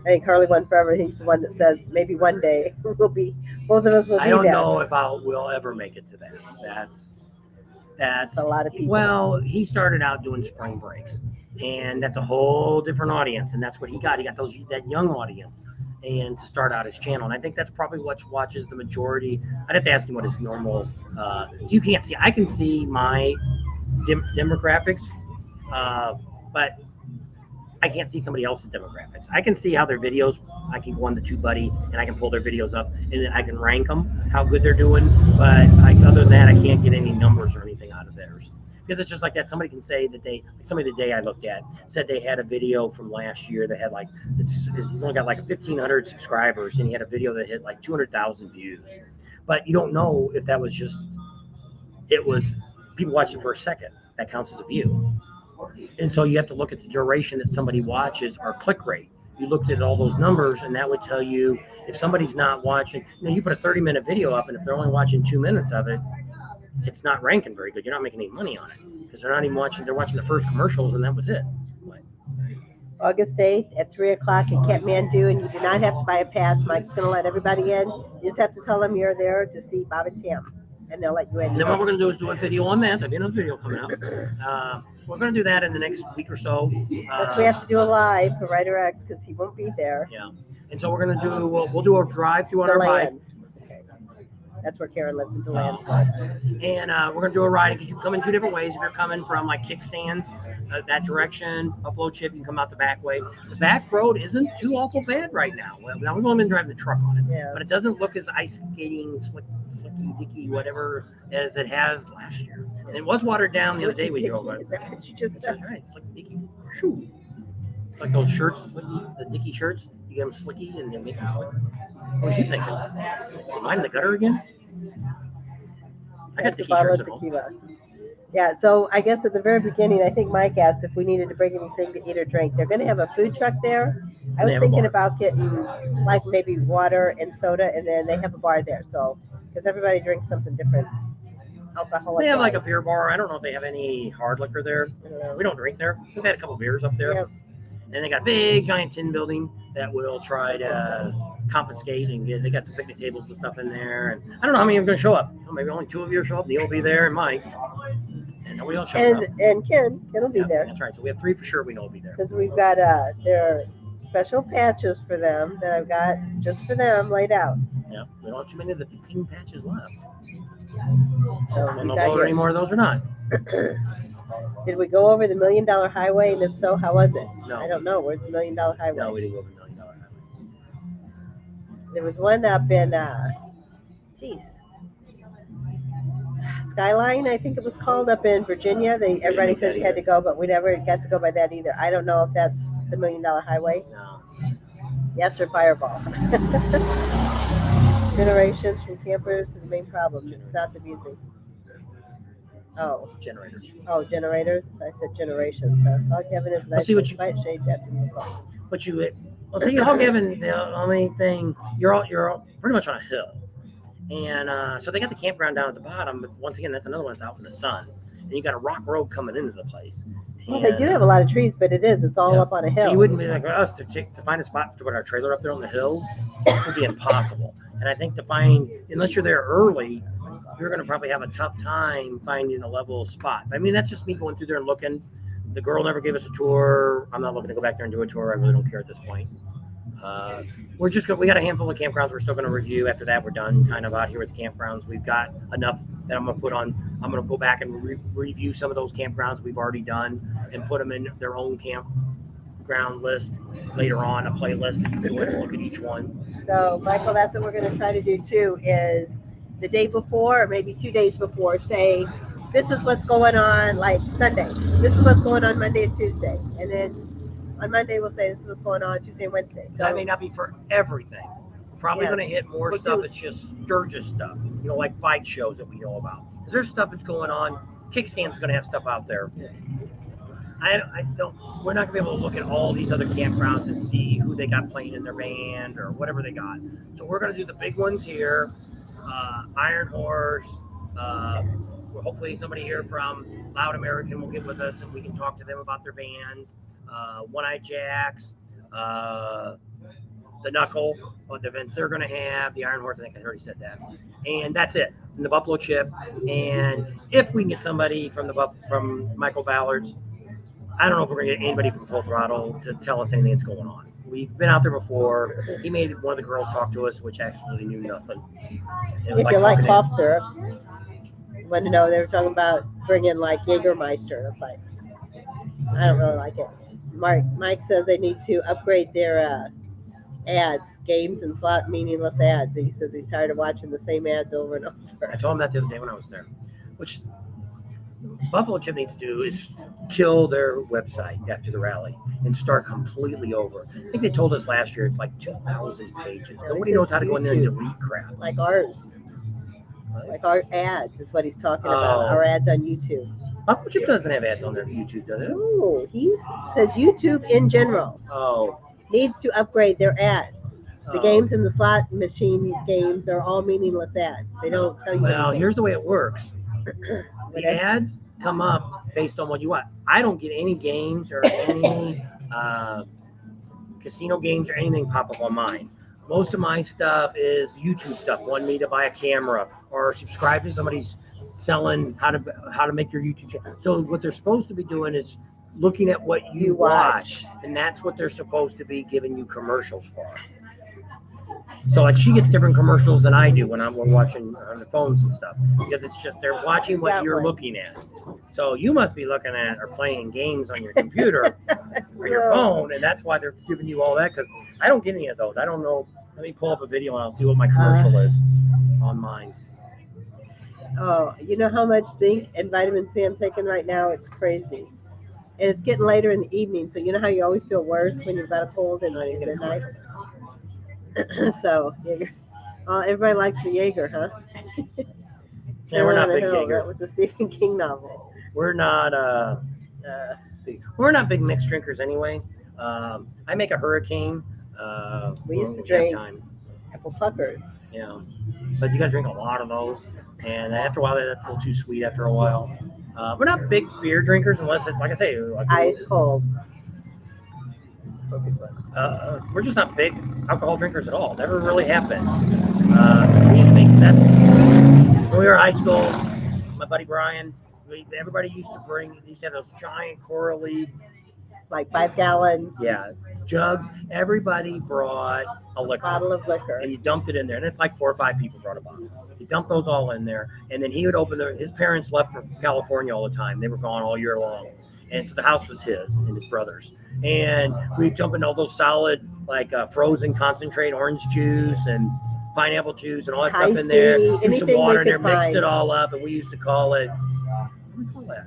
I think Harley won forever. He's the one that says maybe one day we'll be, both of us will be I don't there. know if we'll ever make it to that. That's a lot of people. Well, he started out doing spring breaks, and that's a whole different audience, and that's what he got. He got that young audience, and to start out his channel. And I think that's probably what watches the majority. I'd have to ask him what his normal. So you can't see. I can see my demographics, but I can't see somebody else's demographics. I can see how their videos. I can go on the TubeBuddy and I can pull their videos up and I can rank them, how good they're doing. But other than that, I can't get any numbers or anything out of theirs because it's just like that. Somebody can say that somebody the day I looked at said they had a video from last year that had he's only got like 1,500 subscribers and he had a video that hit like 200,000 views. But you don't know if that was it was people watching for a second. That counts as a view. And so you have to look at the duration that somebody watches or click rate. You looked at all those numbers and that would tell you if somebody's not watching, you put a 30-minute video up and if they're only watching 2 minutes of it, it's not ranking very good. You're not making any money on it because they're not even watching, they're watching the first commercials and that was it. August 8th at 3 o'clock in Kathmandu, and you do not have to buy a pass. Mike's going to let everybody in. You just have to tell them you're there to see Bob and Tim, and they'll let you in. And then what we're going to do is do a video on that. There'll be another video coming out. We're going to do that in the next week or so. But we have to do a live for Ryder X because he won't be there. Yeah. And so we're going to do, we'll do a drive through on our bike. Okay. That's where Karen lives, in DeLand. And we're going to do a ride because you can come in 2 different ways. If you're coming from like kickstands, that direction, Buffalo Chip, you can come out the back way. The back road isn't too awful bad right now. Well, now we've only been driving the truck on it, Yeah. but it doesn't look as ice skating, slicky, dicky, whatever, as it has last year. And it was watered down the other day we drove it. Is that what you just That's said? right, slicky, dicky, shoo. It's like those shirts, slicky, the dicky shirts. You get them slicky and then make them slicky. What was you thinking? Am I in the gutter again? I got That's a dicky bottle shirts of at home. tequila. Yeah, so I guess at the very beginning, I think Mike asked if we needed to bring anything to eat or drink. They're going to have a food truck there. I And was they have a thinking bar. about getting like maybe water and soda, and then they have a bar there. So, because everybody drinks something different. Alcoholic. They have like a wise. beer bar. I don't know if they have any hard liquor there. I don't know. We don't drink there. We've had a couple beers up there. Yep. And they got a big giant tin building that will try to confiscate and they got some picnic tables and stuff in there. And I don't know how many are going to show up. Maybe only 2 of you will show up. Neil will be there and Mike. And nobody else shows up. And Ken will be Yeah, there That's right. So we have 3 for sure we know will be there. because we've got their special patches for them that I've got just for them laid out. Yeah. We don't have too many of the 15 patches left. So I don't we know got if there are any yours. more of those or not. Did we go over the $1 Million Highway? And if so, how was it? No. I don't know. Where's the $1 Million Highway? No, we didn't go over $1 million highway. There was one up in, Skyline, I think it was called, up in Virginia. Everybody make said that you had to go, but we never got to go by that either. I don't know if that's the $1 Million Highway. No. Yes or Fireball. Generations from campers is the main problem. It's not the music. Oh, Generators. oh, generators. I said generations. Huh? Hog Heaven is Well, nice. see what but you- might shade that from the phone. But you, well, see, Hog Heaven, the only thing, you're pretty much on a hill. And so they got the campground down at the bottom, but once again, that's another one that's out in the sun. And you got a rock road coming into the place. Well, they do have a lot of trees, but it's all Yeah. up on a So hill. you wouldn't be like for us to find a spot to put our trailer up there on the hill would be impossible. And I think to find, unless you're there early, you're going to probably have a tough time finding a level spot. I mean, that's just me going through there and looking. The girl never gave us a tour. I'm not looking to go back there and do a tour. I really don't care at this point. We got a handful of campgrounds we're still going to review. After that, we're done kind of out here with the campgrounds. We've got enough that I'm going to put on. I'm going to go back and review some of those campgrounds we've already done and put them in their own campground list later on, a playlist. You can go in and look at each one. So, Michael, that's what we're going to try to do too. Is the day before, or maybe 2 days before, say this is what's going on, like Sunday. This is what's going on Monday and Tuesday, and then on Monday we'll say this is what's going on Tuesday and Wednesday. So That may not be for everything. We're probably Yes. going to hit more We'll stuff do- that's just Sturgis stuff, like fight shows that we know about. Because there's stuff that's going on. Kickstand's going to have stuff out there. I don't. We're not going to be able to look at all these other campgrounds and see who they got playing in their band or whatever they got. So we're going to do the big ones here. Iron Horse. Hopefully somebody here from Loud American will get with us and we can talk to them about their bands. One Eye Jacks. The Knuckle, the events they're going to have, the Iron Horse, I think I already said that. And that's it. And the Buffalo Chip. And if we can get somebody from from Michael Ballard's, I don't know if we're going to get anybody from Full Throttle to tell us anything that's going on. We've been out there before. He made one of the girls talk to us, which actually knew nothing. It was if you like talking to cough syrup, want to know they were talking about bringing like Jägermeister. It's like I don't really like it. Mike says they need to upgrade their ads, games and slot meaningless ads. He says he's tired of watching the same ads over and I over. told him that the other day when I was there. Which Buffalo Chip needs to do is kill their website after the rally and start completely over. I think they told us last year it's like 2,000 pages. Nobody knows how to go in there and delete crap. Like ours. Like our ads is what he's talking about. Oh. Our ads on YouTube. Buffalo Chip doesn't have ads on their YouTube, does it? No, he says YouTube in general Oh. needs to upgrade their ads. The Oh. games and the slot machine games are all meaningless ads. They don't tell you Well, anything. here's the way it works. The ads come up based on what you want. I don't get any games or any casino games or anything pop up on mine. Most of my stuff is YouTube stuff. Want me to buy a camera or subscribe to somebody's selling how to make your YouTube channel. So what they're supposed to be doing is looking at what you watch, and that's what they're supposed to be giving you commercials for. So like she gets different commercials than I do when we're watching on the phones and stuff, because it's just they're watching what you're looking at. So you must be looking at or playing games on your computer or your phone, and that's why they're giving you all that. Because I don't get any of those. I don't know. Let me pull up a video and I'll see what my commercial is on mine. Oh, you know how much zinc and vitamin C I'm taking right now? It's crazy. And it's getting later in the evening, so you know how you always feel worse when you've got a cold and like at night? So, Jaeger. Everybody likes the Jaeger, huh? Yeah, we're not big Hill, Jaeger. That was the Stephen King novel. We're not we're not big mixed drinkers anyway. I make a hurricane. We used to have drink time. apple puckers. Yeah, but you got to drink a lot of those, and after a while, that's a little too sweet. After a while, we're not big beer drinkers unless it's like I say, like Ice cold. we're just not big alcohol drinkers at all. Never really happened. We used to make that when we were in high school. My buddy Brian, everybody used to have those giant corally, Like 5 gallon jugs. Everybody brought a liquor. bottle of liquor. And you dumped it in there, and it's like 4 or 5 people brought a bottle. You dump those all in there, and then he would open his parents left for California all the time. They were gone all year long, and so the house was his and his brother's. And we'd jump into all those solid, like frozen concentrate orange juice and pineapple juice and all that stuff in there. Hi-C, Threw some anything water we in there, could mixed find. it all up, and we used to call it. What do we call that?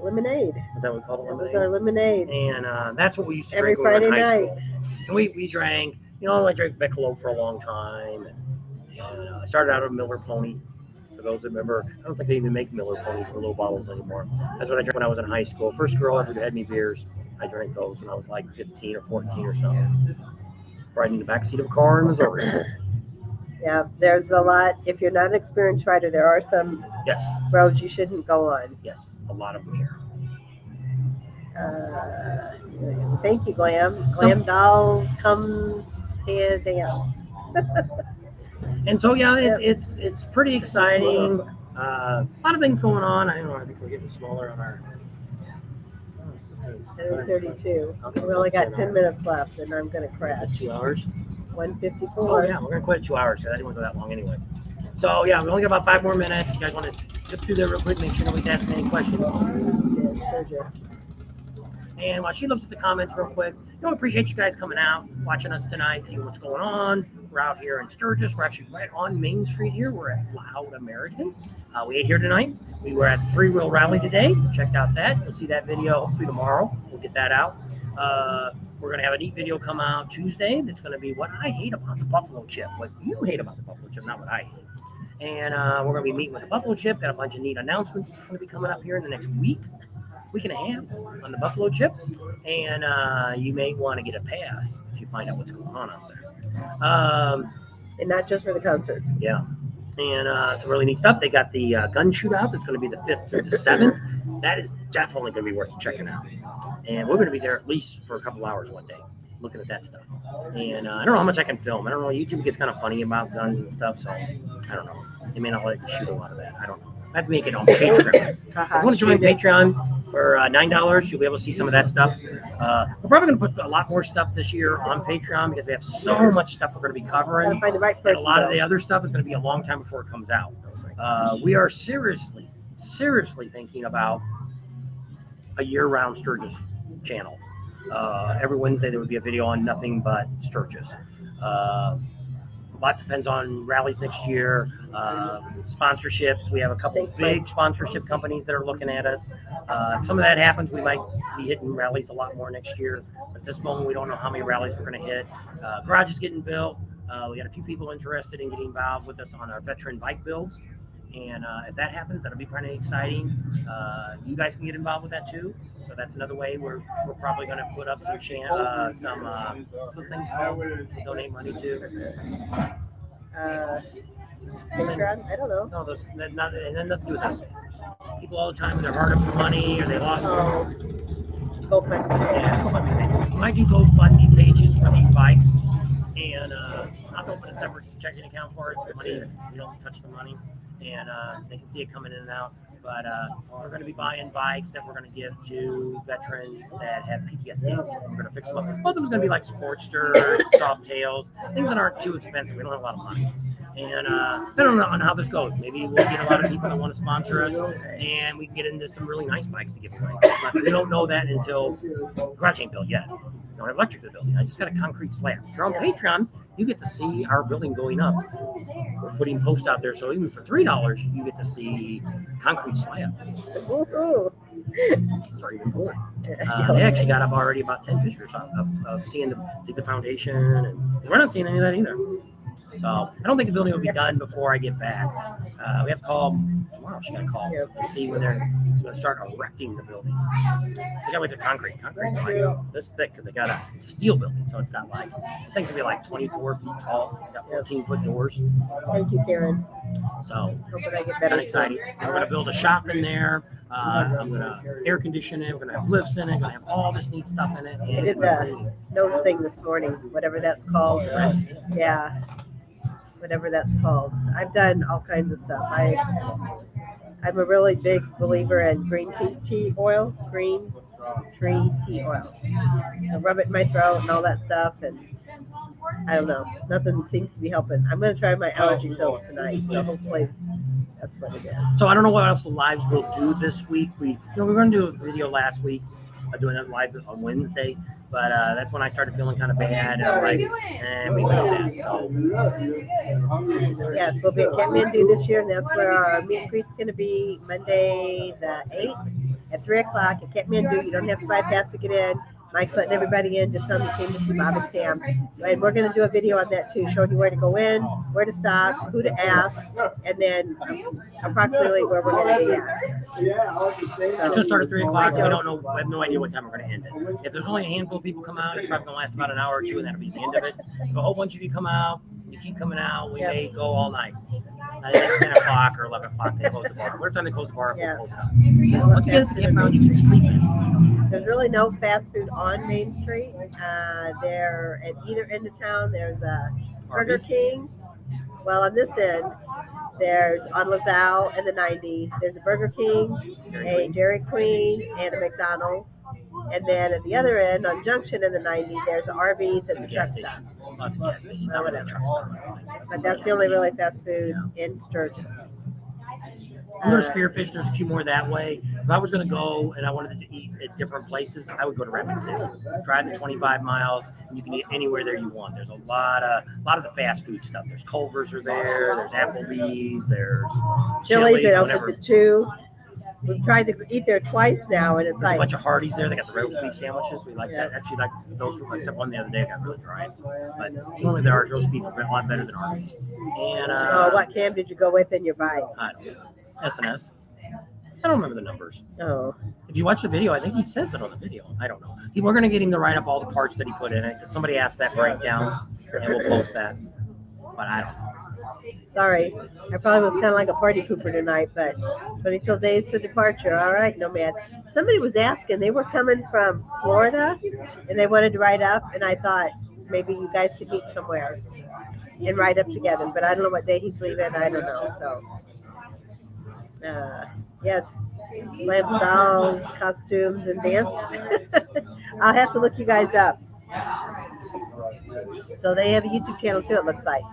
Lemonade. Is that what we call it? That was Lemonade? our lemonade. And that's what we used to Every drink when we were in Friday high night. school. And we drank, I drank Michelob for a long time. And I started out a Miller Pony. For those that remember, I don't think they even make Miller Ponies for little bottles anymore. That's what I drank when I was in high school. First girl ever had me beers. I drank those when I was like 15 or 14 or something. Riding in the backseat of a car in Missouri. Yeah, there's a lot. If you're not an experienced rider, there are some Yes, roads you shouldn't go on. yes, a lot of them here. Thank you, Glam. Glam dolls, come here, dance. And so yeah, it's pretty exciting. A lot of things going on. I don't know. I think we're getting smaller on our. 10:32. Okay, We only got 10 minutes left, and I'm gonna crash. 2 hours. 1:54. Oh yeah, we're gonna quit at 2 hours. So I didn't want to go that long anyway. So yeah, we only got about 5 more minutes. You guys want to zip through there real quick, make sure nobody's asking any questions. Yeah, Sturgis. And while she looks at the comments real quick, we appreciate you guys coming out, watching us tonight, seeing what's going on. We're out here in Sturgis. We're actually right on Main Street here. We're at Loud American. We ate here tonight. We were at 3-Wheel Rally today. Checked out that. You'll see that video hopefully tomorrow. We'll get that out. We're going to have a neat video come out Tuesday. That's going to be what I hate about the buffalo chip. What you hate about the buffalo chip, not what I hate. And we're going to be meeting with the buffalo chip. Got a bunch of neat announcements that's going to be coming up here in the next week and a half on the buffalo chip. And you may want to get a pass if you find out what's going on out there. And not just for the concerts. Yeah. And some really neat stuff. They got the gun shootout that's going to be the 5th through the 7th. That is definitely going to be worth checking out. And we're going to be there at least for a couple hours one day looking at that stuff. And I don't know how much I can film. I don't know. YouTube gets kind of funny about guns and stuff, so I don't know. They may not let you shoot a lot of that. I don't know. I have to make it on Patreon. If you want to join Patreon for $9, you'll be able to see some of that stuff. We're probably going to put a lot more stuff this year on Patreon because we have so much stuff we're going to be covering. Find the right And person, a lot of though. the other stuff is going to be a long time before it comes out. We are seriously thinking about a year-round Sturgis channel. Every Wednesday there would be a video on nothing but Sturgis. A lot depends on rallies next year, sponsorships. We have a couple of big sponsorship companies that are looking at us. If some of that happens, we might be hitting rallies a lot more next year. At this moment, we don't know how many rallies we're going to hit. Garage is getting built. We got a few people interested in getting involved with us on our veteran bike builds. And if that happens, that'll be pretty exciting. You guys can get involved with that too. So that's another way we're probably going to put up some those things called to donate money to. Patreon? I don't know. No, those nothing to do with this. People all the time, they're hard up for money or they lost. GoFundMe. Yeah, you might do GoFundMe pages for these bikes, and I'll have to open a separate checking account for it. So the money, we don't touch the money, and they can see it coming in and out. But we're going to be buying bikes that we're going to give to veterans that have PTSD. We're going to fix them up. Most of them are going to be like Sportsters, Softails, things that aren't too expensive. We don't have a lot of money. And I don't know on how this goes. Maybe we'll get a lot of people that want to sponsor us, and we can get into some really nice bikes to give away. But we don't know that until the garage ain't built yet. We don't have electric to the building. I just got a concrete slab. If you're on Patreon, you get to see our building going up. We're putting posts out there, so even for $3, you get to see concrete slab. Woohoo! Sorry, even more. They actually got up already about 10 pictures of seeing the foundation, and we're not seeing any of that either. So I don't think the building will be done before I get back. We have to call tomorrow. She's gonna call and see when they're going to start erecting the building. They got like the concrete. Concrete's like this thick because it's a steel building, so it's got like this thing's gonna be like 24 feet tall. It's got 14-foot doors. Thank you, Karen. So Hoping I get better. I'm excited. We're gonna build a shop in there. I'm gonna air condition it. We're gonna have lifts in it. We're gonna have all this neat stuff in it. I did the nose thing this morning, whatever that's called. Yeah. Whatever that's called. I've done all kinds of stuff. I'm a really big believer in green tea oil. I rub it in my throat and all that stuff, and I don't know. Nothing seems to be helping. I'm going to try my allergy pills tonight, so hopefully that's what it is. So I don't know what else the lives will do this week. We were going to do a video last week, doing it live on Wednesday. But that's when I started feeling kind of bad, and we went that. So yes, we'll be at Kathmandu this year, and that's where our meet and greet's going to be Monday the 8th at 3 o'clock at Kathmandu. You don't have to buy a pass to get in. Mike's letting everybody in, just some that came to see Bob and Tam. And we're going to do a video on that too, showing you where to go in, where to stop, who to ask, and then approximately where we're going to be at. It's just started at 3 o'clock. We don't know. We have no idea what time we're going to end it. If there's only a handful of people come out, it's probably going to last about an hour or two, and that'll be the end of it. If a whole bunch of you come out, you keep coming out, we may go all night. I think 10 o'clock or 11 o'clock they close the bar. What time they close the bar? Yeah. We'll close it out. Once you get to the campground, you can sleep in. There's really no fast food on Main Street. There at either end of town, there's a Burger King. Well, on this end, there's on LaSalle and the 90. There's a Burger King, a Dairy Queen, and a McDonald's. And then at the other end, on Junction and the 90, there's an Arby's and the truck stop. Lots of gas stations. Not really a truck stop. But that's the only really fast food in Sturgis. I'm going to Spearfish. There's a few more that way. If I was going to go and I wanted to eat at different places, I would go to Rapid City. Drive the 25 miles, and you can eat anywhere there you want. There's a lot of the fast food stuff. There's Culver's are there. There's Applebee's. There's Chili's. They whatever. opened at 2. We've tried to eat there twice now, and it's There's a like bunch of Hardee's there. They got the roast beef sandwiches. We like that. Actually, like those. Except one the other day got really dry. But normally the roast beef is a lot better than Hardee's. And what cam did you go with in your bike? I don't know. SNS. I don't remember the numbers. Oh, If you watch the video, I think he says it on the video. I don't know. We're going to get him to write up all the parts that he put in it because somebody asked that breakdown, and we'll post that. But I don't know. sorry. I probably was kind of like a party pooper tonight, but 22 days to departure. All right, Nomad. Somebody was asking. They were coming from Florida, and they wanted to ride up, and I thought maybe you guys could meet somewhere and ride up together. But I don't know what day he's leaving. I don't know. So, yes, lamps, dolls, costumes, and dance. I'll have to look you guys up. So they have a YouTube channel too, it looks like.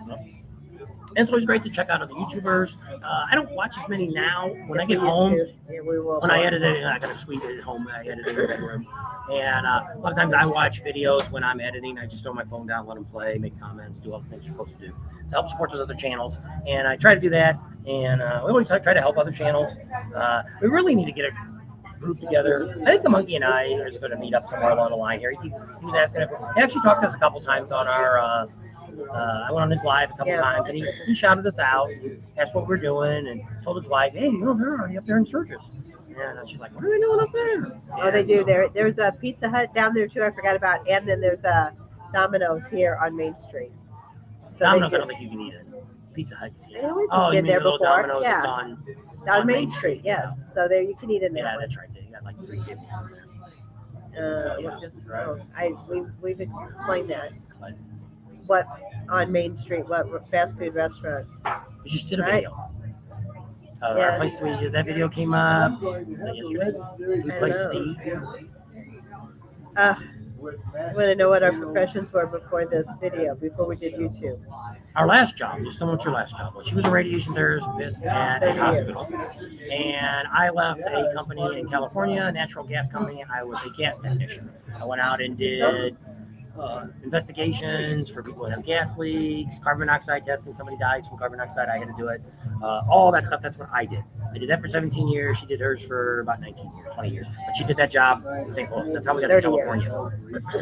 And it's always great to check out other YouTubers. I don't watch as many now. When I get home, Yeah, we will. when I edit it, I got a suite at home. I edit it in the bedroom. And a lot of times I watch videos when I'm editing. I just throw my phone down, let them play, make comments, do all the things you're supposed to do to help support those other channels. And I try to do that. And we always try to help other channels. We really need to get a group together. I think the monkey and I are going to meet up somewhere along the line here. He was asking if he actually talked to us a couple times on our. I went on his live a couple times, and he shouted us out, asked what we're doing, and told his wife, "Hey, you know, they're already up there in Sturgis." And she's like, "What are they doing up there?" Oh, they do. There's a Pizza Hut down there too. I forgot about, and then there's a Domino's here on Main Street. So Domino's, I don't think you can eat it. Pizza Hut. Yeah, we've Oh, you been mean there the little before. Domino's Yeah, that's on Main Street. Yes. So there you can eat in there. Yeah, that's right. They got like 3 tables on there. We've explained that. But What on Main Street? What fast food restaurants? we just did a Right. video. Yeah. Our place we did that video came up yesterday. Good places to eat. I want to know what our professions were before this video, before we did YouTube. Our last job, just tell me what your last job was. She was a radiation therapist at a hospital. And I left a company in California, a natural gas company. I was a gas technician. I went out and did investigations for people who have gas leaks, carbon monoxide testing. Somebody dies from carbon monoxide, I had to do it. All that stuff, that's what I did. I did that for 17 years. She did hers for about 19 years, 20 years. But she did that job in St. Louis. That's how we got to 30 California.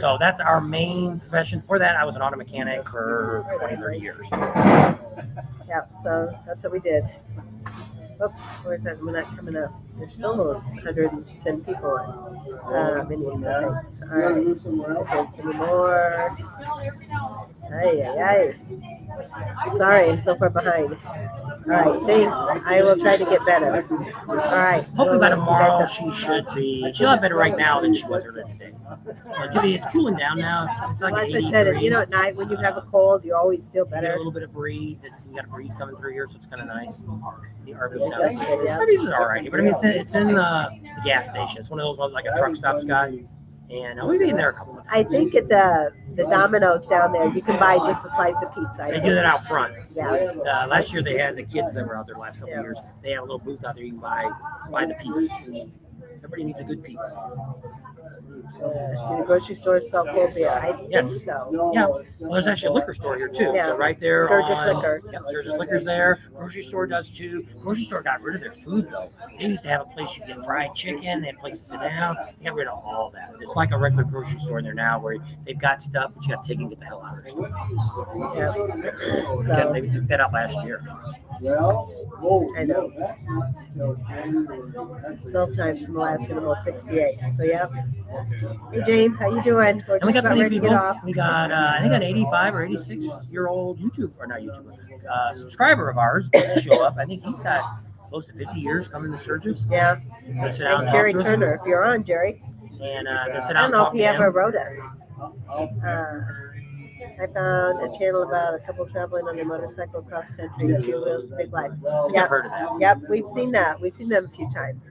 So that's our main profession. Before that, I was an auto mechanic for 20, 30 years. Yeah, so that's what we did. Oops, where's that? We're not coming up. There's still 110 people in many settings. All right, let's see if there's any more. Ay. Sorry, I'm so far behind. All right, thanks. I will try to get better. All right. Hopefully by tomorrow she should be. She'll have better right now than she was earlier today. It's cooling down now. It's like Well, as I 83. said, you know, at night when you have a cold, you always feel We get a better. little bit of breeze. We got a breeze coming through here, so it's kind of nice. The RV Yeah, sounds. that's good, yeah. RVs is all right, but I mean, it's in the gas station. It's one of those ones like a truck stop, Scott. And we've been there a couple of times. I think at the Domino's down there, you can buy just a slice of pizza. I They think. do that out front. Yeah. Last year they had the kids that were out there the last couple Yeah. of years. They had a little booth out there. You can buy the piece. Everybody needs a good pizza. Should the grocery store sell cold beer? I think Yes. so. Yeah. Well, there's actually a liquor store here too. Yeah. So right there Sturgis on Liquor. Yep, Sturgis Liquor's there. Grocery store does too. Grocery store got rid of their food though. They used to have a place you could get fried chicken. They had a place to sit down. They got rid of all that. It's like a regular grocery store in there now where they've got stuff, but you got to take and get the hell out of their store. Yeah. Yeah, So they took that out last year. I know. Still time from Alaska, almost 68. So yeah. Hey James, how you doing? We're And we just got about some new ready to people. get off. We got, I think, an 85 or 86-year-old subscriber of ours to show up. I think he's got close to 50 years coming to Sturgis. Yeah. Gonna sit down Hey, and Jerry talk to us. Turner, if you're on, Jerry. And gonna sit I down don't know and if he talk to ever him. wrote us. I found a channel about a couple traveling on their motorcycle cross country, 2 wheels, big life. I've Yep. heard of that. Yep, we've seen that. We've seen them a few times.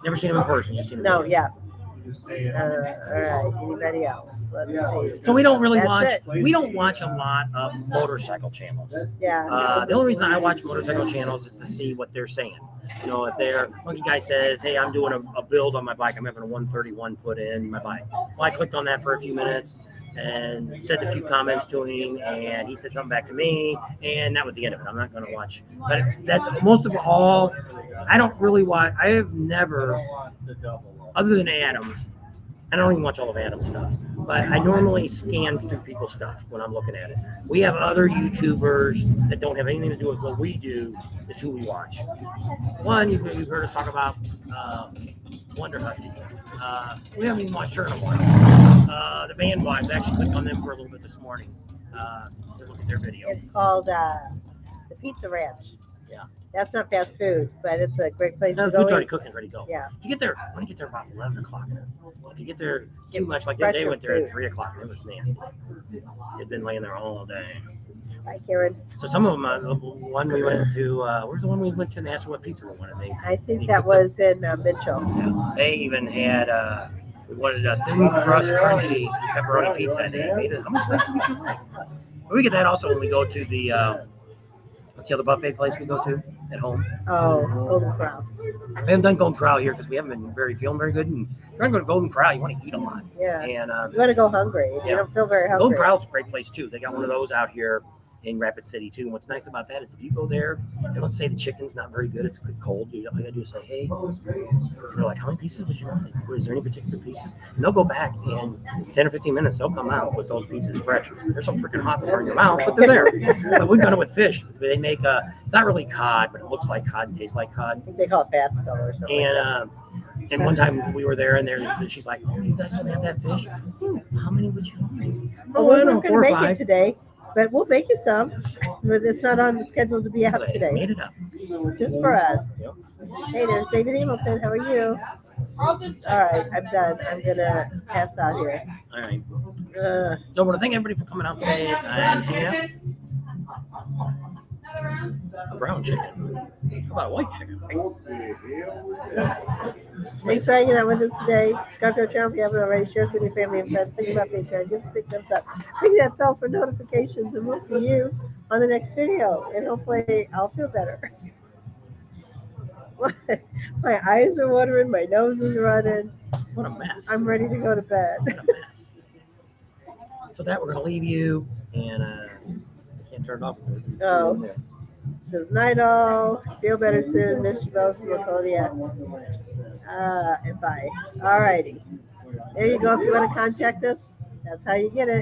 Never seen him in person. Just seen him. No, videos. yeah. All right. Anybody else? Let's see. So we don't really That's watch. it. We don't watch a lot of motorcycle channels. Yeah. The only reason I watch motorcycle channels is to see what they're saying. You know, if their monkey guy says, "Hey, I'm doing a build on my bike. I'm having a 131 put in my bike." Well, I clicked on that for a few minutes and said a few comments to him, and he said something back to me, and that was the end of it. I'm not going to watch. But that's most of all. I don't really watch. I have never, other than Adams. I don't even watch all of Adam's stuff, but I normally scan through people's stuff when I'm looking at it. We have other YouTubers that don't have anything to do with what we do, is who we watch. One, you've heard us talk about Wonder Hussy. We haven't even watched her in a while. The Van Wives, I actually clicked on them for a little bit this morning to look at their video. It's called the Pizza Ranch. Yeah. That's not fast food, but it's a great place No, to the go food's already eat. cooked and ready to go. Yeah. If you get there, I want to get there about 11 o'clock. If you get there too much, like Fresh they went there food. at 3 o'clock, and it was nasty. They'd been laying there all day. Bye, Karen. So some of them, the one we went to, where's the one we went to and asked what pizza we wanted? I think that was in Mitchell. They even had, we wanted a thin crust crunchy pepperoni pizza, and they made it. How much spicy would you like? We get that also when we go to the, what's the other buffet place we go to at home? Oh, Golden Corral. We haven't done Golden Corral here because we haven't been feeling very good. And if you're going to go to Golden Corral, you want to eat a lot. Yeah. And You want to go hungry. If you don't feel very hungry. Golden Corral's a great place too. They got one of those out here in Rapid City too. And what's nice about that is if you go there and let's say the chicken's not very good, it's cold, all you gotta do is say, hey, they're like, how many pieces would you like? Is there any particular pieces? And they'll go back in 10 or 15 minutes, they'll come out with those pieces fresh. They're so freaking hot to burn your mouth, but they're there. But we've done it with fish. They make it's not really cod, but it looks like cod and tastes like cod. I think they call it Basco or something. And one time we were there and she's like, oh, you guys don't have that fish? How many would you like? Well, we're not going to make it today, but we'll make you some. But it's not on the schedule to be out They today. made it up. Just for us. Yep. Hey, there's David Hamilton. How are you? All right, I'm done. I'm going to pass out here. All right. Uh, So I want to thank everybody for coming out today and hanging out. A brown chicken. How about a white chicken? Thanks for hanging out with us today. Subscribe to our channel if you haven't already. Share it with your family and friends. Think about Patreon. Give us a big thumbs up. Ring that bell for notifications, and we'll see you on the next video. And hopefully, I'll feel better. My eyes are watering. My nose is running. What a mess. I'm ready to go to bed. What a mess. So that we're going to leave you, and I can't turn it off. Oh. Says night all. Feel better soon. Miss you both from Laconia. And bye. All righty. There you go. If you want to contact us, that's how you get it.